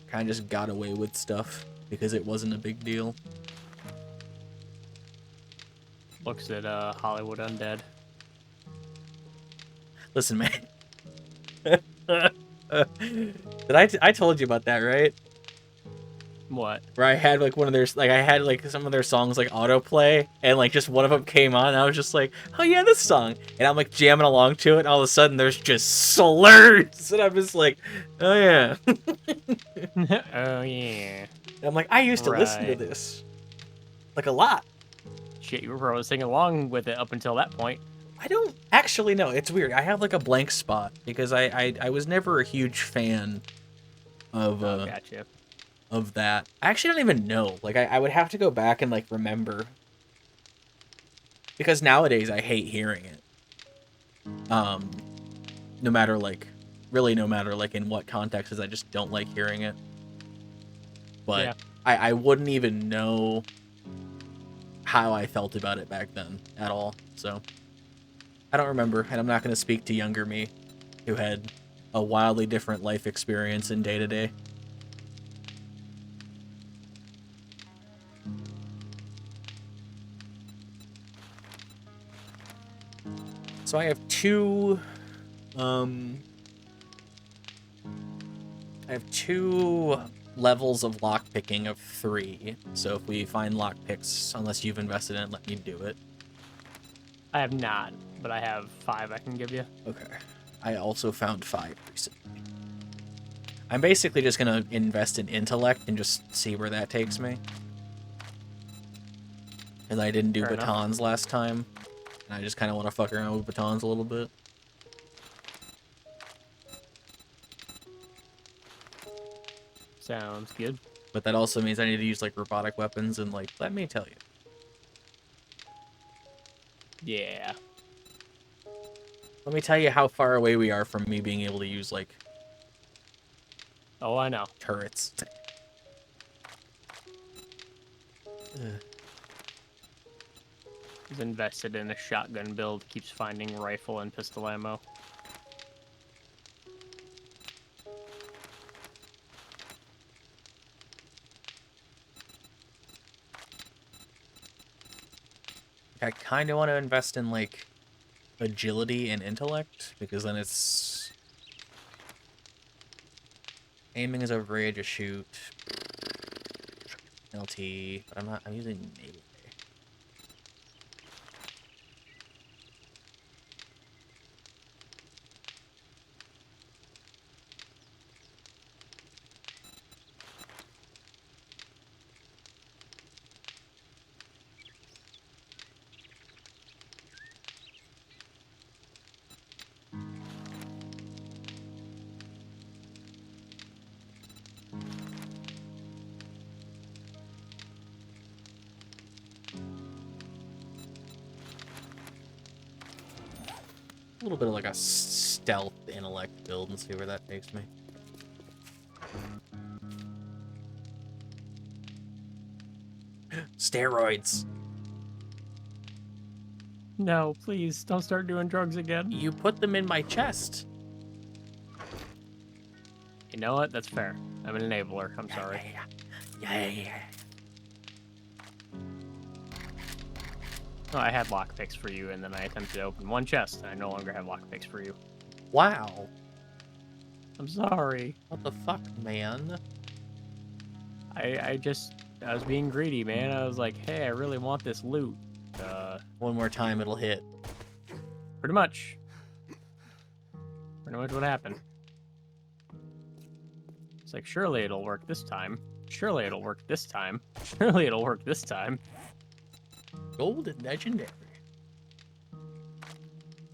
kind of just got away with stuff because it wasn't a big deal. Looks at Hollywood Undead. Listen, man. I told you about that, right? What? Where I had like one of their, like I had like some of their songs like autoplay, and like just one of them came on, and I was just like, oh yeah, this song, and I'm like jamming along to it, and all of a sudden there's just slurs, and I'm just like, oh yeah. Oh yeah. And I'm like, I used to listen to Right. this like a lot. Shit, you were probably singing along with it up until that point. I don't actually know. It's weird. I have like a blank spot because I was never a huge fan of Oh, gotcha. of that. I actually don't even know. Like I would have to go back and like remember, because nowadays I hate hearing it. No matter like, really no matter like in what context, is I just don't like hearing it. But Yeah. I wouldn't even know how I felt about it back then at all. So I don't remember, and I'm not going to speak to younger me who had a wildly different life experience in day to day. So I have two levels of lockpicking of 3. So if we find lockpicks, unless you've invested in it, let me do it. I have not, but I have 5 I can give you. Okay. I also found 5 recently. I'm basically just gonna invest in intellect and just see where that takes me. Because I didn't do Fair batons last time, and I just kind of want to fuck around with batons a little bit. Sounds good. But that also means I need to use like robotic weapons, and like, let me tell you. Yeah. Let me tell you how far away we are from me being able to use like Oh, I know. turrets. He's invested in a shotgun build, keeps finding rifle and pistol ammo. I kind of want to invest in like agility and intellect, because then it's aiming is overrated, just shoot. LT, but I'm using melee. little bit of like a stealth intellect build and see where that takes me. Steroids. No, please don't start doing drugs again. You put them in my chest. You know what? That's fair. I'm an enabler. I'm sorry. Yeah. No, I had lockpicks for you, and then I attempted to open one chest, and I no longer have lockpicks for you. Wow. I'm sorry. What the fuck, man? I was being greedy, man. I was like, hey, I really want this loot. One more time, it'll hit. Pretty much. Pretty much what happened. It's like, surely it'll work this time. Surely it'll work this time. Surely it'll work this time. Gold and legendary.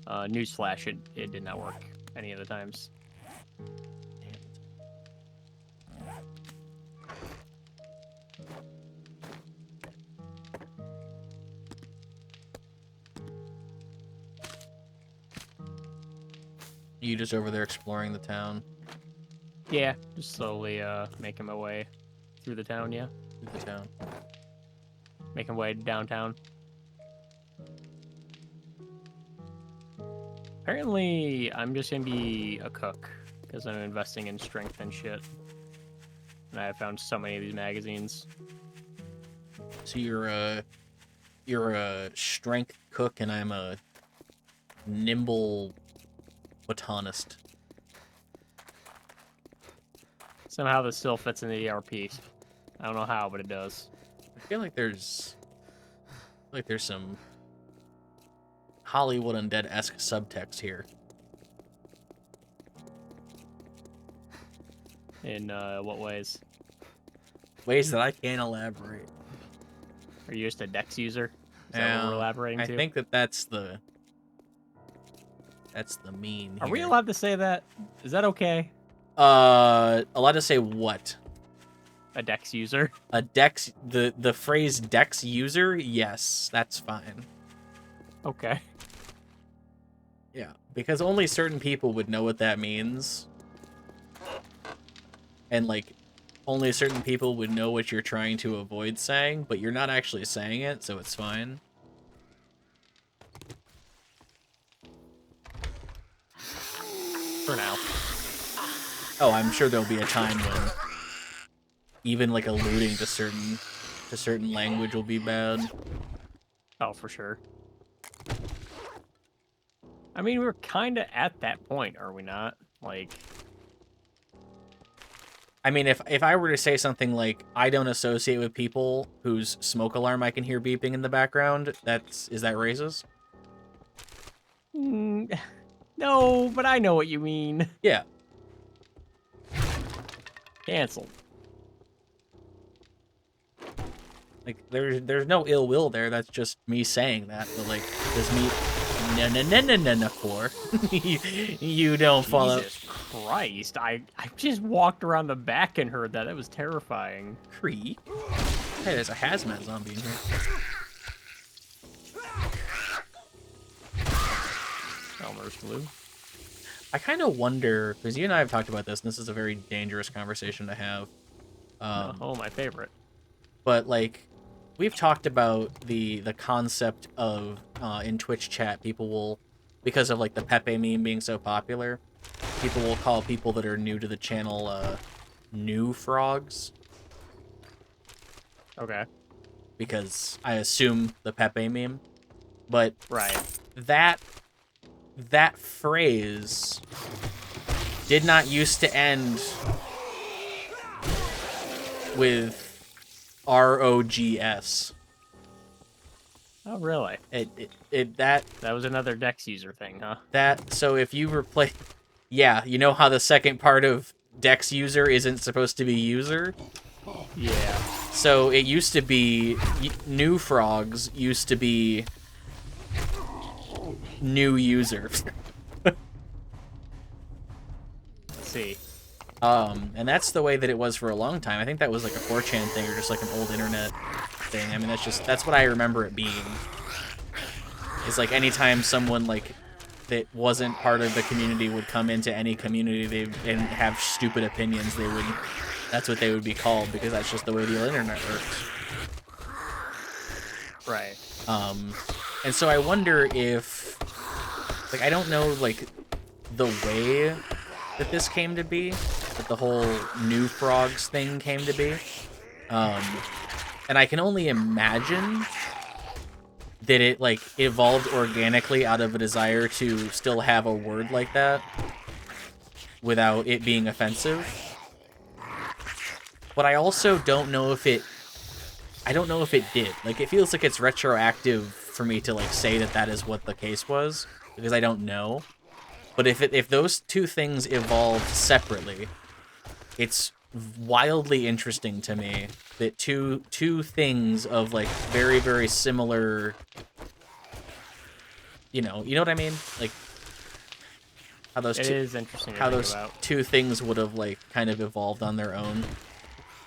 Newsflash, it did not work any of the times. You just over there exploring the town? Yeah, just slowly making my way through the town, yeah. Through the town. Making my way downtown. Apparently, I'm just gonna be a cook, because I'm investing in strength and shit. And I have found so many of these magazines. So you're a strength cook, and I'm a nimble botanist. Somehow this still fits in the ERP. I don't know how, but it does. I feel like there's some Hollywood Undead-esque subtext here. In what ways? Ways that I can't elaborate. Are you just a Dex user? Is that what we're elaborating I to? think that's the mean. Are we here. allowed to say that? Is that okay? Allowed to say what? A Dex user? A Dex, the phrase Dex user? Yes, that's fine. Okay. Yeah, because only certain people would know what that means. And, like, only certain people would know what you're trying to avoid saying, but you're not actually saying it, so it's fine. For now. Oh, I'm sure there'll be a time when even, like, alluding to certain language will be bad. Oh, for sure. I mean, we're kind of at that point, are we not? Like... I mean, if I were to say something like, I don't associate with people whose smoke alarm I can hear beeping in the background, is that racist? No, but I know what you mean. Yeah. Cancelled. Like, there's no ill will there, that's just me saying that, but, like, does me... No, for. You don't follow... Jesus Christ, I just walked around the back and heard that. That was terrifying. Creep. Hey, there's a hazmat zombie in here. Elmer's blue. I kind of wonder, because you and I have talked about this, and this is a very dangerous conversation to have. Oh, my favorite. But, like, we've talked about the concept of, in Twitch chat, people will, because of, like, the Pepe meme being so popular, people will call people that are new to the channel, new frogs. Okay. Because I assume the Pepe meme. But Right. that phrase did not used to end with ROGS. Oh, really? That was another Dex user thing, huh? So if you replace, yeah, you know how the second part of Dex user isn't supposed to be user? Yeah. So it used to be, new frogs used to be new user. Let's see. And that's the way that it was for a long time. I think that was like a 4chan thing or just like an old internet thing. I mean, that's what I remember it being. It's like anytime someone like that wasn't part of the community would come into any community and have stupid opinions, that's what they would be called, because that's just the way the internet works. Right. And so I wonder if, like, I don't know, like, the way that this came to be, that the whole New Frogs thing came to be. And I can only imagine that it, like, evolved organically out of a desire to still have a word like that without it being offensive. But I also don't know if it... I don't know if it did. Like, it feels like it's retroactive for me to, like, say that that is what the case was, because I don't know. But if those two things evolved separately, it's wildly interesting to me that two things of, like, very, very similar, you know what I mean? Like, how those It is interesting to how think those about. two things would have, like, kind of evolved on their own.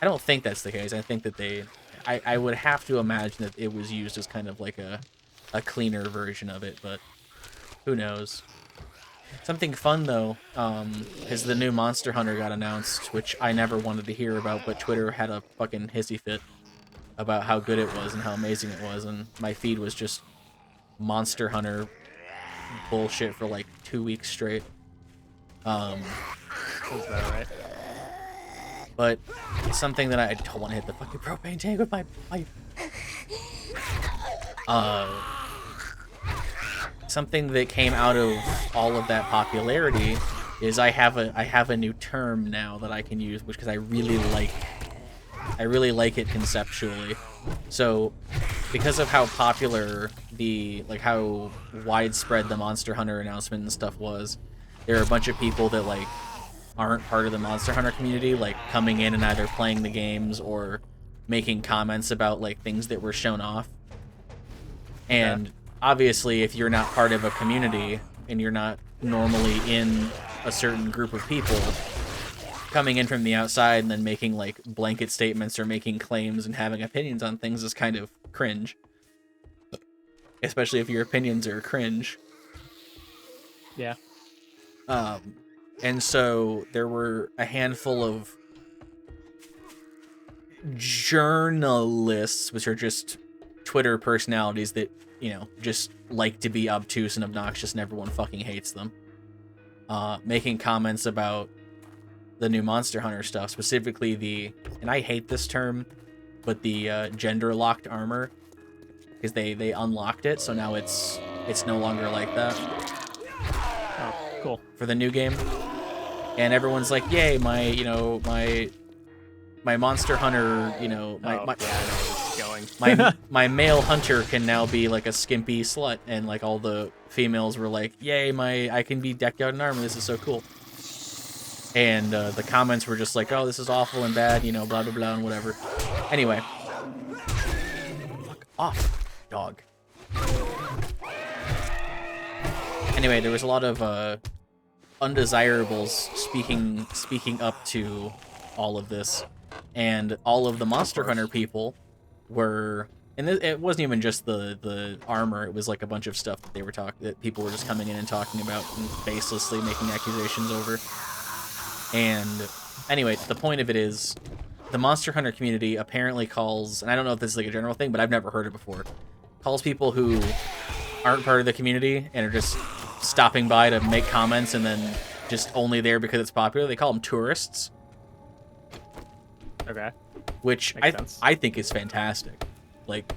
I don't think that's the case. I think that I would have to imagine that it was used as kind of like a cleaner version of it, but who knows? Something fun, though, is the new Monster Hunter got announced, which I never wanted to hear about, but Twitter had a fucking hissy fit about how good it was and how amazing it was, and my feed was just Monster Hunter bullshit for like 2 weeks straight. Is that right? But something that I don't want to hit the fucking propane tank with my pipe. Something that came out of all of that popularity is I have a new term now that I can use, which because I really like it conceptually. So because of how popular how widespread the Monster Hunter announcement and stuff was, there are a bunch of people that like aren't part of the Monster Hunter community, like coming in and either playing the games or making comments about like things that were shown off. And obviously, if you're not part of a community and you're not normally in a certain group of people, coming in from the outside and then making like blanket statements or making claims and having opinions on things is kind of cringe. Especially if your opinions are cringe. Yeah. And so there were a handful of journalists, which are just Twitter personalities that, you know, just like to be obtuse and obnoxious and everyone fucking hates them, making comments about the new Monster Hunter stuff, specifically and I hate this term, but the gender-locked armor, because they unlocked it, so now it's no longer like that. Oh, cool. For the new game. And everyone's like, yay, my Monster Hunter, you know, Yeah, I know where this is going. my male hunter can now be like a skimpy slut, and like all the females were like, yay, I can be decked out in armor, this is so cool. And the comments were just like, oh, this is awful and bad, you know, blah blah blah and whatever. Anyway, fuck off, dog. Anyway, there was a lot of undesirables speaking up to all of this, and all of the Monster Hunter people were, and it wasn't even just the armor, it was like a bunch of stuff that people were just coming in and talking about and baselessly making accusations over. And anyway, the point of it is, the Monster Hunter community apparently calls, and I don't know if this is like a general thing, but I've never heard it before, calls people who aren't part of the community and are just stopping by to make comments and then just only there because it's popular, they call them tourists. Okay. Which I think is fantastic. Like,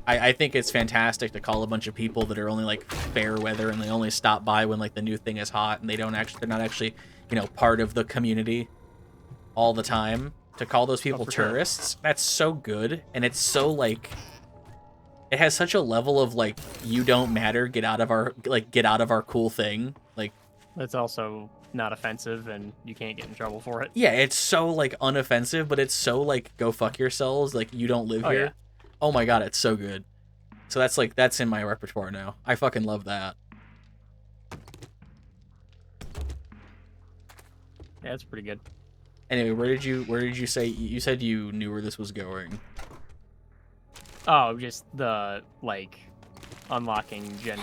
I think it's fantastic to call a bunch of people that are only like fair weather and they only stop by when like the new thing is hot and they're not actually, you know, part of the community all the time, to call those people tourists. Sure. That's so good, and it's so like, it has such a level of like, you don't matter, get out of our cool thing. Like, it's also not offensive and you can't get in trouble for it. Yeah, it's so like unoffensive, but it's so like, go fuck yourselves, like you don't live here. Yeah. Oh my god, it's so good. So that's in my repertoire now. I fucking love that. Yeah, it's pretty good. Anyway, where did you say you said you knew where this was going? Oh, just the like unlocking gender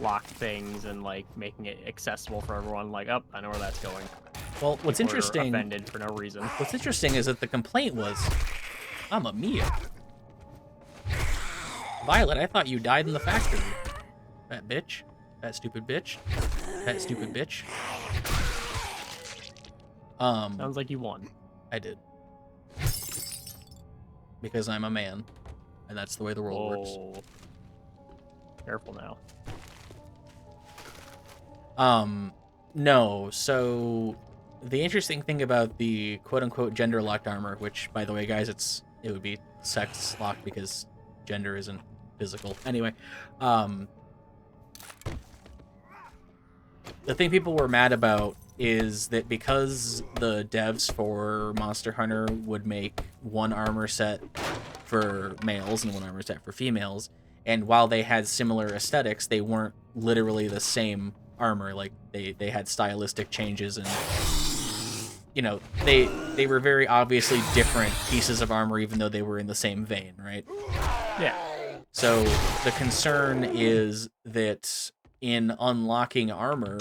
lock things and like making it accessible for everyone. Like, oh, I know where that's going. Well, what's People are interesting... offended for no reason. What's interesting is that the complaint was, Mamma Mia. Violet, I thought you died in the factory. That bitch. That stupid bitch. That stupid bitch. Sounds like you won. I did. Because I'm a man. And that's the way the world works. Careful now. No, so the interesting thing about the quote-unquote gender-locked armor, which, by the way, guys, it would be sex-locked because gender isn't physical. Anyway, the thing people were mad about is that because the devs for Monster Hunter would make one armor set for males and one armor set for females, and while they had similar aesthetics, they weren't literally the same armor. Like, they had stylistic changes, and, you know, they were very obviously different pieces of armor, even though they were in the same vein, right? Yeah. So the concern is that in unlocking armor,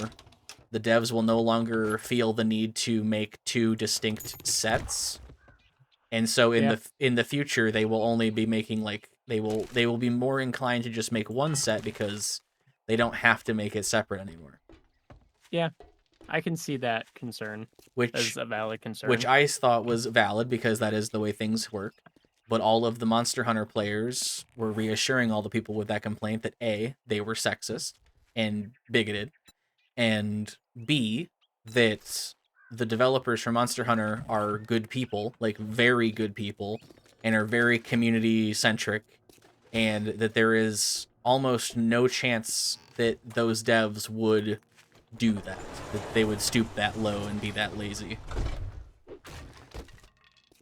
the devs will no longer feel the need to make two distinct sets. And so in the future, they will only be making, like, they will be more inclined to just make one set because they don't have to make it separate anymore. Yeah, I can see that concern as a valid concern. Which I thought was valid because that is the way things work. But all of the Monster Hunter players were reassuring all the people with that complaint that A, they were sexist and bigoted, and B, that the developers for Monster Hunter are good people, like very good people, and are very community-centric, and that there is almost no chance that those devs would do that they would stoop that low and be that lazy.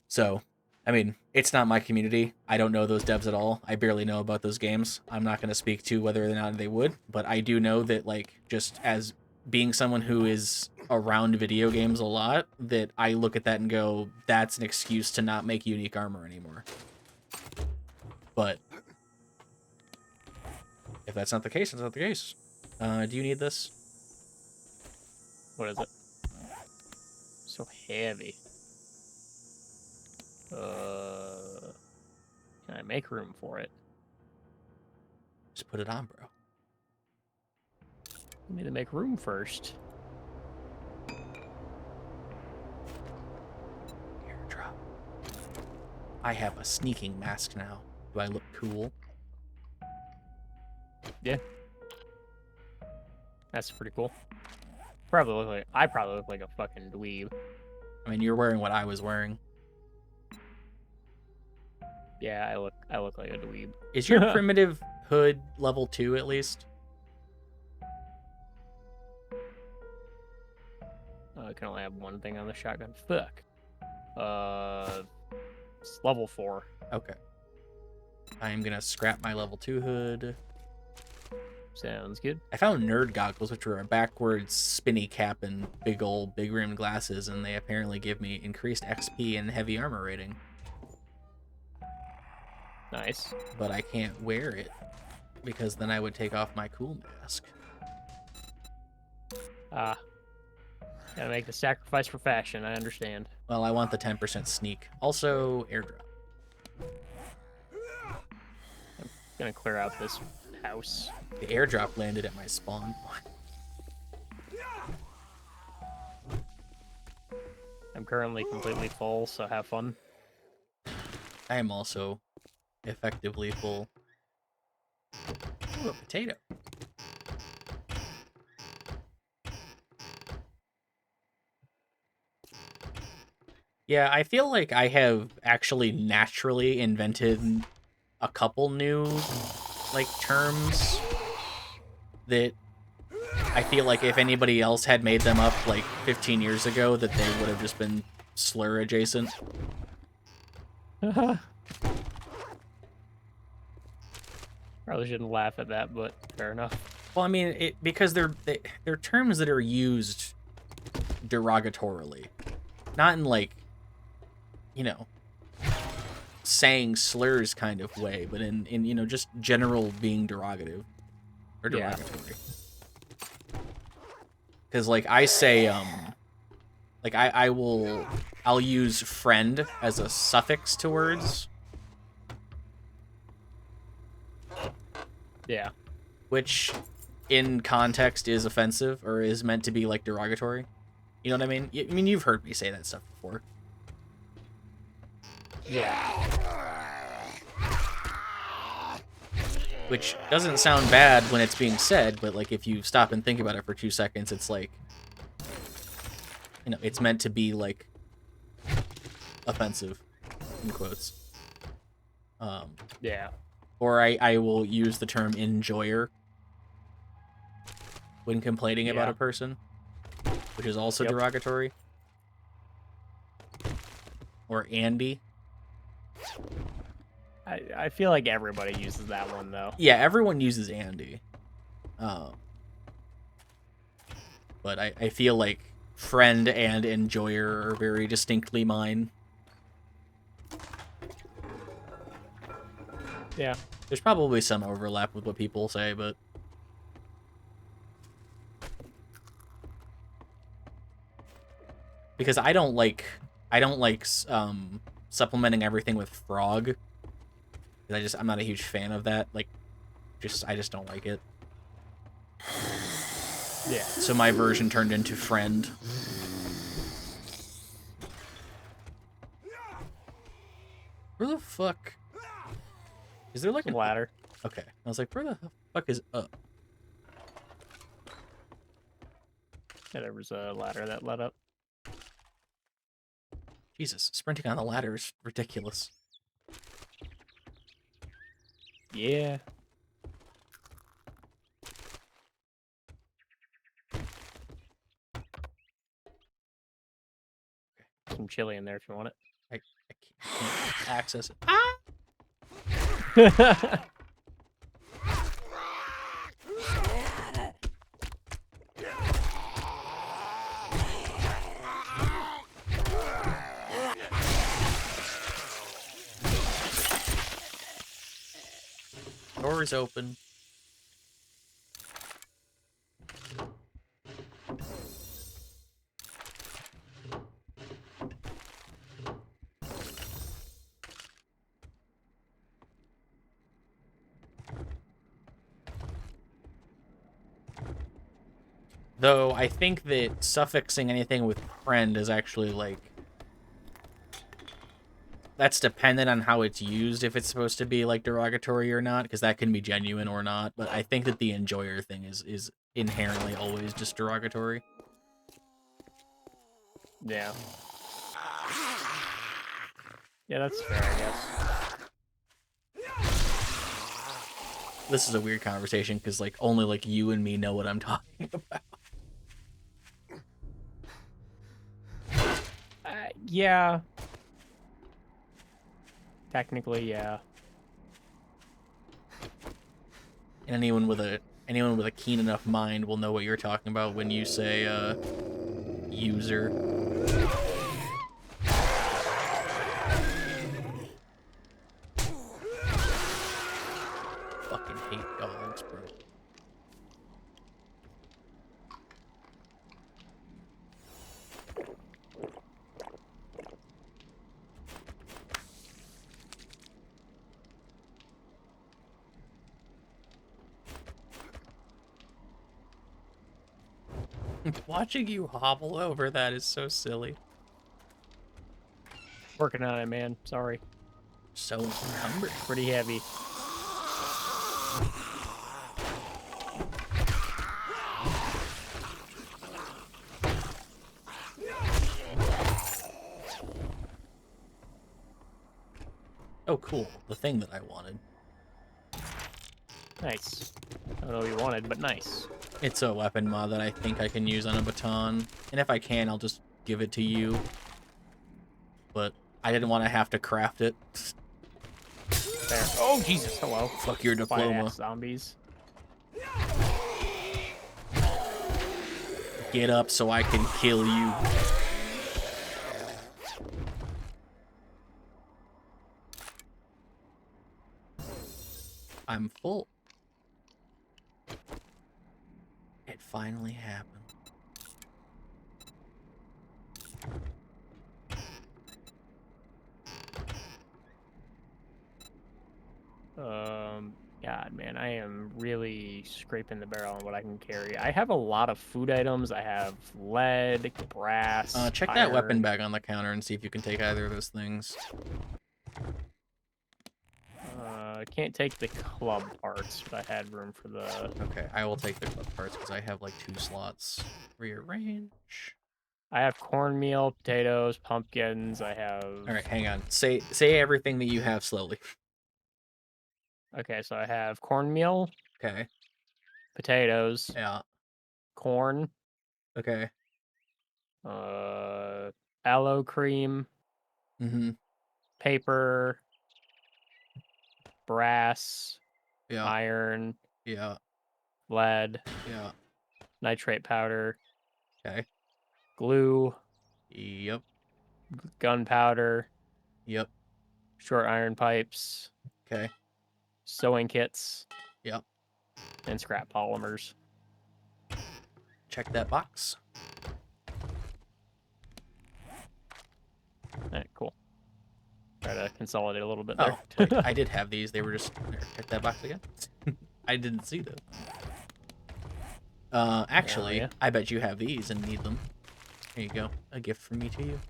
So, I mean, it's not my community. I don't know those devs at all. I barely know about those games. I'm not going to speak to whether or not they would, but I do know that, like, just as being someone who is around video games a lot, that I look at that and go, that's an excuse to not make unique armor anymore. But if that's not the case, that's not the case. Do you need this? What is it? So heavy. Can I make room for it? Just put it on, bro. I need to make room first. Airdrop. I have a sneaking mask now. Do I look cool? Yeah. That's pretty cool. I probably look like a fucking dweeb. I mean, you're wearing what I was wearing. Yeah, I look like a dweeb. Is your primitive hood level 2 at least? I can only have one thing on the shotgun. Fuck. It's level 4. Okay. I'm gonna scrap my level 2 hood. Sounds good. I found nerd goggles, which were a backwards spinny cap and big rimmed glasses, and they apparently give me increased XP and heavy armor rating. Nice. But I can't wear it because then I would take off my cool mask. Gotta make the sacrifice for fashion, I understand. Well, I want the 10% sneak. Also, airdrop. I'm gonna clear out this house. The airdrop landed at my spawn. I'm currently completely full, so have fun. I am also effectively full. Ooh, a potato. Yeah, I feel like I have actually naturally invented a couple new, like, terms that I feel like if anybody else had made them up, like, 15 years ago, that they would have just been slur adjacent. Probably shouldn't laugh at that, but fair enough. Well, I mean, because they're terms that are used derogatorily, not in, like, you know, saying slurs kind of way, but in you know, just general being derogative. or Yeah. derogatory. Because like I say, like I'll use friend as a suffix to words, Yeah. which in context is offensive or is meant to be like derogatory. You know what I mean? I mean, you've heard me say that stuff before. Yeah. Which doesn't sound bad when it's being said, but like if you stop and think about it for 2 seconds, it's like, you know, it's meant to be like offensive, in quotes. Yeah. Or I will use the term enjoyer when complaining about Yeah. a person, which is also Yep. derogatory. Or Andy. I feel like everybody uses that one though. Yeah, everyone uses Andy. But I feel like friend and enjoyer are very distinctly mine. Yeah. There's probably some overlap with what people say, but because I don't like supplementing everything with frog. I'm not a huge fan of that. Like, I just don't like it. Yeah. So my version turned into friend. Where the fuck? Is there like A ladder. Okay. I was like, where the fuck is up? Yeah, there was a ladder that led up. Jesus, sprinting on the ladder is ridiculous. Yeah. Some chili in there if you want I can't access it. it. Door is open. Though I think that suffixing anything with friend is actually like that's dependent on how it's used, if it's supposed to be like derogatory or not, because that can be genuine or not. But I think that the enjoyer thing is inherently always just derogatory. Yeah. Yeah, that's fair, I guess. This is a weird conversation because like only like you and me know what I'm talking about. Yeah. Technically, yeah. And anyone with a keen enough mind will know what you're talking about when you say user. Fucking hate dogs, bro. Watching you hobble over that is so silly. Working on it, man. Sorry. So encumbered. Pretty heavy. Oh, cool. The thing that I wanted. Nice. I don't know what you wanted, but nice. It's a weapon mod that I think I can use on a baton. And if I can, I'll just give it to you. But I didn't want to have to craft it. There. Oh, Jesus. Hello. Fuck your diploma. Fire-ass zombies. Get up so I can kill you. I'm full. finally happen. God, man, I am really scraping the barrel on what I can carry. I have a lot of food items. I have lead, brass, Check that weapon bag on the counter and see if you can take either of those things. I can't take the club parts, but I had room for the... Okay, I will take the club parts because I have like 2 slots. Rearrange. I have cornmeal, potatoes, pumpkins. I have... All right, hang on. Say everything that you have slowly. Okay, so I have cornmeal, Okay. potatoes, Yeah. corn, Okay. aloe cream, Mm-hmm. paper, brass, Yeah. iron, Yeah. lead, Yeah. nitrate powder, Okay. glue, Yep. gunpowder, Yep. short iron pipes, Okay. sewing kits, Yep. and scrap polymers. Check that box. All right, cool. Try to consolidate a little bit Oh, there. wait, I did have these. They were just... Check that box again. I didn't see them. Actually, yeah. I bet you have these and need them. Here you go. A gift from me to you.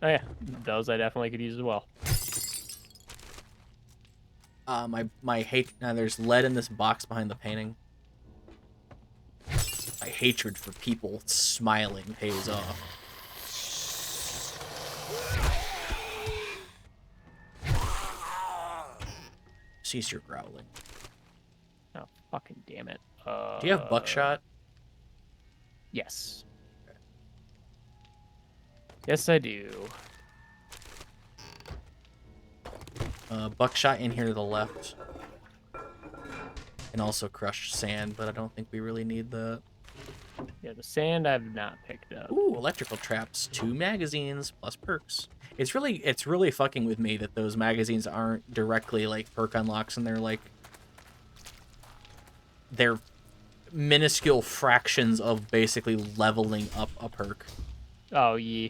Oh yeah, those I definitely could use as well. My hate... Now, there's lead in this box behind the painting. My hatred for people smiling pays off. Cease your growling. Oh, fucking damn it. Do you have buckshot? Yes. Yes, I do. Buckshot in here to the left. And also crushed sand, but I don't think we really need that. Yeah, the sand I've not picked up. Ooh, electrical traps, 2 magazines plus perks. It's really fucking with me that those magazines aren't directly like perk unlocks, and they're minuscule fractions of basically leveling up a perk. Oh, yeah.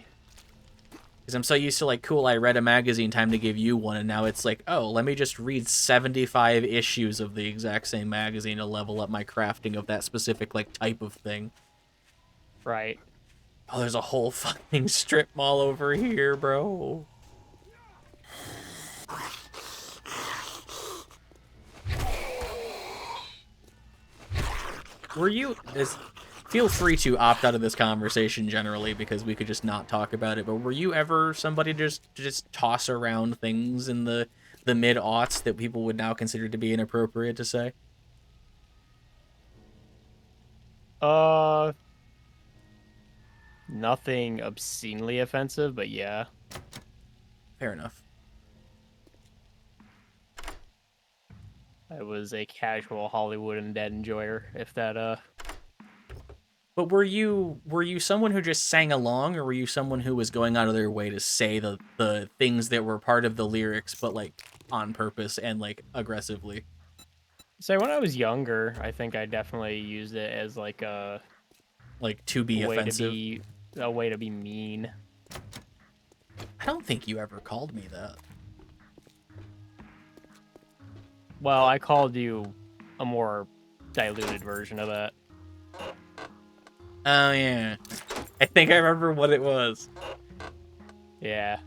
Because I'm so used to like, cool, I read a magazine, time to give you one, and now it's like, oh, let me just read 75 issues of the exact same magazine to level up my crafting of that specific like type of thing. Right. Oh, there's a whole fucking strip mall over here, bro. Were you... Feel free to opt out of this conversation generally, because we could just not talk about it, but were you ever somebody to just toss around things in the mid-aughts that people would now consider to be inappropriate to say? Nothing obscenely offensive, but yeah. Fair enough. I was a casual Hollywood and Dead enjoyer, if that, But were you someone who just sang along, or were you someone who was going out of their way to say the things that were part of the lyrics, but like on purpose and like aggressively? So when I was younger, I think I definitely used it as like to be way offensive? a way to be mean. I don't think you ever called me that. Well, I called you a more diluted version of that. Oh yeah, I think I remember what it was. Yeah.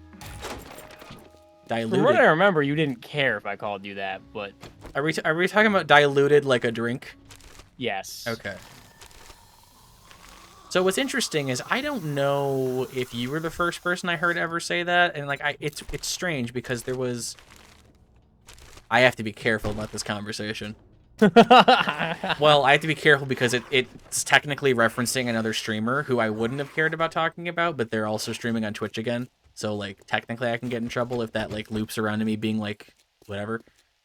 Diluted. From what I remember, you didn't care if I called you that, but Are we talking about diluted like a drink? yes. Okay. So what's interesting is I don't know if you were the first person I heard ever say that, and like it's strange because there was. I have to be careful about this conversation. Well, I have to be careful because it's technically referencing another streamer who I wouldn't have cared about talking about, but they're also streaming on Twitch again. So like technically I can get in trouble if that like loops around to me being like whatever.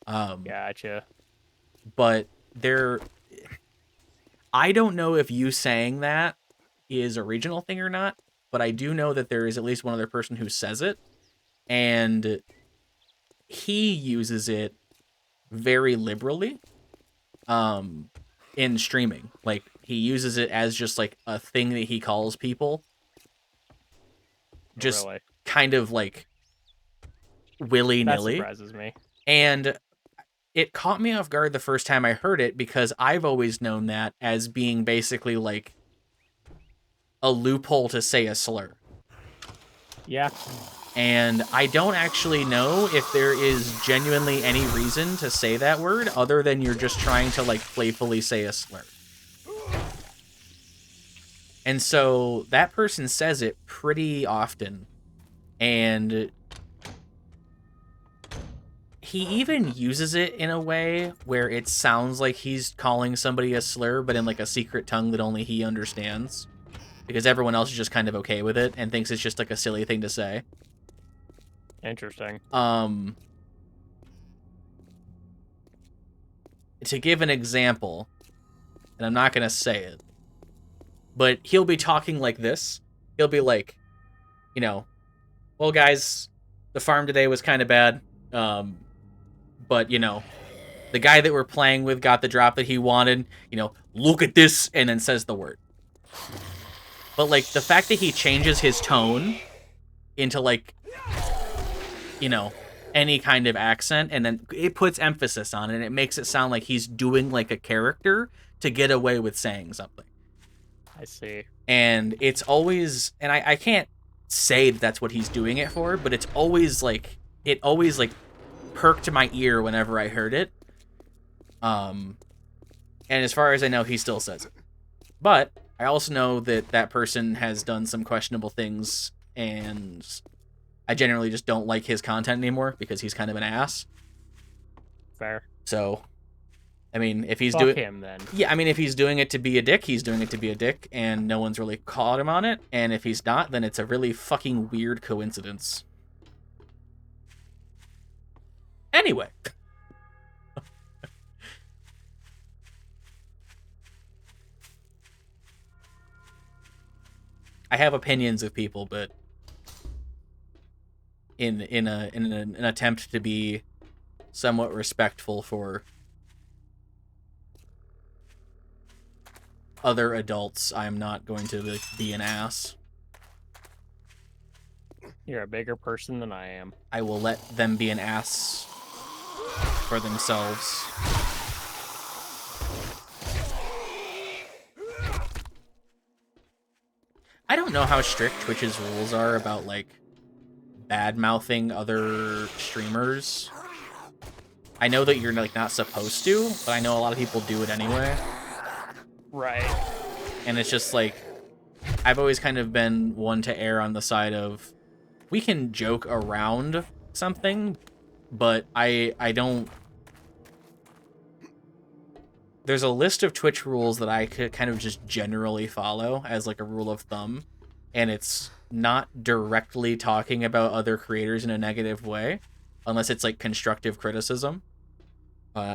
Gotcha. But I don't know if you saying that is a regional thing or not, but I do know that there is at least one other person who says it, and he uses it very liberally in streaming. Like he uses it as just like a thing that he calls people. Just Really? kind of like That willy-nilly. surprises me. And it caught me off guard the first time I heard it because I've always known that as being basically like a loophole to say a slur. Yeah. And I don't actually know if there is genuinely any reason to say that word other than you're just trying to like playfully say a slur. And so that person says it pretty often. And he even uses it in a way where it sounds like he's calling somebody a slur, but in like a secret tongue that only he understands. Because everyone else is just kind of okay with it and thinks it's just like a silly thing to say. Interesting. To give an example, and I'm not going to say it, but he'll be talking like this. He'll be like, you know, well, guys, the farm today was kind of bad. But, you know, the guy that we're playing with got the drop that he wanted. You know, look at this, and then says the word. But, like, the fact that he changes his tone into, like, you know, any kind of accent, and then it puts emphasis on it, and it makes it sound like he's doing, like, a character to get away with saying something. I see. And it's always, and I can't say that that's what he's doing it for, but it's always, like, it always, like, perked my ear whenever I heard it. And as far as I know, he still says it. But I also know that that person has done some questionable things, and I generally just don't like his content anymore because he's kind of an ass. Fair. So, I mean, if he's Fuck doing him then. Yeah, I mean, if he's doing it to be a dick, he's doing it to be a dick, and no one's really caught him on it. And if he's not, then it's a really fucking weird coincidence. Anyway. I have opinions of people, but in an attempt to be somewhat respectful for other adults, I'm not going to be an ass. You're a bigger person than I am. I will let them be an ass for themselves. I don't know how strict Twitch's rules are about, like, bad-mouthing other streamers. I know that you're, like, not supposed to, but I know a lot of people do it anyway. Right. And it's just, like, I've always kind of been one to err on the side of, we can joke around something, but I don't... There's a list of Twitch rules that I could kind of just generally follow as like a rule of thumb, and it's not directly talking about other creators in a negative way, unless it's like constructive criticism,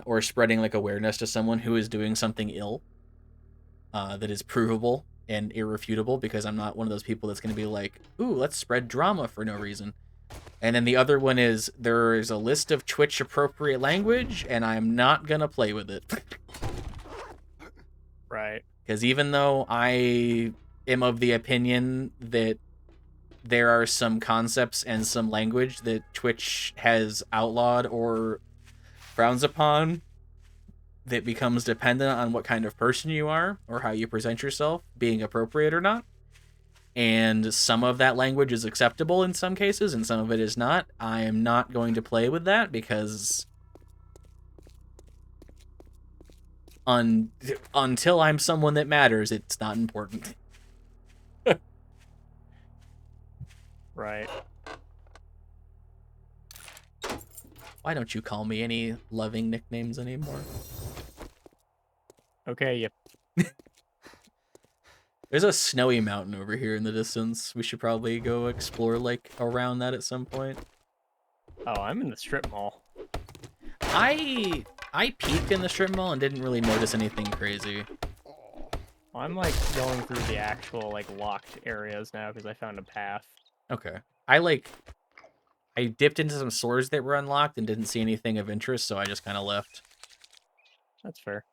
or spreading like awareness to someone who is doing something ill, that is provable and irrefutable, because I'm not one of those people that's going to be like, ooh, let's spread drama for no reason. And then the other one is, there is a list of Twitch appropriate language, and I'm not going to play with it. Right. Because even though I am of the opinion that there are some concepts and some language that Twitch has outlawed or frowns upon that becomes dependent on what kind of person you are or how you present yourself being appropriate or not, and some of that language is acceptable in some cases and some of it is not, I am not going to play with that because until I'm someone that matters, it's not important. Right. Why don't you call me any loving nicknames anymore? Okay, you. There's a snowy mountain over here in the distance. We should probably go explore, like, around that at some point. Oh, I'm in the strip mall. I peeked in the strip mall and didn't really notice anything crazy. I'm like going through the actual like locked areas now because I found a path. Okay. I dipped into some stores that were unlocked and didn't see anything of interest, so I just kind of left. That's fair.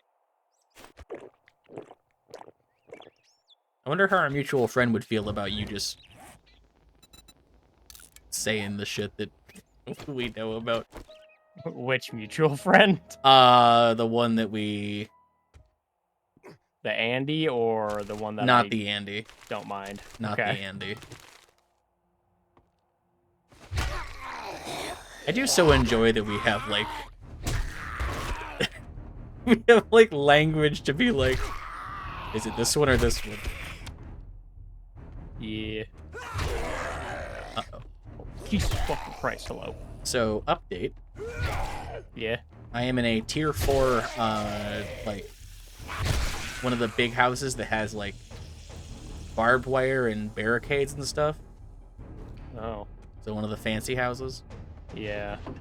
I wonder how our mutual friend would feel about you just saying the shit that we know about. Which mutual friend? The one that we... The Andy or the one that Not the Andy. don't mind? Not Okay. the Andy. I do so enjoy that we have, like... we have, like, language to be like... Is it this one or this one? Yeah. Uh-oh. Jesus fucking Christ, hello. So, update. Yeah. I am in a tier 4, like... one of the big houses that has, like, barbed wire and barricades and stuff. Oh. So one of the fancy houses. Yeah. We'll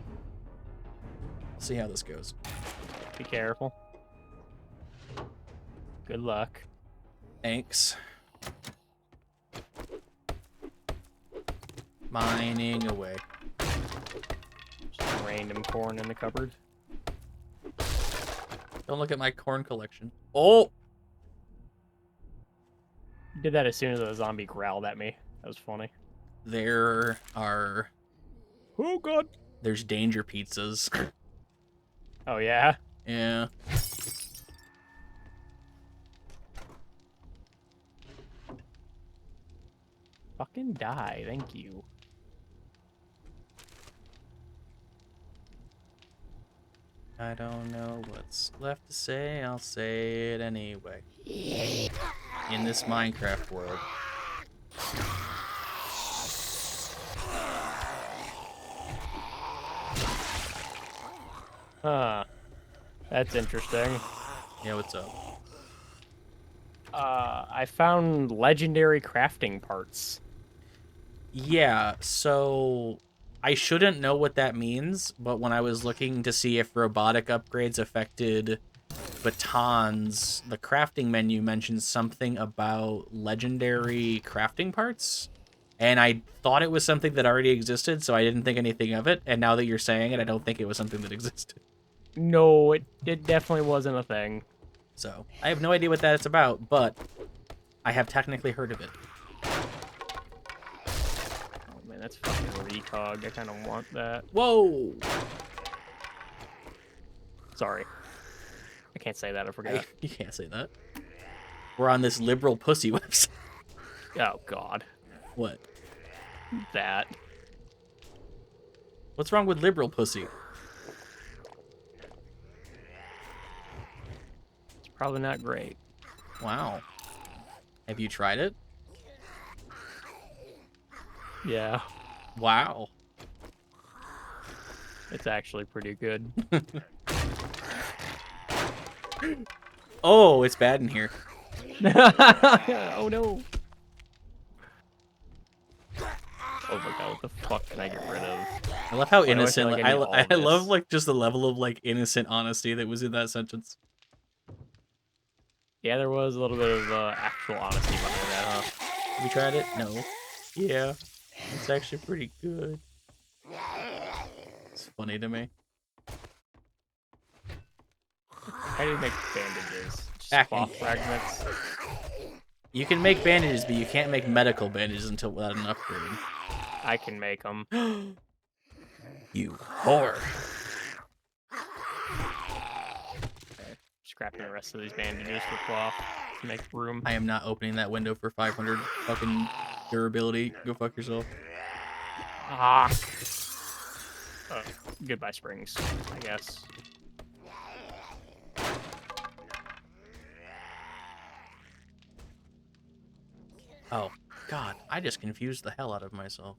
see how this goes. Be careful. Good luck. Thanks. Mining away. Just random corn in the cupboard. Don't look at my corn collection. Oh! Did that as soon as the zombie growled at me. That was funny. There are... Oh, God. There's danger pizzas. Oh, yeah? Yeah. Fucking die. Thank you. I don't know what's left to say. I'll say it anyway. In this Minecraft world. Huh. That's interesting. Yeah, what's up? I found legendary crafting parts. Yeah, so I shouldn't know what that means, but when I was looking to see if robotic upgrades affected batons, the crafting menu mentioned something about legendary crafting parts. And I thought it was something that already existed, so I didn't think anything of it. And now that you're saying it, I don't think it was something that existed. No, it definitely wasn't a thing. So I have no idea what that's about, but I have technically heard of it. Oh man, that's fucking recog. I kind of want that. Whoa! Sorry. I can't say that, I forgot. You can't say that. We're on this liberal pussy website. Oh god. What? That. What's wrong with liberal pussy? It's probably not great. Wow. Have you tried it? Yeah. Wow. It's actually pretty good. Oh, it's bad in here. Oh no. Oh my god, what the fuck can I get rid of? I love how Why do I feel innocent. like I, I need all I of love this? like just the level of like innocent honesty that was in that sentence. Yeah, there was a little bit of actual honesty behind that, huh? Have you tried it? No. Yeah. It's actually pretty good. It's funny to me. How do you make bandages? Just Back cloth in. fragments? You can make bandages, but you can't make medical bandages until without an upgrade. I can make them. You whore. Scrapping the rest of these bandages for cloth to make room. I am not opening that window for 500 fucking durability. Go fuck yourself. Ah. Goodbye, springs, I guess. Oh, God. I just confused the hell out of myself.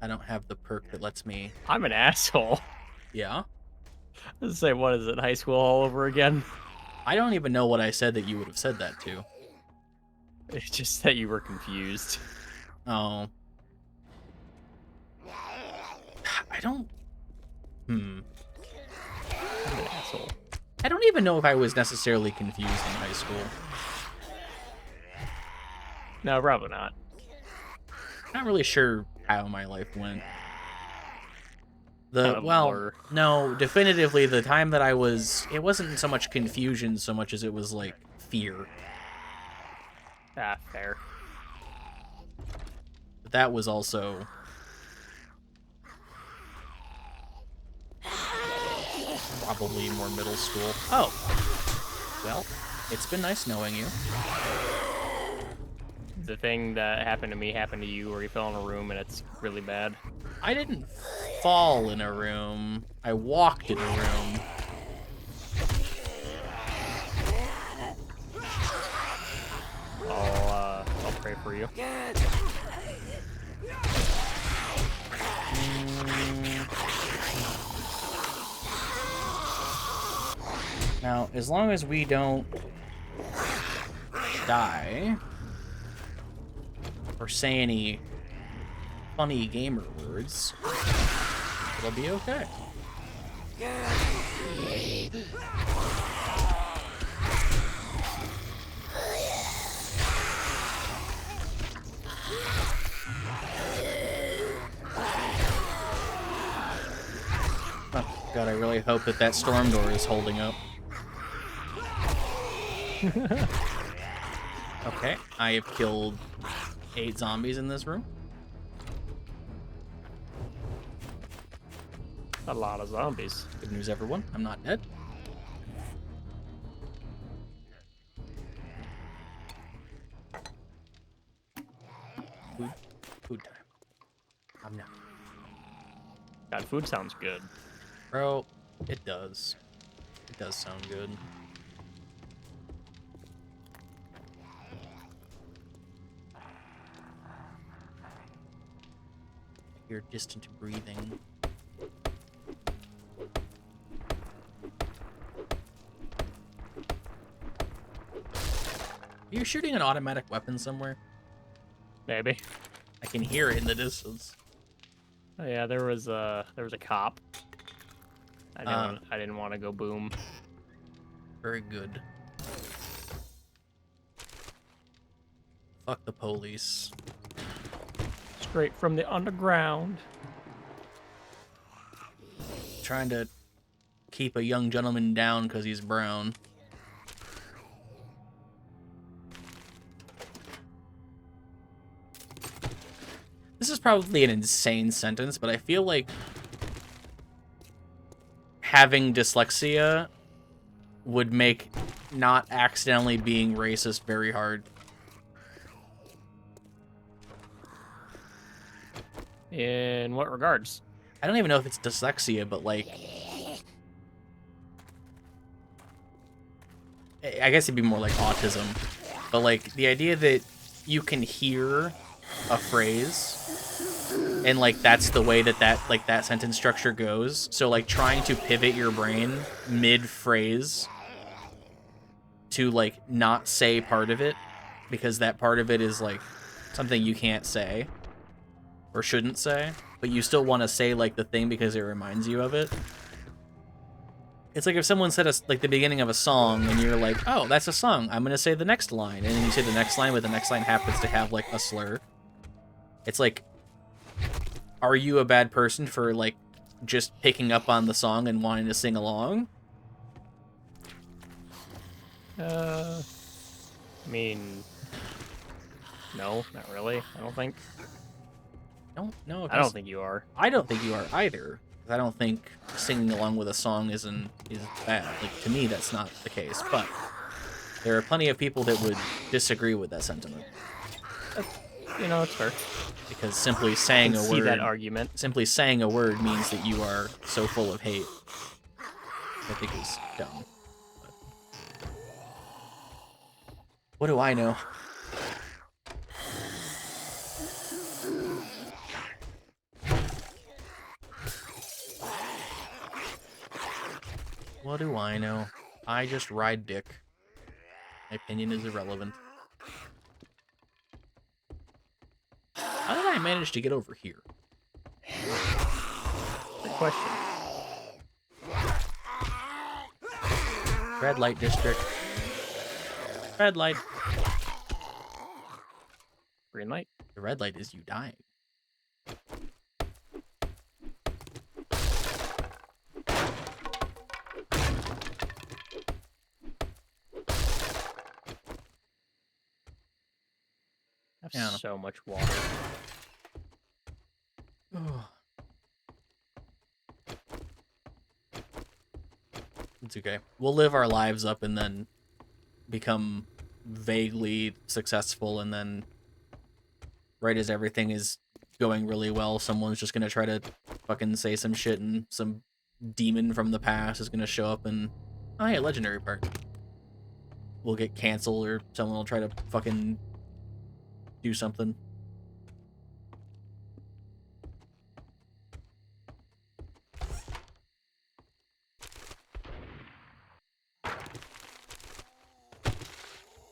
I don't have the perk that lets me... I'm an asshole. Yeah? Let's say, what is it, high school all over again? I don't even know what I said that you would have said that to. It's just that you were confused. Oh. I don't... I'm an asshole. I don't even know if I was necessarily confused in high school. No, probably not. I'm not really sure how my life went. kind of blur. No, definitively the time that it wasn't so much confusion so much as it was like fear. Ah, fair. But that was also probably more middle school. Oh, well, it's been nice knowing you. The thing that happened to me happened to you, where you fell in a room and it's really bad. I didn't fall in a room. I walked in a room. I'll pray for you. Now, as long as we don't die or say any funny gamer words, it'll be okay. Oh, God, I really hope that that storm door is holding up. Okay, I have killed 8 zombies in this room. A lot of zombies. Good news, everyone. I'm not dead. Food time. I'm not. God, food sounds good. Bro, it does. It does sound good. I hear distant breathing. Are you shooting an automatic weapon somewhere? Maybe. I can hear it in the distance. Oh, yeah, there was a cop. I didn't want to go boom. Very good. Fuck the police. Straight from the underground. Trying to keep a young gentleman down because he's brown. This is probably an insane sentence, but I feel like having dyslexia would make not accidentally being racist very hard. In what regards? I don't even know if it's dyslexia, but like, I guess it'd be more like autism. But like the idea that you can hear a phrase and like that's the way that sentence structure goes. So like trying to pivot your brain mid-phrase to like not say part of it because that part of it is like something you can't say or shouldn't say, but you still want to say like the thing because it reminds you of it. It's like if someone said like the beginning of a song and you're like, oh, that's a song, I'm gonna say the next line, and then you say the next line, but the next line happens to have like a slur. It's like, are you a bad person for like just picking up on the song and wanting to sing along? I mean, no, not really. I don't think. No, I don't think you are. I don't think you are either. I don't think singing along with a song is bad. Like to me, that's not the case. But there are plenty of people that would disagree with that sentiment. You know, it's fair. Because simply saying a word, see that argument. Simply saying a word means that you are so full of hate. I think is dumb. But what do I know? What do I know? I just ride dick. My opinion is irrelevant. How did I manage to get over here? Good question. Red light district. Red light. Green light. The red light is you dying. I Yeah. have so much water. It's okay. We'll live our lives up and then become vaguely successful, and then right as everything is going really well, someone's just gonna try to fucking say some shit, and some demon from the past is gonna show up and, oh yeah, legendary part. We'll get canceled, or someone will try to fucking do something.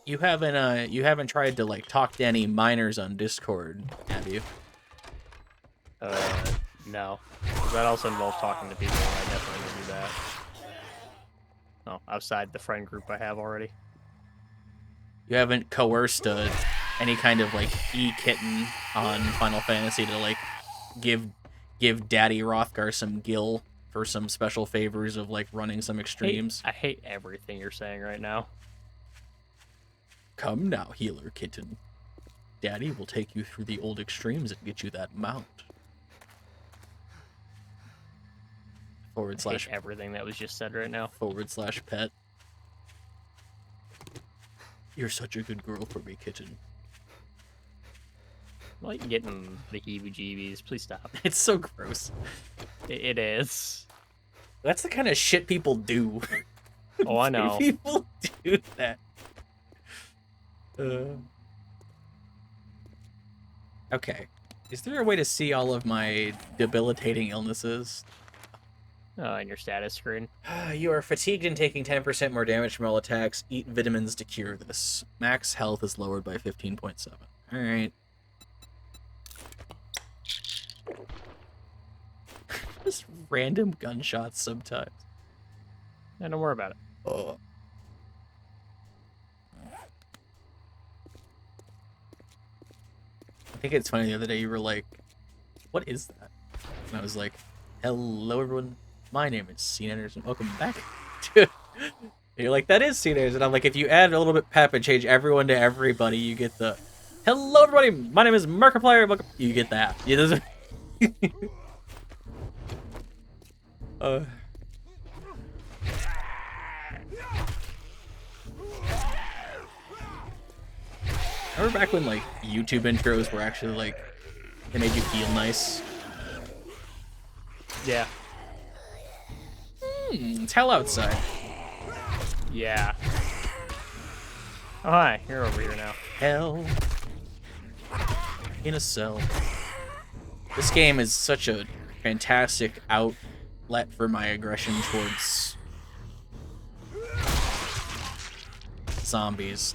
You haven't tried to like talk to any miners on Discord, have you? No. That also involves talking to people, and I definitely will do that. No, outside the friend group I have already. You haven't coerced any kind of like e-kitten on Final Fantasy to like give Daddy Rothgar some gil for some special favors of like running some extremes. I hate everything you're saying right now. Come now, healer kitten. Daddy will take you through the old extremes and get you that mount. / I hate everything that was just said right now. / pet. You're such a good girl for me, kitten. I'm like getting the heebie-jeebies. Please stop. It's so gross. It is. That's the kind of shit people do. Oh, I know. People do that. Okay. Is there a way to see all of my debilitating illnesses? Oh, in your status screen. You are fatigued and taking 10% more damage from all attacks. Eat vitamins to cure this. Max health is lowered by 15.7. Alright. Just random gunshots sometimes. Yeah, don't worry about it. Oh. I think it's funny the other day you were like, what is that? And I was like, hello everyone, my name is Sean Anderson, welcome back to... And you're like, that is Sean Anderson. And I'm like, if you add a little bit pep and change everyone to everybody, you get the, hello everybody, my name is Markiplier, you get that. You just... Remember back when, like, YouTube intros were actually, like, they made you feel nice? Yeah. It's hell outside. Yeah. Oh, hi. You're over here now. Hell in a cell. This game is such a fantastic outlet for my aggression towards zombies.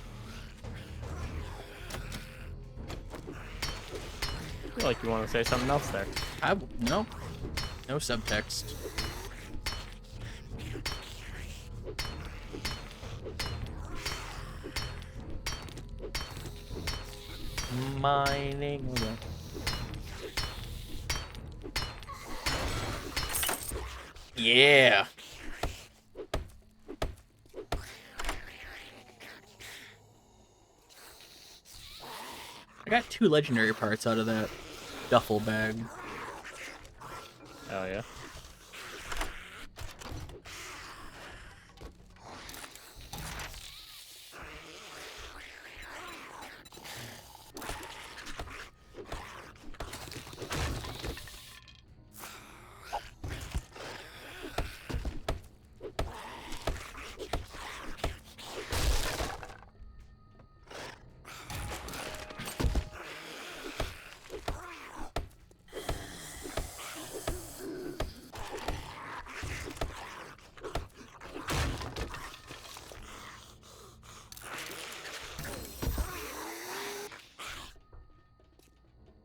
I feel like you want to say something else there. No subtext. Mining. Yeah. I got 2 legendary parts out of that duffel bag. Oh, yeah?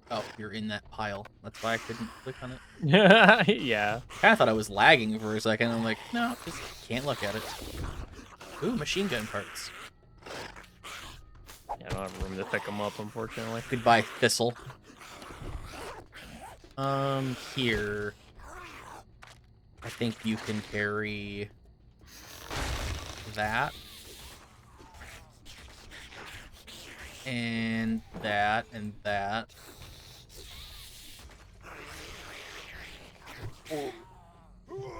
Oh, you're in that pile. That's why I couldn't click on it. Yeah. I thought I was lagging for a second. I'm like, no, just can't look at it. Ooh, machine gun parts. Yeah, I don't have room to pick them up, unfortunately. Goodbye, Thistle. Here. I think you can carry that. And that, and that.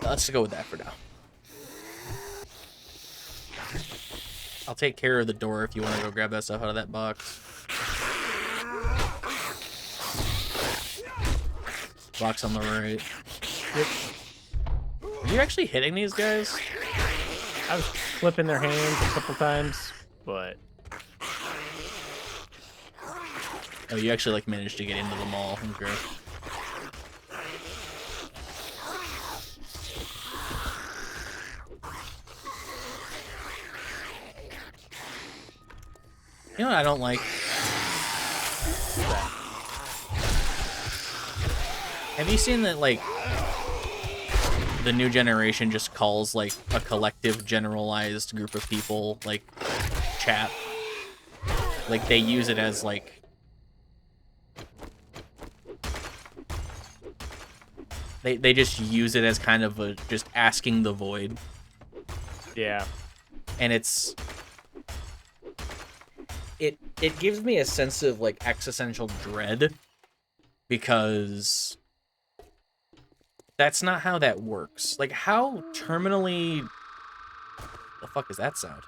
Let's go with that for now. I'll take care of the door if you want to go grab that stuff out of that box. Box on the right. Yep. Are you actually hitting these guys? I was flipping their hands a couple times, but... Oh, you actually, like, managed to get into the mall. Okay. You know what I don't like? Have you seen that, like, the new generation just calls, like, a collective, generalized group of people, like, chat? Like, they use it as, like... They just use it as kind of a, just asking the void. Yeah. And it's... It gives me a sense of, like, existential dread, because that's not how that works. Like, how terminally... The fuck is that sound?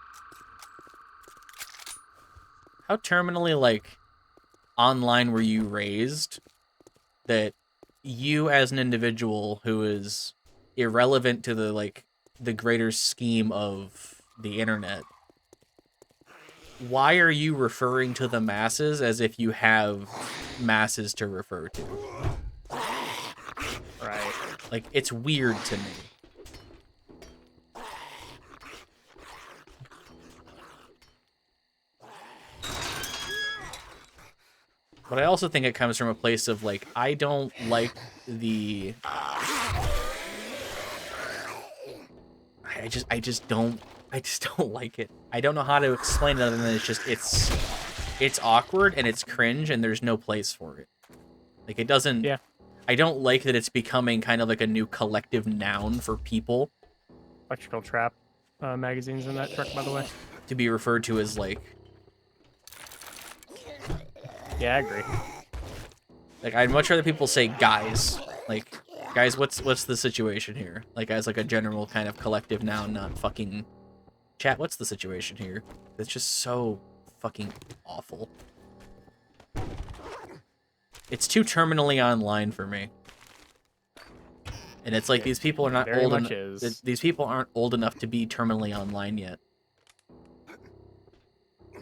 How terminally, like, online were you raised that you as an individual who is irrelevant to the, like, the greater scheme of the internet, why are you referring to the masses as if you have masses to refer to? Right. Like, it's weird to me. But I also think it comes from a place of, like, I don't like the... I just don't like it. I don't know how to explain it other than it's awkward and it's cringe and there's no place for it. Like, it doesn't... Yeah. I don't like that it's becoming kind of like a new collective noun for people. Electrical Trap magazine's in that truck, by the way. To be referred to as, like... Yeah, I agree. Like, I'd much rather people say guys. Like, guys, what's the situation here? Like, as like a general kind of collective noun, not fucking... Chat, what's the situation here? It's just so fucking awful. It's too terminally online for me. And it's like, these people are not Very old much enough. is. These people aren't old enough to be terminally online yet.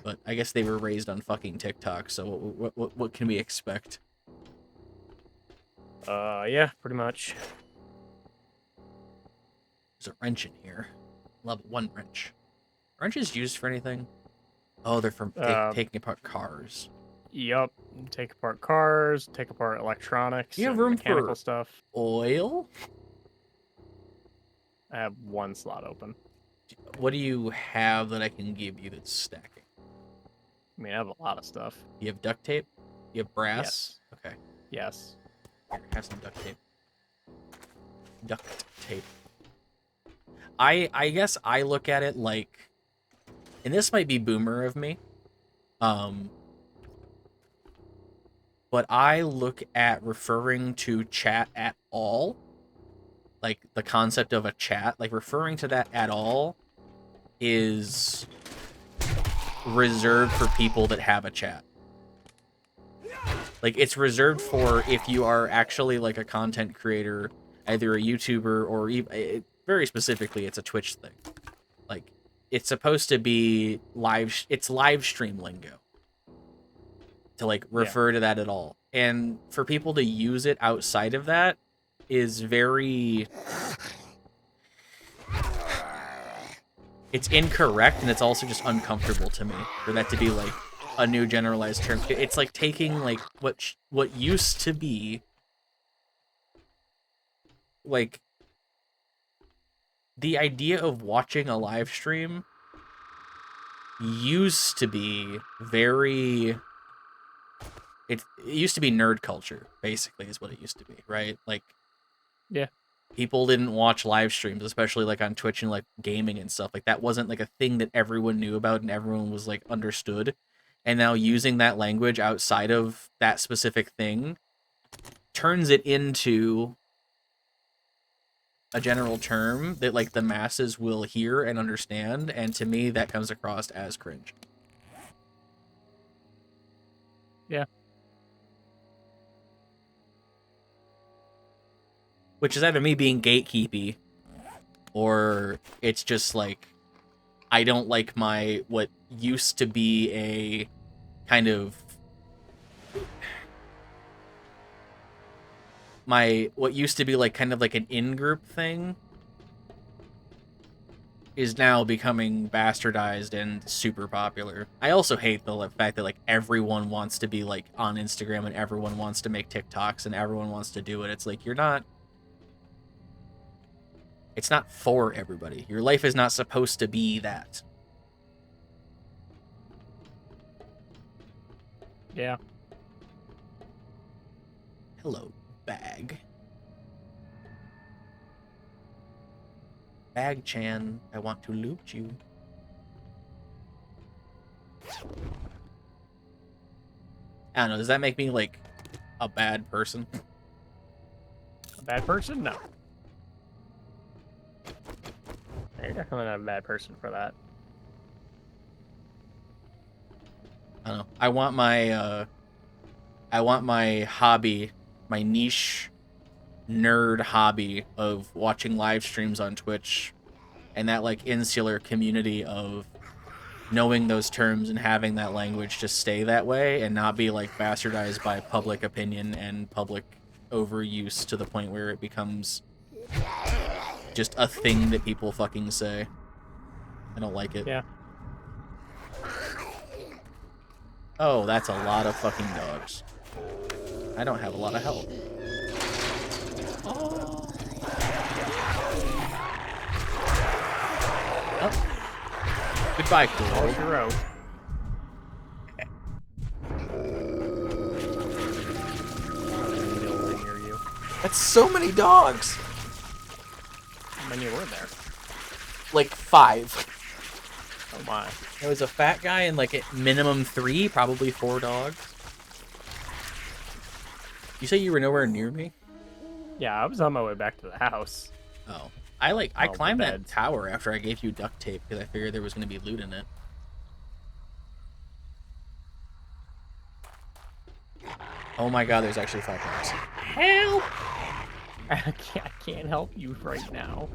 But I guess they were raised on fucking TikTok, so what can we expect? Yeah, pretty much. There's a wrench in here. Level 1 wrench. Wrenches used for anything? Oh, they're for taking apart cars. Yup. Take apart cars, take apart electronics, You have and room mechanical for stuff. oil? I have one slot open. What do you have that I can give you that's stacking? I mean, I have a lot of stuff. You have duct tape? You have brass? Yes. Okay. Yes. Here, have some duct tape. Duct tape. I guess I look at it like, and this might be boomer of me, but I look at referring to chat at all, like the concept of a chat, like referring to that at all is reserved for people that have a chat. Like, it's reserved for if you are actually like a content creator, either a YouTuber or even, very specifically, it's a Twitch thing. Like, it's supposed to be it's live stream lingo to like refer to that at all. And for people to use it outside of that is very... It's incorrect, and it's also just uncomfortable to me for that to be like a new generalized term. It's like taking like what used to be like the idea of watching a live stream used to be very... It used to be nerd culture, basically, is what it used to be, right? Like, yeah, people didn't watch live streams, especially like on Twitch and like gaming and stuff. Like, that wasn't like a thing that everyone knew about and everyone was like understood. and now using that language outside of that specific thing turns it into a general term that like the masses will hear and understand, and to me that comes across as cringe. Yeah. Which is either me being gatekeepy, or it's just like I don't like my what used to be a kind of what used to be like kind of like an in-group thing is now becoming bastardized and super popular. I also hate the fact that like everyone wants to be like on Instagram and everyone wants to make TikToks and everyone wants to do it. It's like it's not for everybody. Your life is not supposed to be that. Yeah. Hello, Bag. Bag-chan, I want to loot you. I don't know, does that make me, like, a bad person? A bad person? No. You're definitely not a bad person for that. I don't know. I want my hobby, my niche nerd hobby of watching live streams on Twitch and that like insular community of knowing those terms and having that language just stay that way and not be like bastardized by public opinion and public overuse to the point where it becomes just a thing that people fucking say. I don't like it. Yeah. Oh, that's a lot of fucking dogs. I don't have a lot of health. Oh. Oh. Goodbye, cool. All your own. Near you. That's so many dogs. How many were there? Like 5. Oh my. There was a fat guy and like at minimum 3, probably 4 dogs. You say you were nowhere near me? Yeah, I was on my way back to the house. Oh. I climbed that beds. tower after I gave you duct tape because I figured there was going to be loot in it. Oh my god, there's actually 5 dogs. Help! I can't help you right now.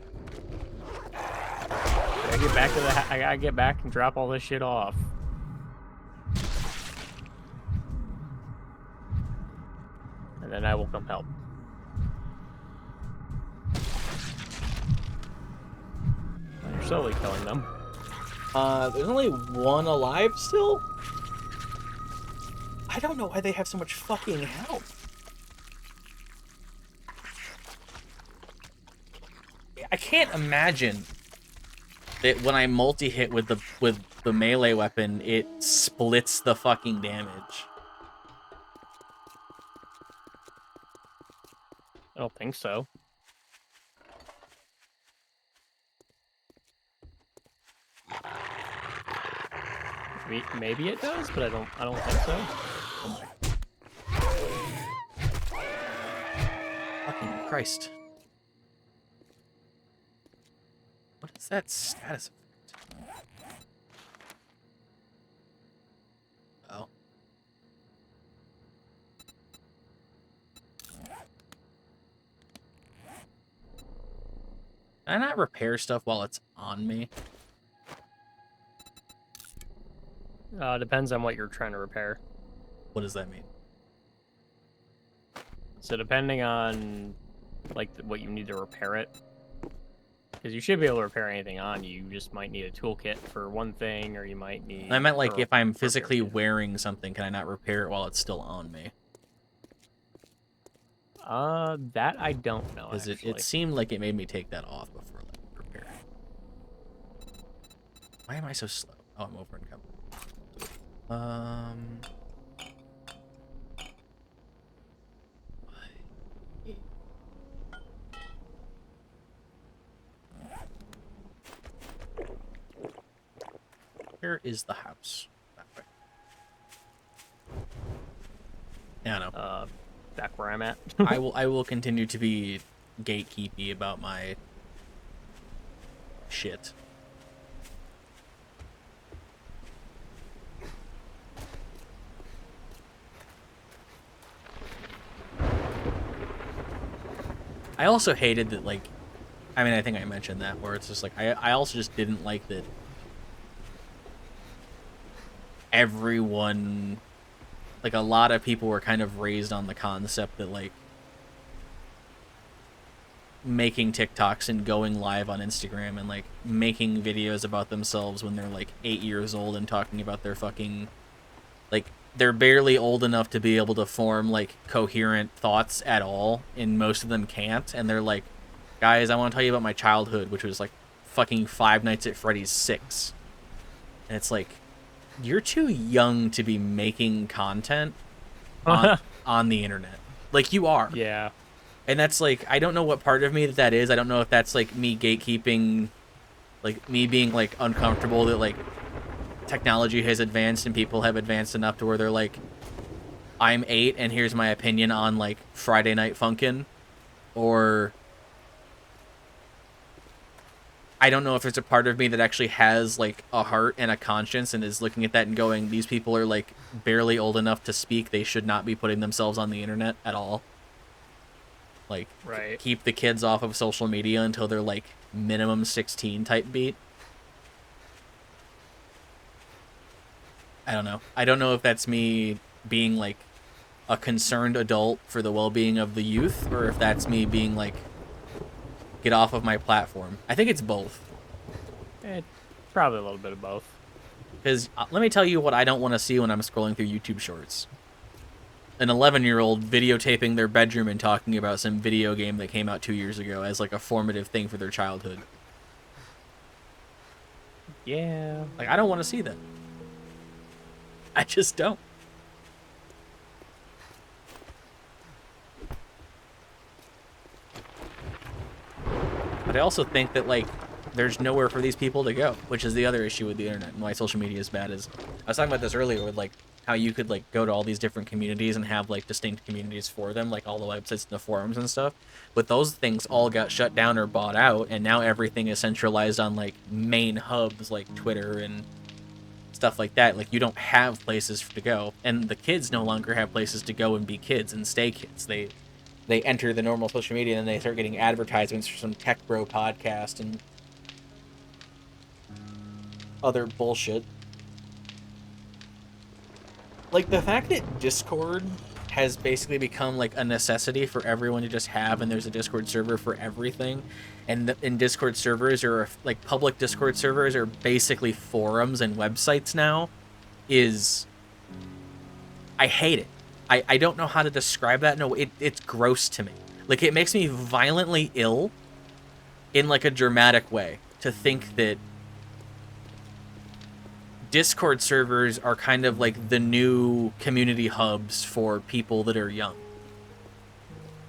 I gotta get back to the. I gotta get back and drop all this shit off. And then I will come help. You're slowly killing them. There's only 1 alive still? I don't know why they have so much fucking health. I can't imagine that when I multi-hit with the melee weapon, it splits the fucking damage. I don't think so. Maybe it does, but I don't think so. Oh my. Fucking Christ. What is that status effect? Oh. Can I not repair stuff while it's on me? Depends on what you're trying to repair. What does that mean? So depending on like what you need to repair it, because you should be able to repair anything on you. You just might need a toolkit for one thing, or you might need. I meant like if I'm repair physically kit. wearing something, can I not repair it while it's still on me? That I don't know. Because Actually, it seemed like it made me take that off before like repair it. Why am I so slow? Oh, I'm over encumbered. Where is the house? That way. Yeah, I know. Back where I'm at. I will continue to be gatekeepy about my shit. I also hated that, like, I mean, I think I mentioned that, where it's just like, I also just didn't like that everyone, like, a lot of people were kind of raised on the concept that, like, making TikToks and going live on Instagram and, like, making videos about themselves when they're, like, 8 years old and talking about their fucking, like, they're barely old enough to be able to form, like, coherent thoughts at all, and most of them can't, and they're like, guys, I want to tell you about my childhood, which was, like, fucking Five Nights at Freddy's 6. And it's like, you're too young to be making content on the internet. Like, you are. Yeah. And that's, like, I don't know what part of me that is. I don't know if that's, like, me gatekeeping, like, me being, like, uncomfortable that, like, technology has advanced and people have advanced enough to where they're like, I'm 8 and here's my opinion on, like, Friday Night Funkin', or I don't know if there's a part of me that actually has, like, a heart and a conscience and is looking at that and going, these people are, like, barely old enough to speak. They should not be putting themselves on the internet at all. Like, right. Keep the kids off of social media until they're, like, minimum 16 type beat. I don't know. I don't know if that's me being, like, a concerned adult for the well-being of the youth, or if that's me being, like, get off of my platform. I think it's both. Probably a little bit of both. Because let me tell you what I don't want to see when I'm scrolling through YouTube Shorts. An 11-year-old videotaping their bedroom and talking about some video game that came out 2 years ago as, like, a formative thing for their childhood. Yeah. Like, I don't want to see that. I just don't. But I also think that, like, there's nowhere for these people to go, which is the other issue with the internet and why social media is bad. Is I was talking about this earlier with, like, how you could, like, go to all these different communities and have, like, distinct communities for them, like all the websites and the forums and stuff. But those things all got shut down or bought out, and now everything is centralized on, like, main hubs like Twitter and stuff like that. Like, you don't have places to go, and the kids no longer have places to go and be kids and stay kids. They enter the normal social media and then they start getting advertisements for some tech bro podcast and other bullshit. Like, the fact that Discord has basically become, like, a necessity for everyone to just have, and there's a Discord server for everything, and Discord servers are, like, public Discord servers are basically forums and websites now, is... I hate it. I don't know how to describe that. No, it's gross to me. Like, it makes me violently ill in, like, a dramatic way to think that Discord servers are kind of like the new community hubs for people that are young.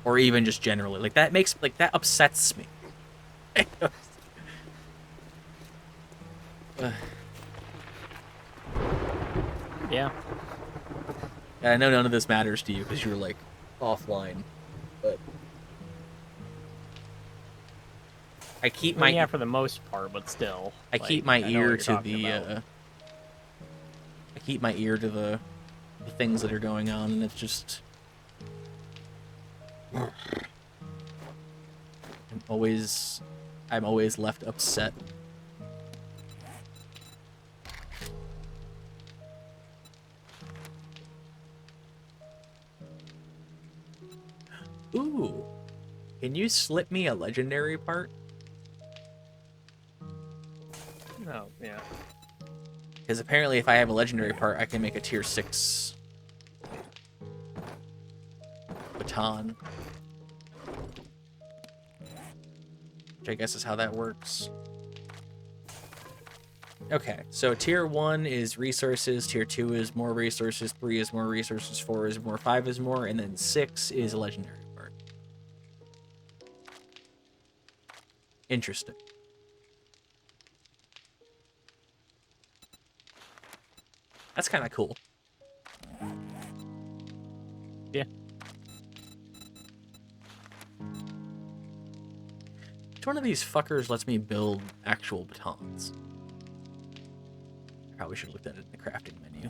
Or even just generally. Like, that makes, like, that upsets me. Yeah. And I know none of this matters to you because you're, like, offline, but I keep my... Yeah, for the most part, but still. I keep my ear to the, I keep my ear to the things that are going on, and it's just... I'm always left upset. Ooh, can you slip me a legendary part? Oh, yeah. Because apparently if I have a legendary part, I can make a tier 6 baton. Which I guess is how that works. Okay, so tier 1 is resources, tier 2 is more resources, 3 is more resources, 4 is more, 5 is more, and then 6 is a legendary part. Interesting. That's kind of cool. Which one of these fuckers lets me build actual batons? Probably should have looked at it in the crafting menu.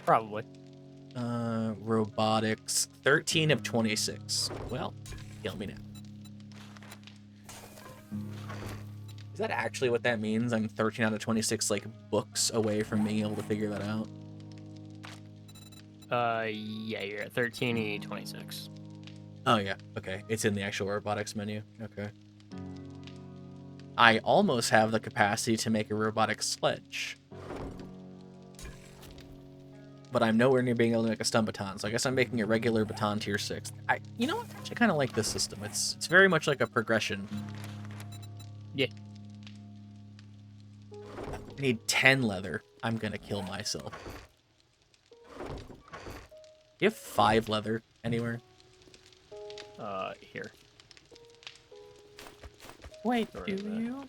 Probably. Robotics, 13 of 26. Well, kill me now. Is that actually what that means? I'm 13 out of 26, like, books away from being able to figure that out? Yeah, you're at 13, you need 26. Oh, yeah. Okay. It's in the actual robotics menu. Okay. I almost have the capacity to make a robotic sledge. But I'm nowhere near being able to make a stun baton, so I guess I'm making a regular baton tier 6. You know what? I actually kind of like this system. It's very much like a progression. Yeah. I need 10 leather. I'm gonna kill myself. You have 5 leather anywhere? Here. Wait, Or do is that- you?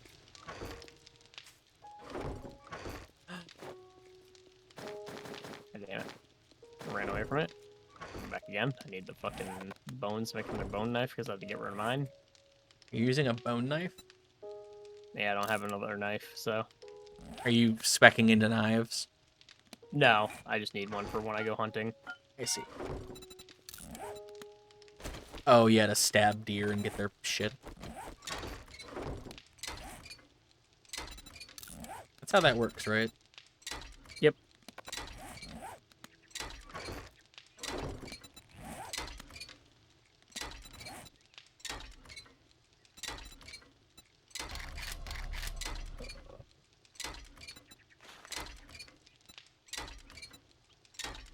Damn it. I ran away from it. Come back again. I need the fucking bones to make another bone knife because I have to get rid of mine. Are you using a bone knife? Yeah, I don't have another knife, so. Are you specking into knives? No, I just need one for when I go hunting. I see. Oh, yeah, to stab deer and get their shit. That's how that works, right? Yep.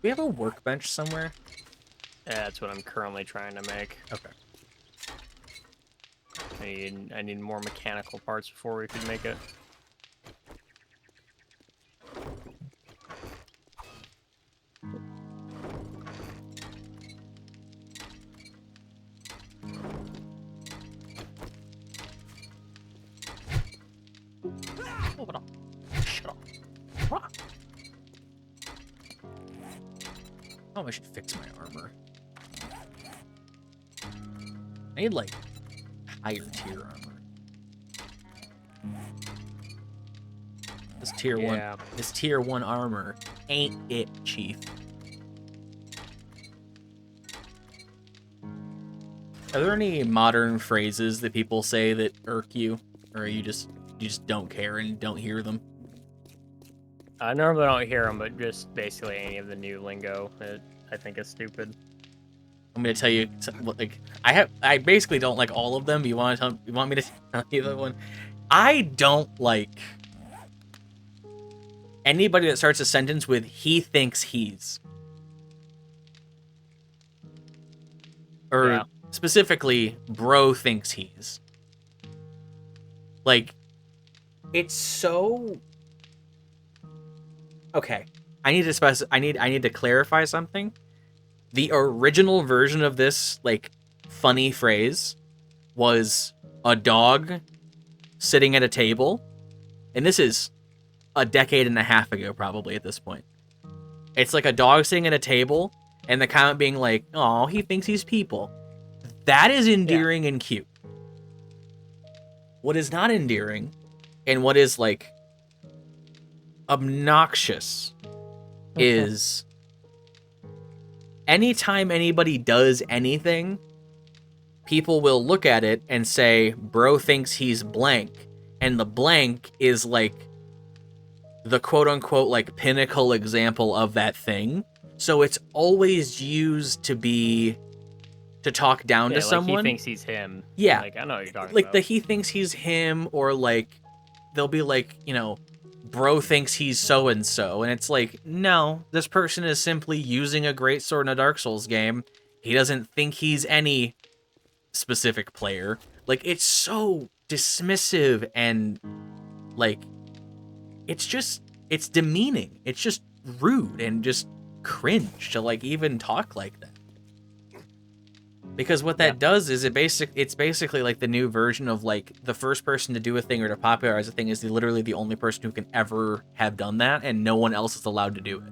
We have a workbench somewhere? Yeah, that's what I'm currently trying to make. Okay. I need more mechanical parts before we can make it. Hold on. Shut up. Rock. Oh, I should fix my armor. I need, like, higher tier armor. This tier Yeah. 1, this tier 1 armor ain't it, Chief. Are there any modern phrases that people say that irk you, or you just don't care and don't hear them? I normally don't hear them, but just basically any of the new lingo, I think is stupid. I'm gonna tell you, like, I basically don't like all of them. You want me to tell you the one? I don't like anybody that starts a sentence with "he thinks he's," or Yeah. specifically, "bro thinks he's." Like, it's so okay. I need to clarify something. The original version of this, like, funny phrase was a dog sitting at a table. And this is a decade and a half ago, probably, at this point. It's like a dog sitting at a table, and the comment being like, "Oh, he thinks he's people." That is endearing and cute. What is not endearing, and what is, like, obnoxious, is anytime anybody does anything, people will look at it and say, "Bro thinks he's blank," and the blank is, like, the quote-unquote, like, pinnacle example of that thing. So it's always used to talk down to like someone. He thinks he's him. Yeah. Like, I know what you're talking Like, about. he thinks he's him, or, like, they'll be like, you know, "Bro thinks he's so-and-so," and it's like, no, this person is simply using a greatsword in a Dark Souls game. He doesn't think he's any specific player. Like, it's so dismissive, and, like, it's demeaning. It's just rude and just cringe to, like, even talk like that. Because what that does is it's basically like the new version of, like, the first person to do a thing or to popularize a thing is literally the only person who can ever have done that, and no one else is allowed to do it.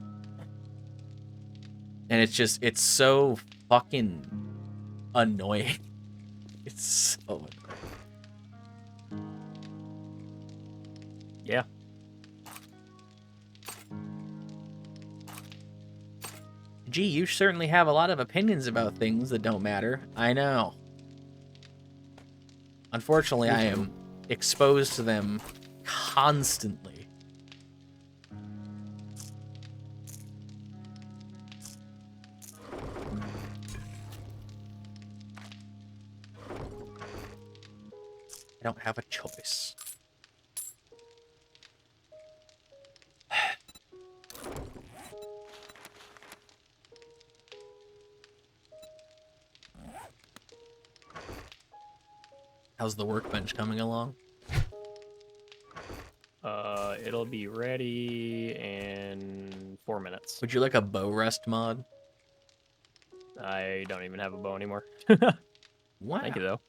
And it's so fucking annoying. It's so Yeah. Gee, you certainly have a lot of opinions about things that don't matter. I know. Unfortunately, I am exposed to them constantly. I don't have a choice. How's the workbench coming along? It'll be ready in 4 minutes. Would you like a bow rest mod? I don't even have a bow anymore. Wow. Thank you, though.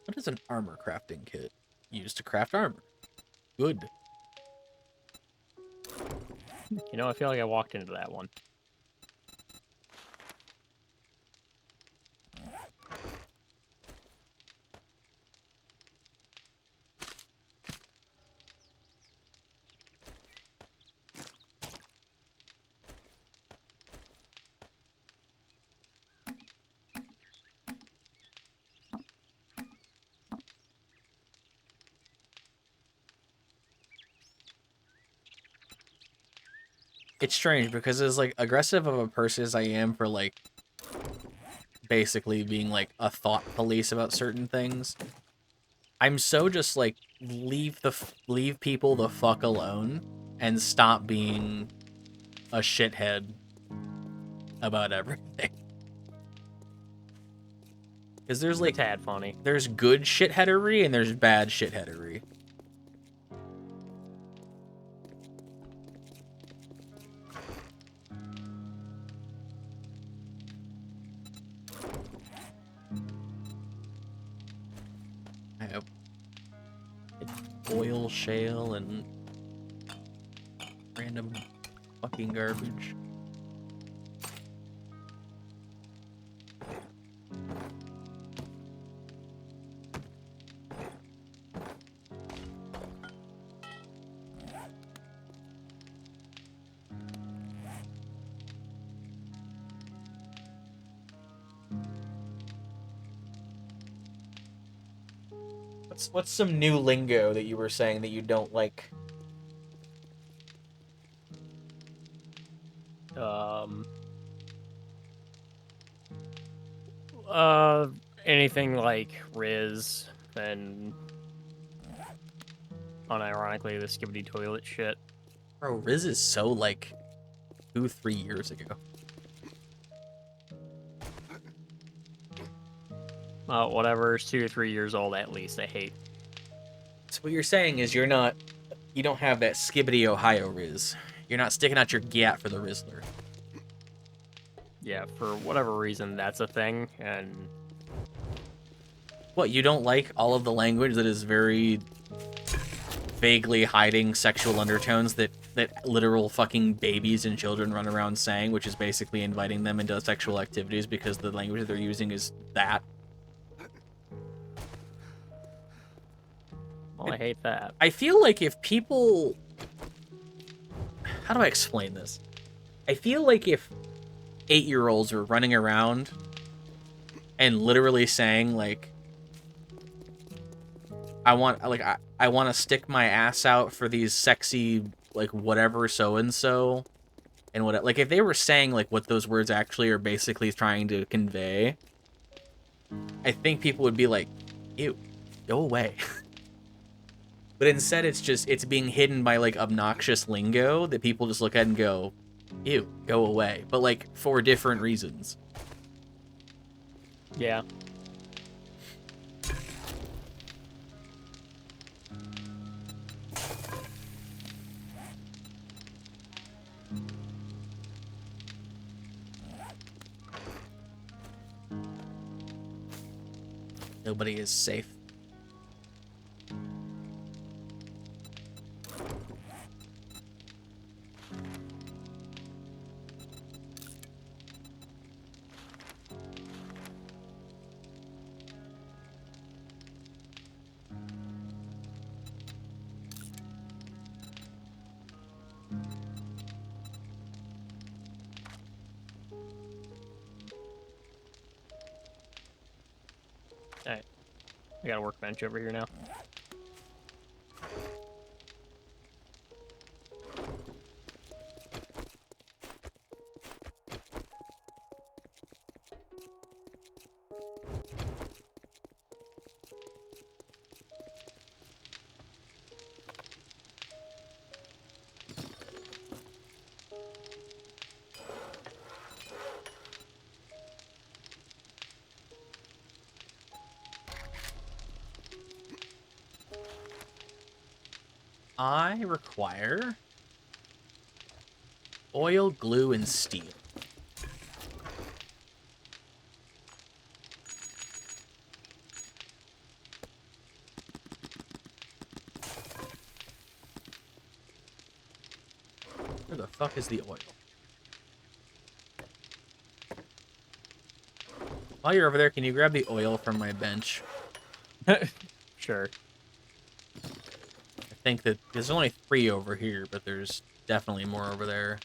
What is an armor crafting kit? Used to craft armor. Good. You know, I feel like I walked into that one. It's strange because as like aggressive of a person as I am for like basically being like a thought police about certain things, I'm so just like leave people the fuck alone and stop being a shithead about everything. Because there's like a tad funny. There's good shitheadery and there's bad shitheadery. I have oil shale and random fucking garbage. What's some new lingo that you were saying that you don't like? Anything like Riz and unironically the skibbity toilet shit. Bro, Riz is so like 2-3 years ago. Whatever is 2 or 3 years old at least, I hate. So what you're saying is you don't have that skibbity Ohio Riz. You're not sticking out your gat for the Rizzler. Yeah, for whatever reason, that's a thing, and... What, you don't like all of the language that is very vaguely hiding sexual undertones that literal fucking babies and children run around saying, which is basically inviting them into sexual activities because the language that they're using is that? Well, I hate that. I feel like if people... How do I explain this? I feel like if 8-year-olds were running around and literally saying, like, I want to stick my ass out for these sexy, like, whatever so-and-so, and what, like, if they were saying, like, what those words actually are basically trying to convey, I think people would be like, ew, go away. But instead, it's being hidden by, like, obnoxious lingo that people just look at and go, ew, go away. But, like, for different reasons. Yeah. Nobody is safe. I got a workbench over here now. I require oil, glue, and steel. Where the fuck is the oil? While you're over there, can you grab the oil from my bench? Sure. I think that there's only 3 over here, but there's definitely more over there.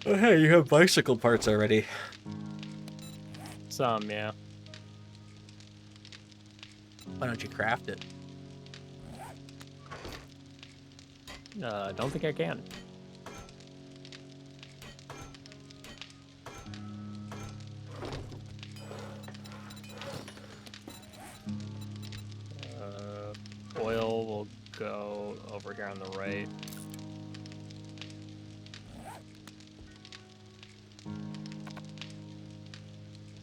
Oh, hey, you have bicycle parts already. Some, yeah. Why don't you craft it? Don't think I can. Oil will go over here on the right.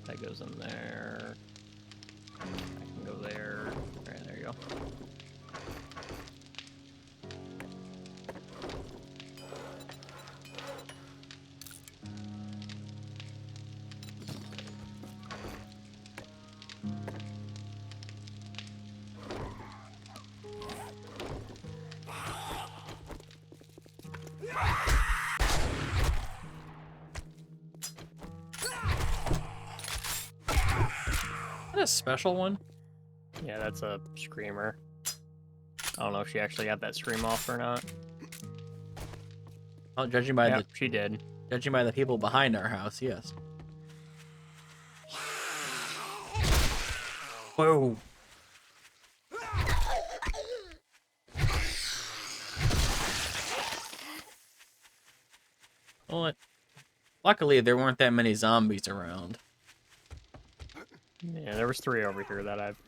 That goes in there. I can go there. Alright, there you go. Is that a special one? Yeah, that's a screamer. I don't know if she actually got that scream off or not. Well, judging by Yep, she did. judging by the people behind our house, yes. Whoa. Well, luckily there weren't that many zombies around. Yeah, there was 3 over here that I've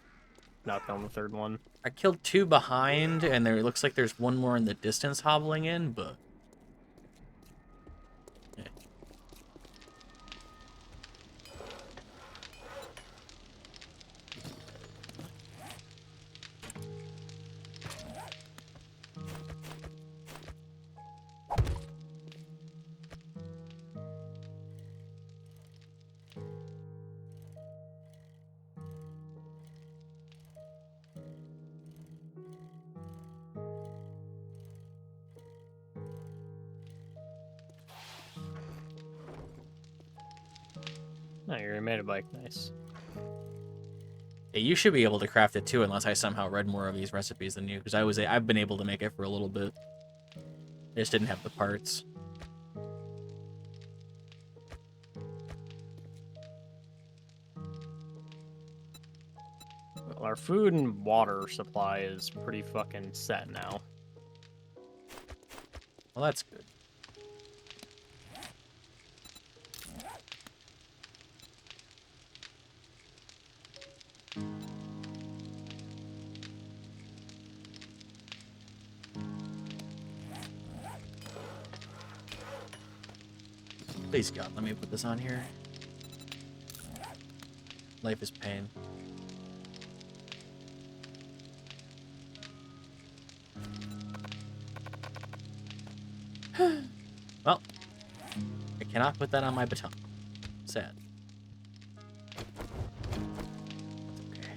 knocked down the 3rd one. I killed 2 behind, and there looks like there's one more in the distance hobbling in, but... yeah. Oh, you already made a bike. Nice. Yeah, you should be able to craft it too, unless I somehow read more of these recipes than you, because I've been able to make it for a little bit. I just didn't have the parts. Well, our food and water supply is pretty fucking set now. Well, that's good. Please, God, let me put this on here. Life is pain. Well, I cannot put that on my baton. Sad. Okay.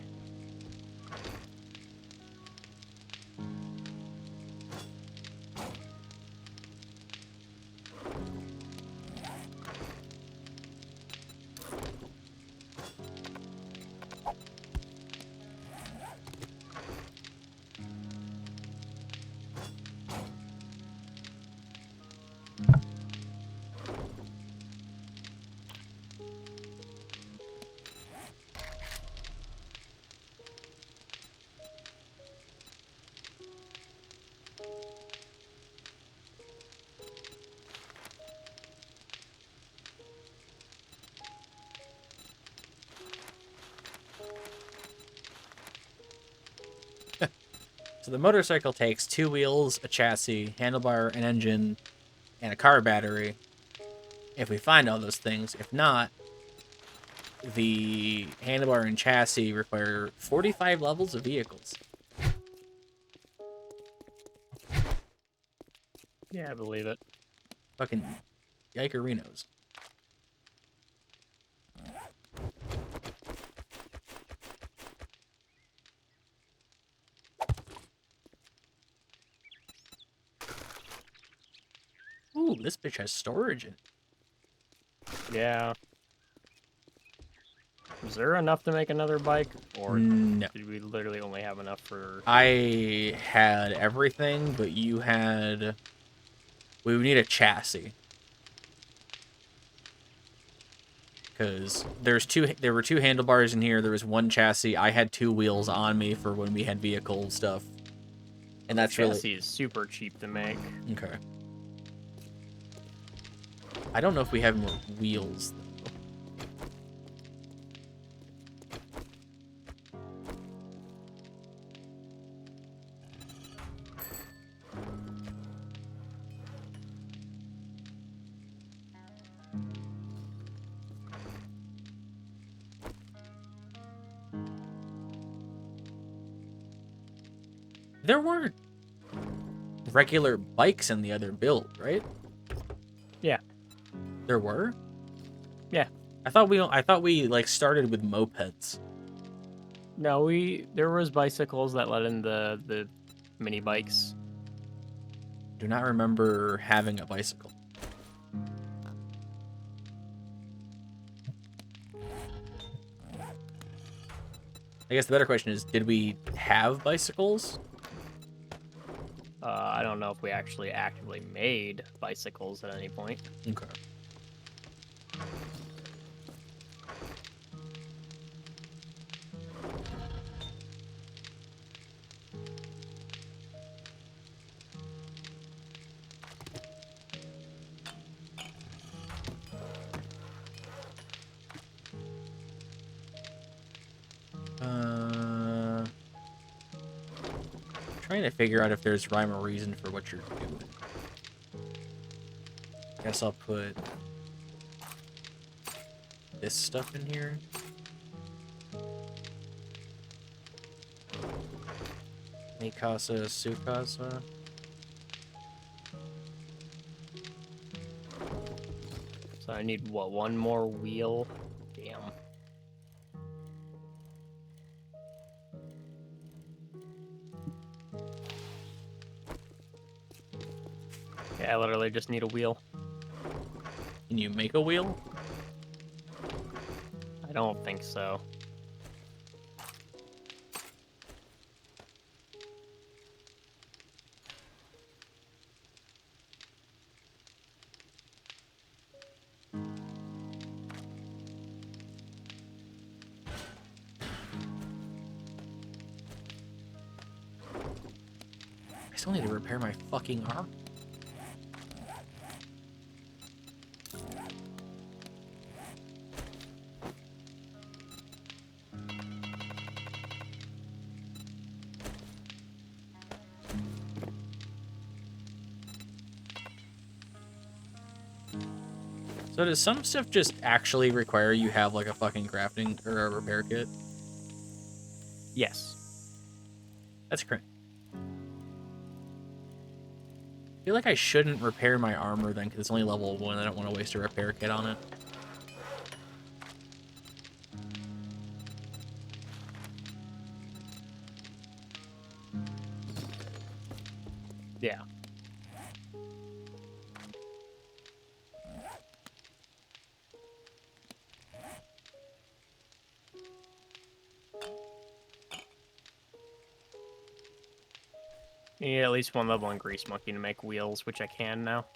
So the motorcycle takes 2 wheels, a chassis, handlebar, an engine, and a car battery. If we find all those things. If not, the handlebar and chassis require 45 levels of vehicles. Yeah, I believe it. Fucking yikerinos. Ooh, this bitch has storage in it. Yeah. Was there enough to make another bike, or No. did we literally only have enough for... I had everything, but you had... We would need a chassis. Because there were 2 handlebars in here, there was 1 chassis. I had 2 wheels on me for when we had vehicle stuff. And that's chassis really... is super cheap to make. Okay. I don't know if we have more wheels, though. There were regular bikes in the other build, right? Yeah. There were? Yeah. I thought we like started with mopeds. No, there was bicycles that let in the mini bikes. Do not remember having a bicycle. I guess the better question is, did we have bicycles? I don't know if we actually actively made bicycles at any point. Okay. Trying to figure out if there's rhyme or reason for what you're doing. Guess I'll put this stuff in here. Mikasa, Sukasa. So I need, what, 1 more wheel? Damn. Yeah, I literally just need a wheel. Can you make a wheel? I don't think so. I still need to repair my fucking arm. So does some stuff just actually require you have like a fucking crafting or a repair kit? Yes. That's correct. I feel like I shouldn't repair my armor then, because it's only level 1. I don't want to waste a repair kit on it. Yeah. You need at least 1 level in Grease Monkey to make wheels, which I can now.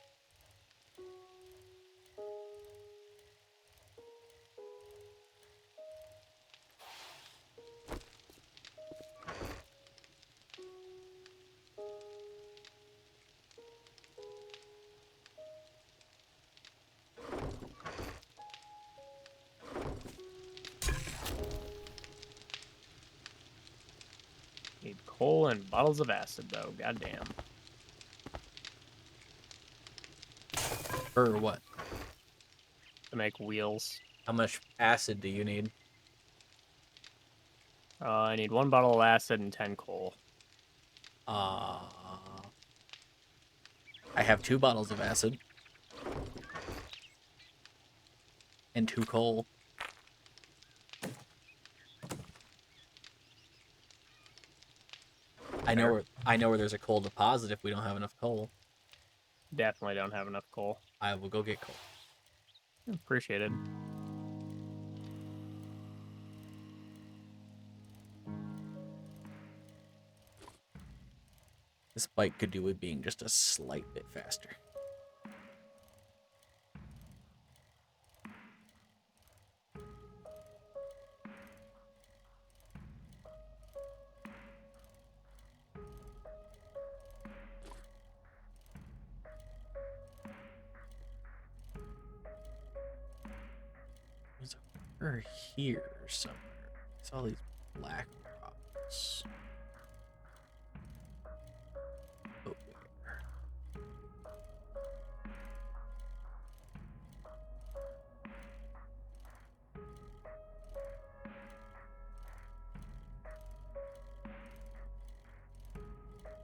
Need coal and bottles of acid, though. Goddamn. For what? To make wheels. How much acid do you need? I need 1 bottle of acid and 10 coal. I have 2 bottles of acid. And 2 coal. I know where there's a coal deposit if we don't have enough coal. Definitely don't have enough coal. I will go get coal. Appreciated. This bike could do with being just a slight bit faster. It was over here somewhere. It's all these black rocks. Oh, where?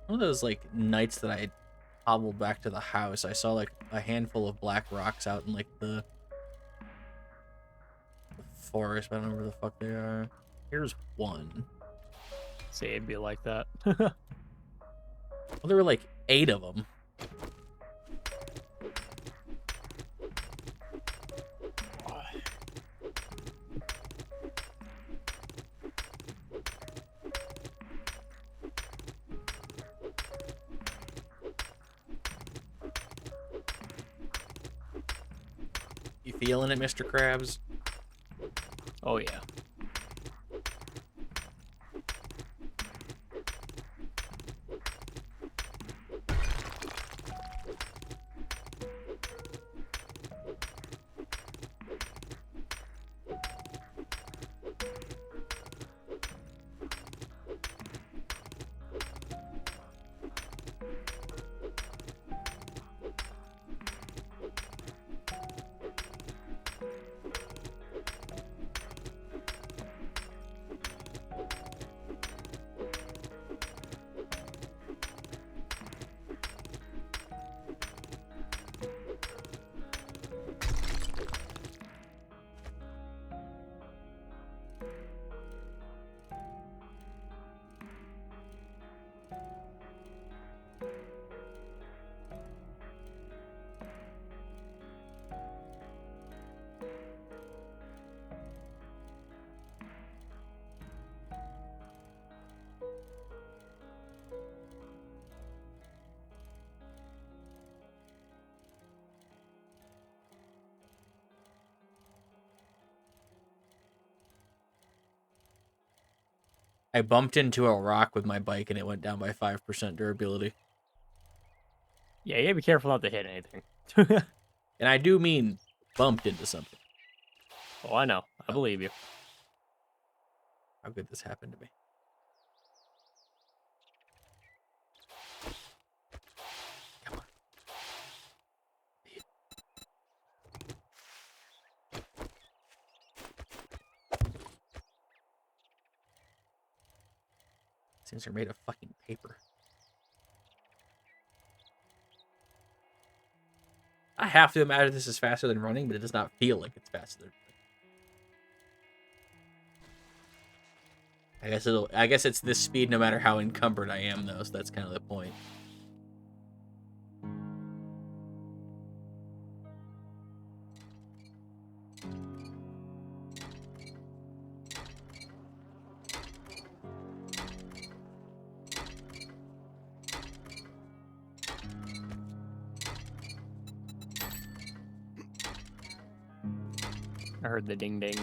One of those like nights that I hobbled back to the house, I saw like a handful of black rocks out in like the forest. I don't know where the fuck they are. Here's one. Say it'd be like that. Well, there were like 8 of them. You feeling it, Mr. Krabs? Oh, yeah. I bumped into a rock with my bike and it went down by 5% durability. Yeah, you gotta be careful not to hit anything. And I do mean bumped into something. Oh, I know. I believe you. How could this happen to me? Come on. Things are made of fucking paper. I have to imagine this is faster than running, but it does not feel like it's faster than running. I guess it's this speed no matter how encumbered I am though, so that's kind of the point. I heard the ding ding.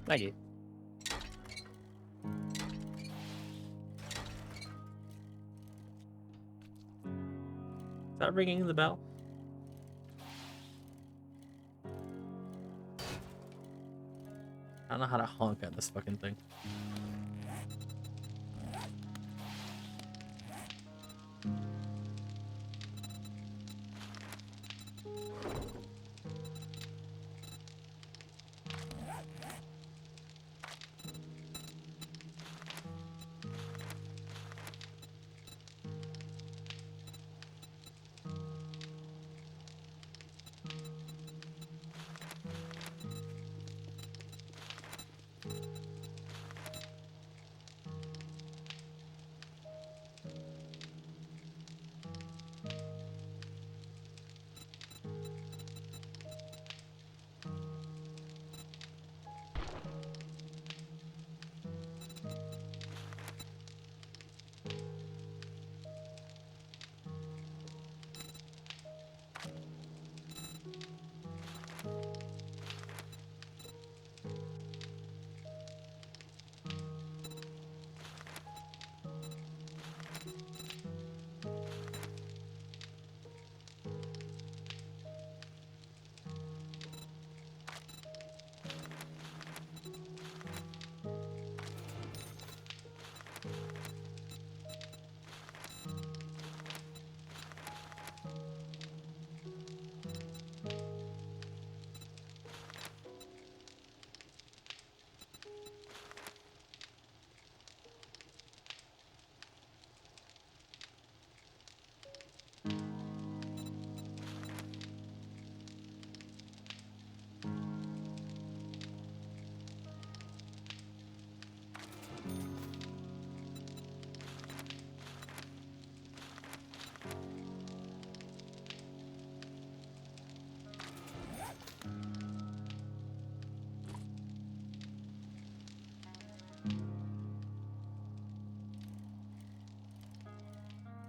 Thank you. Is that ringing the bell? don't know how to honk at this fucking thing.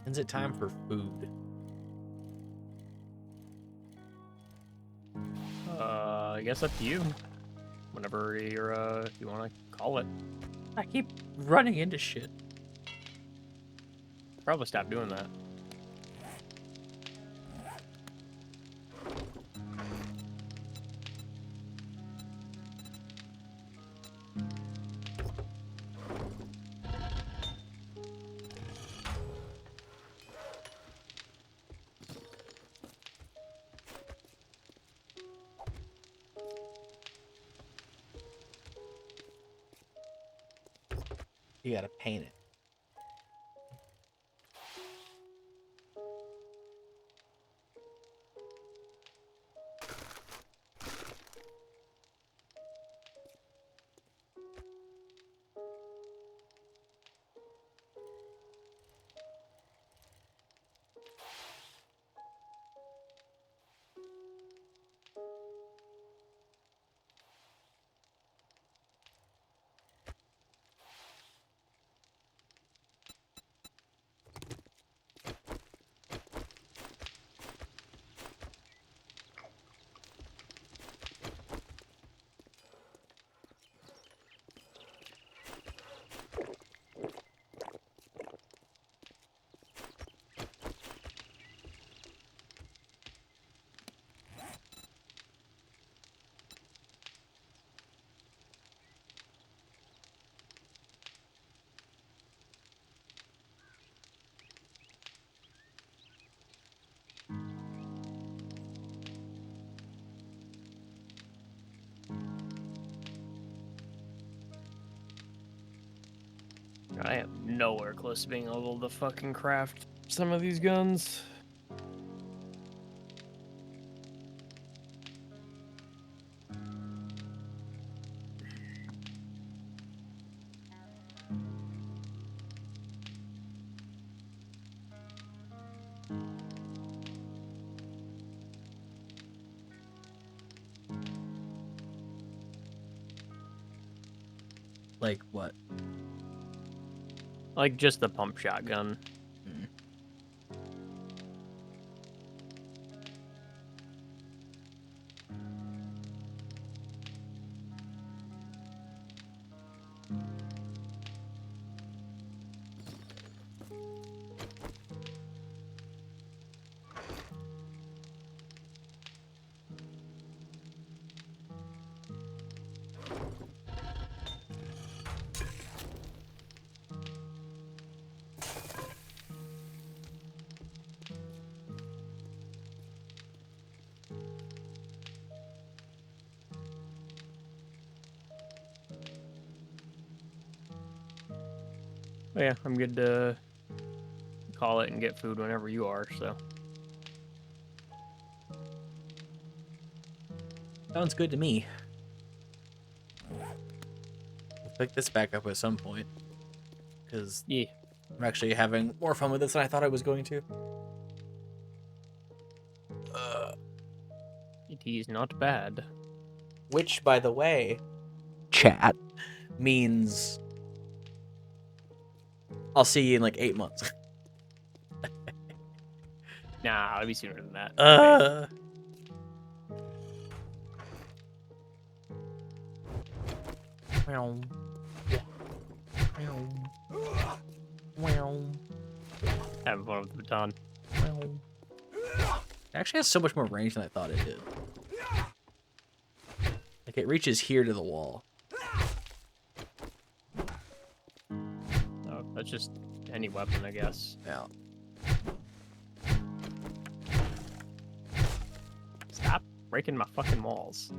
When's it time for food? I guess up to you. Whenever you want to call it. I keep running into shit. Probably stop doing that. You gotta paint it. I am nowhere close to being able to fucking craft some of these guns. Like what? Like just the pump shotgun. Mm. Oh, yeah, I'm good to call it and get food whenever you are, so. Sounds good to me. We'll pick this back up at some point. Because Yeah. I'm actually having more fun with this than I thought I was going to. It is not bad. Which, by the way, chat, means I'll see you in like 8 months. Nah, it'll be sooner than that. Meow. Meow. Having fun with the baton. It actually has so much more range than I thought it did. Like, it reaches here to the wall. Oh, that's just any weapon, I guess. Yeah. Stop breaking my fucking walls.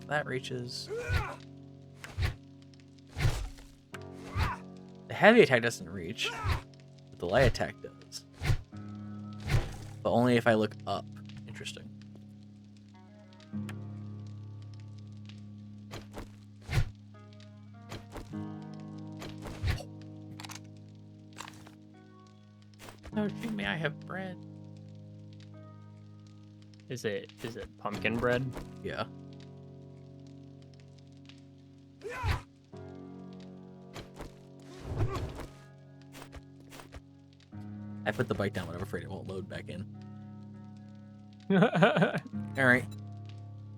That reaches. The heavy attack doesn't reach, but the light attack does. But only if I look up. Interesting. Oh, may I have bread? Is it pumpkin bread? Yeah. I put the bike down, but I'm afraid it won't load back in. Alright.